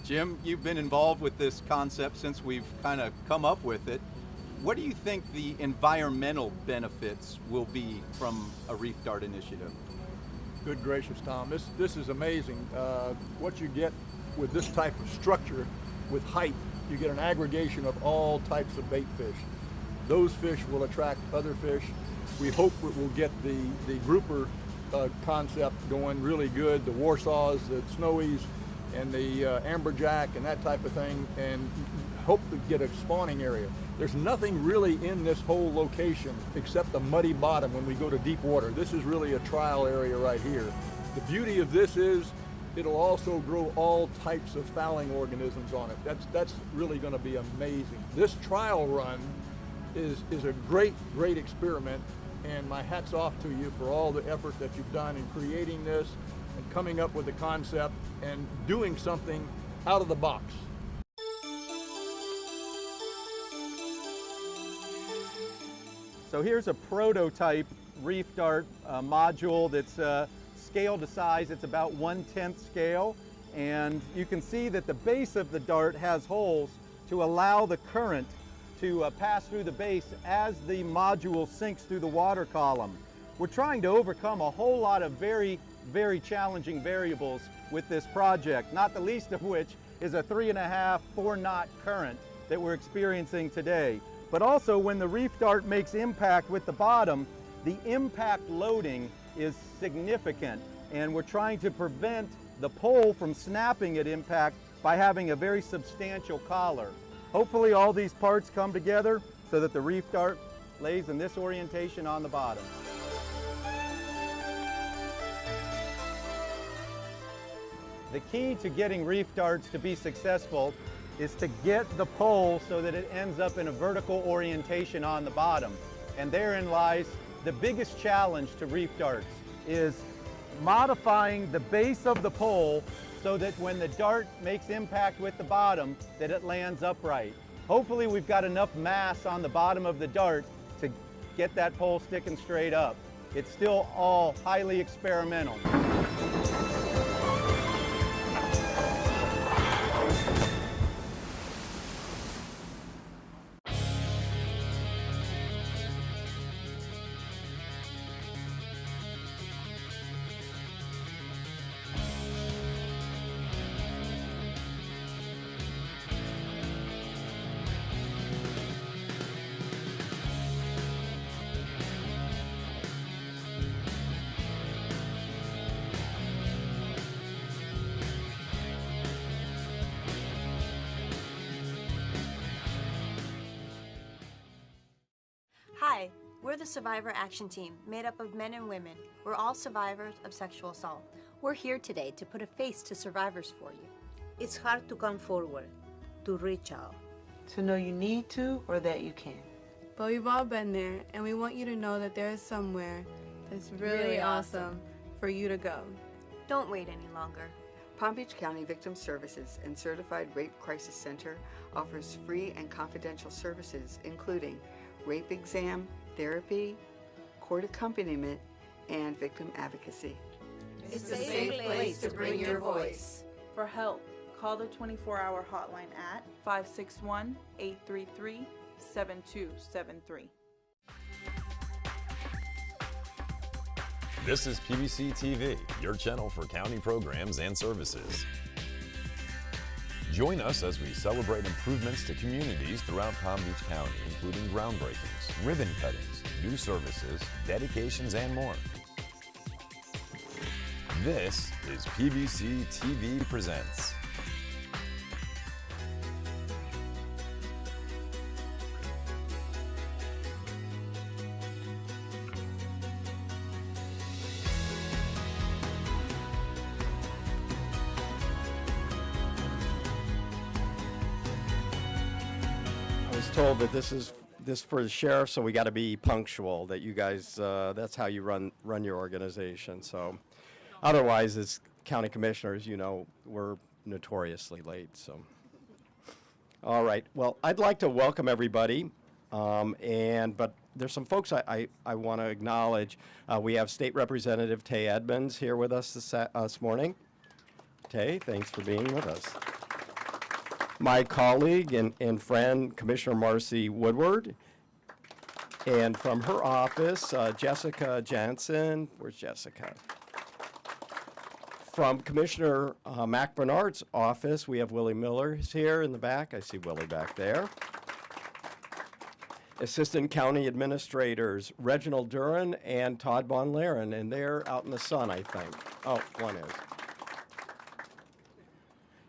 Jim, you've been involved with this concept since we've kind of come up with it. What do you think the environmental benefits will be from a reef dart initiative? Good gracious, Tom. This is amazing. What you get with this type of structure, with height, you get an aggregation of all types of bait fish. Those fish will attract other fish. We hope that we'll get the grouper concept going really good, the Warsaws, the Snowies, and the amberjack and that type of thing, and hope to get a spawning area. There's nothing really in this whole location except the muddy bottom when we go to deep water. This is really a trial area right here. The beauty of this is it'll also grow all types of fouling organisms on it. That's really going to be amazing. This trial run is a great experiment, and my hat's off to you for all the effort that you've done in creating this and coming up with the concept and doing something out of the box. So here's a prototype reef dart module that's scaled to size. It's about 1/10 scale, and you can see that the base of the dart has holes to allow the current to pass through the base as the module sinks through the water column. We're trying to overcome a whole lot of very very challenging variables with this project, not the least of which is a 3.5, 4-knot current that we're experiencing today. But also when the reef dart makes impact with the bottom, the impact loading is significant, and we're trying to prevent the pole from snapping at impact by having a very substantial collar. Hopefully all these parts come together so that the reef dart lays in this orientation on the bottom. The key to getting reef darts to be successful is to get the pole so that it ends up in a vertical orientation on the bottom. And therein lies the biggest challenge to reef darts, is modifying the base of the pole so that when the dart makes impact with the bottom, that it lands upright. Hopefully we've got enough mass on the bottom of the dart to get that pole sticking straight up. It's still all highly experimental. Hi, we're the Survivor Action Team, made up of men and women. We're all survivors of sexual assault. We're here today to put a face to survivors for you. It's hard to come forward, to reach out. To know you need to or that you can. But we've all been there, and we want you to know that there is somewhere that's really awesome for you to go. Don't wait any longer. Palm Beach County Victim Services and Certified Rape Crisis Center offers free and confidential services, including rape exam, therapy, court accompaniment, and victim advocacy. It's a safe place to bring your voice. For help, call the 24-hour hotline at 561-833-7273. This is PBCTV, your channel for county programs and services. Join us as we celebrate improvements to communities throughout Palm Beach County, including groundbreakings, ribbon cuttings, new services, dedications, and more. This is PBC TV Presents. I was told that this for the sheriff, so we got to be punctual. That you guys, that's how you run your organization. So, otherwise, as county commissioners, you know, we're notoriously late. So, all right. Well, I'd like to welcome everybody, but there's some folks I want to acknowledge. We have State Representative Tay Edmonds here with us this morning. Tay, thanks for being with us. My colleague and friend, Commissioner Marcy Woodward, and from her office, Jessica Jansen. Where's Jessica? From Commissioner Mac Bernard's office, we have Willie Miller is here in the back. I see Willie back there. Assistant County Administrators Reginald Duran and Todd Von Laren, and they're out in the sun, I think. Oh, one is.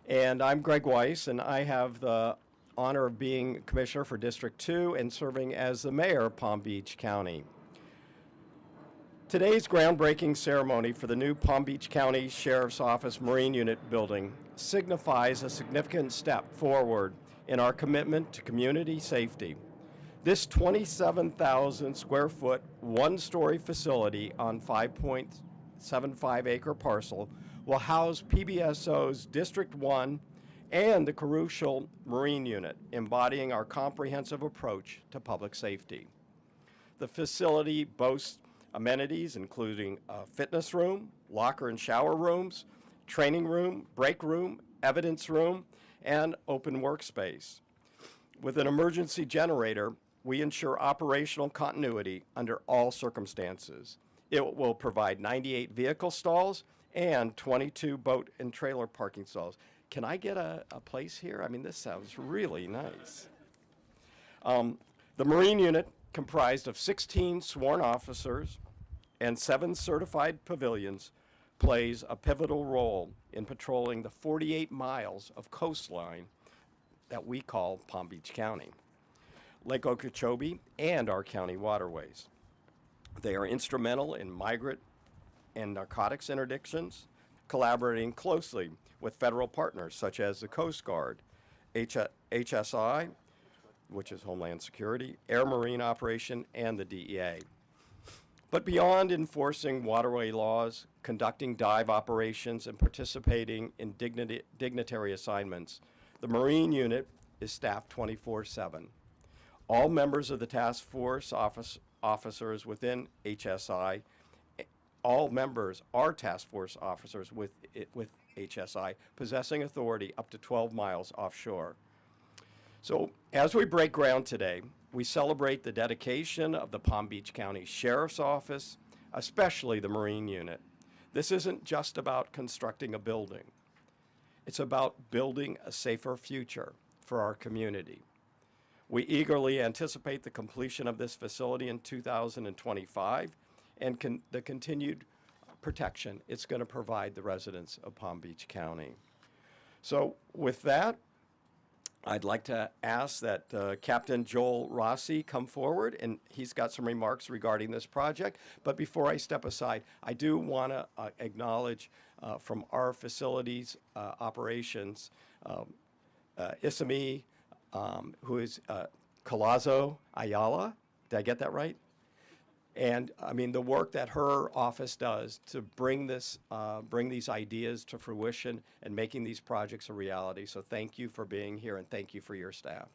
And I'm Greg Weiss, and I have the honor of being Commissioner for District 2 and serving as the Mayor of Palm Beach County. Today's groundbreaking ceremony for the new Palm Beach County Sheriff's Office Marine Unit building signifies a significant step forward in our commitment to community safety. This 27,000 square foot, one-story facility on 5.75 acre parcel will house PBSO's District 1 and the Crucial Marine Unit, embodying our comprehensive approach to public safety. The facility boasts amenities including a fitness room, locker and shower rooms, training room, break room, evidence room, and open workspace. With an emergency generator, we ensure operational continuity under all circumstances. It will provide 98 vehicle stalls and 22 boat and trailer parking stalls. Can I get a place here? I mean, this sounds really nice. The Marine unit, comprised of 16 sworn officers and 7 certified pavilions, plays a pivotal role in patrolling the 48 miles of coastline that we call Palm Beach County, Lake Okeechobee, and our county waterways. They are instrumental in migrant and narcotics interdictions, collaborating closely with federal partners such as the Coast Guard, HSI, which is Homeland Security, Air Marine Operation, and the DEA. But beyond enforcing waterway laws, conducting dive operations, and participating in dignitary assignments, the Marine unit is staffed 24/7. All members of the task force officers within HSI, all members are task force officers with HSI, possessing authority up to 12 miles offshore. So as we break ground today, we celebrate the dedication of the Palm Beach County Sheriff's Office, especially the Marine Unit. This isn't just about constructing a building. It's about building a safer future for our community. We eagerly anticipate the completion of this facility in 2025 and the continued protection it's going to provide the residents of Palm Beach County. So with that, I'd like to ask that Captain Joel Rossi come forward, and he's got some remarks regarding this project. But before I step aside, I do want to acknowledge from our facilities operations, Isami, who is Colazo Ayala. Did I get that right? And I mean, the work that her office does to bring these ideas to fruition and making these projects a reality. So thank you for being here, and thank you for your staff.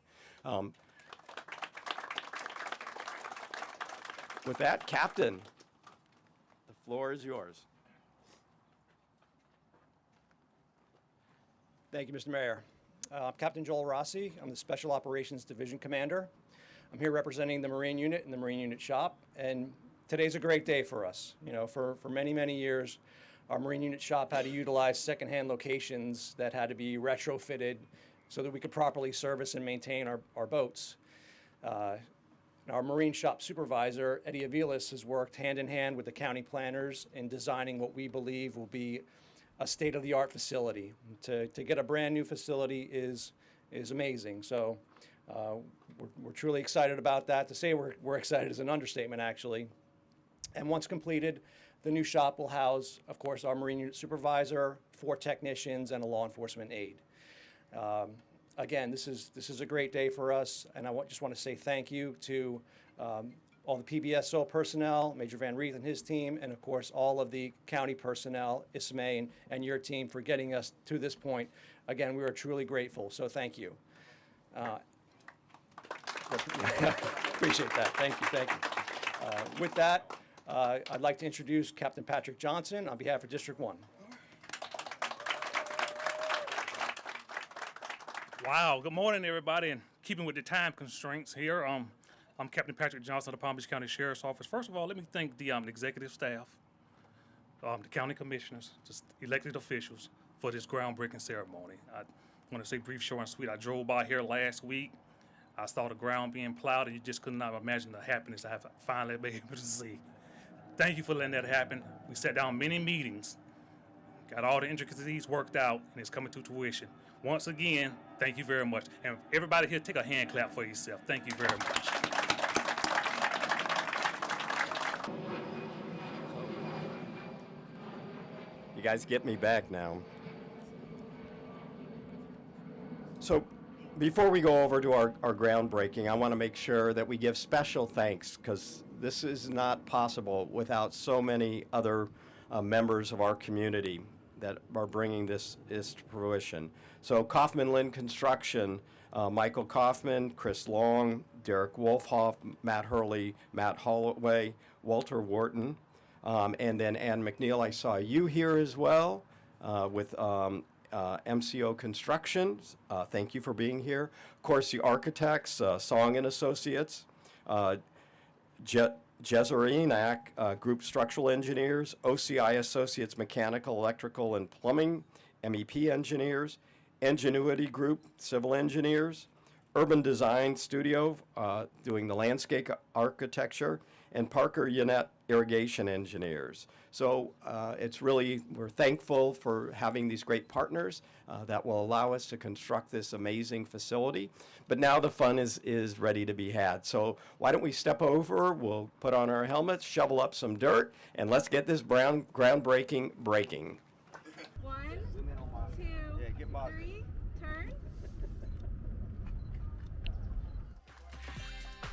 With that, Captain, the floor is yours. Thank you, Mr. Mayor. I'm Captain Joel Rossi. I'm the Special Operations Division Commander. I'm here representing the Marine Unit and the Marine Unit Shop, and today's a great day for us. You know, for many, many years, our Marine Unit Shop had to utilize secondhand locations that had to be retrofitted so that we could properly service and maintain our boats. Our Marine Shop Supervisor, Eddie Aviles, has worked hand in hand with the county planners in designing what we believe will be a state-of-the-art facility. To get a brand new facility is amazing. So we're truly excited about that. To say we're excited is an understatement, actually. And once completed, the new shop will house, of course, our Marine Unit Supervisor, 4 technicians, and a law enforcement aide. Again, this is a great day for us, and I just want to say thank you to all the PBSO personnel, Major Van Reeth and his team, and of course all of the county personnel, Ismay and your team, for getting us to this point. Again, we are truly grateful, so thank you. Appreciate that. Thank you. With that, I'd like to introduce Captain Patrick Johnson on behalf of District 1. Wow, good morning, everybody, and keeping with the time constraints here, I'm Captain Patrick Johnson of the Palm Beach County Sheriff's Office. First of all, let me thank the executive staff, the county commissioners, just elected officials for this groundbreaking ceremony. I want to say brief, short, and sweet. I drove by here last week. I saw the ground being plowed, and you just could not imagine the happiness I have finally been able to see. Thank you for letting that happen. We sat down many meetings, got all the intricacies worked out, and it's coming to fruition. Once again, thank you very much. And everybody here, take a hand clap for yourself. Thank you very much. You guys get me back now. So before we go over to our groundbreaking, I want to make sure that we give special thanks, because this is not possible without so many other members of our community that are bringing this to fruition. So Kaufman Lynn Construction, Michael Kaufman, Chris Long, Derek Wolfhoff, Matt Hurley, Matt Holloway, Walter Wharton, and then Ann McNeil. I saw you here as well with MCO Construction. Thank you for being here. Of course, the architects, Song and Associates, Jezerinac Group Structural Engineers, OCI Associates Mechanical, Electrical, and Plumbing, MEP Engineers, Ingenuity Group Civil Engineers, Urban Design Studio doing the landscape architecture, and Parker Yannette Irrigation Engineers. So it's really, we're thankful for having these great partners that will allow us to construct this amazing facility. But now the fun is ready to be had. So why don't we step over, we'll put on our helmets, shovel up some dirt, and let's get this groundbreaking breaking. 1, 2, 3, turn.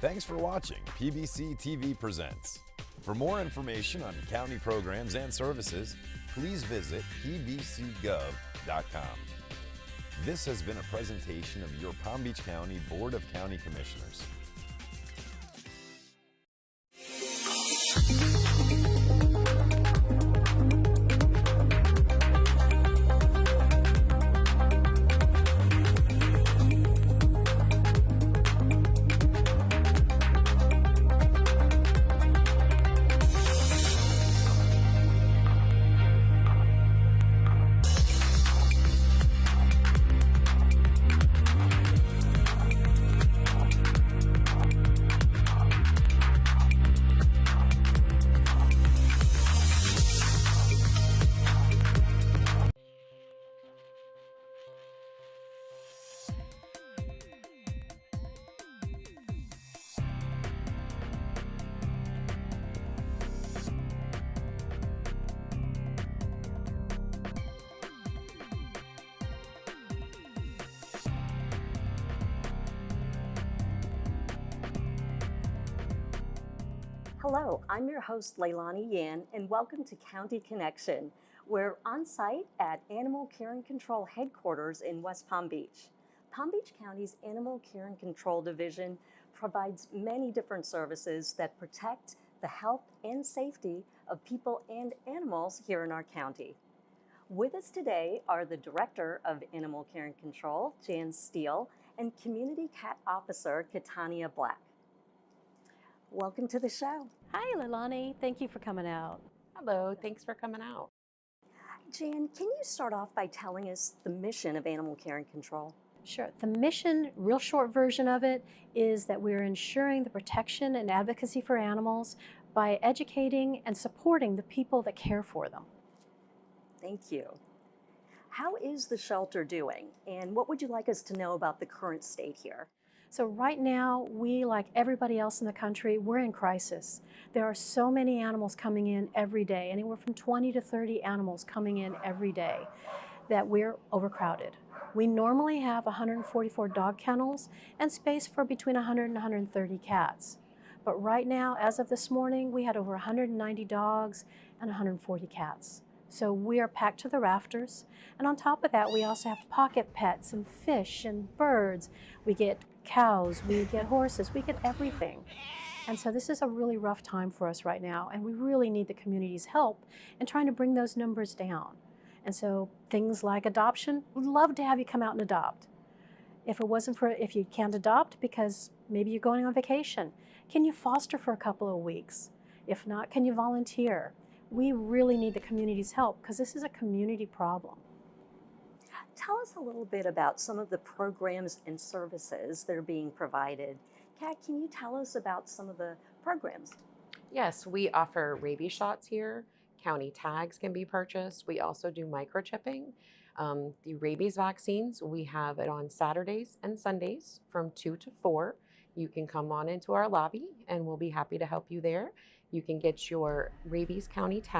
Thanks for watching PBC TV Presents. For more information on county programs and services, please visit pbcgov.com. This has been a presentation of your Palm Beach County Board of County Commissioners. Hello, I'm your host Leilani Yan, and welcome to County Connection. We're on site at Animal Care and Control headquarters in West Palm Beach. Palm Beach County's Animal Care and Control Division provides many different services that protect the health and safety of people and animals here in our county. With us today are the Director of Animal Care and Control, Jan Steele, and Community Cat Officer, Katania Black. Welcome to the show. Hi, Leilani. Thank you for coming out. Hello, thanks for coming out. Jan, can you start off by telling us the mission of Animal Care and Control? Sure. The mission, real short version of it, is that we're ensuring the protection and advocacy for animals by educating and supporting the people that care for them. Thank you. How is the shelter doing, and what would you like us to know about the current state here? So right now, we, like everybody else in the country, we're in crisis. There are so many animals coming in every day, anywhere from 20 to 30 animals coming in every day, that we're overcrowded. We normally have 144 dog kennels and space for between 100 and 130 cats. But right now, as of this morning, we had over 190 dogs and 140 cats. So we are packed to the rafters. And on top of that, we also have pocket pets and fish and birds. We get cows, we get horses, we get everything. And so this is a really rough time for us right now, and we really need the community's help in trying to bring those numbers down. And so things like adoption, we'd love to have you come out and adopt. If you can't adopt because maybe you're going on vacation, can you foster for a couple of weeks? If not, can you volunteer? We really need the community's help because this is a community problem. Tell us a little bit about some of the programs and services that are being provided. Kat, can you tell us about some of the programs? Yes, we offer rabies shots here. County tags can be purchased. We also do microchipping. The rabies vaccines, we have it on Saturdays and Sundays from 2 to 4. You can come on into our lobby and we'll be happy to help you there. You can get your rabies county tag.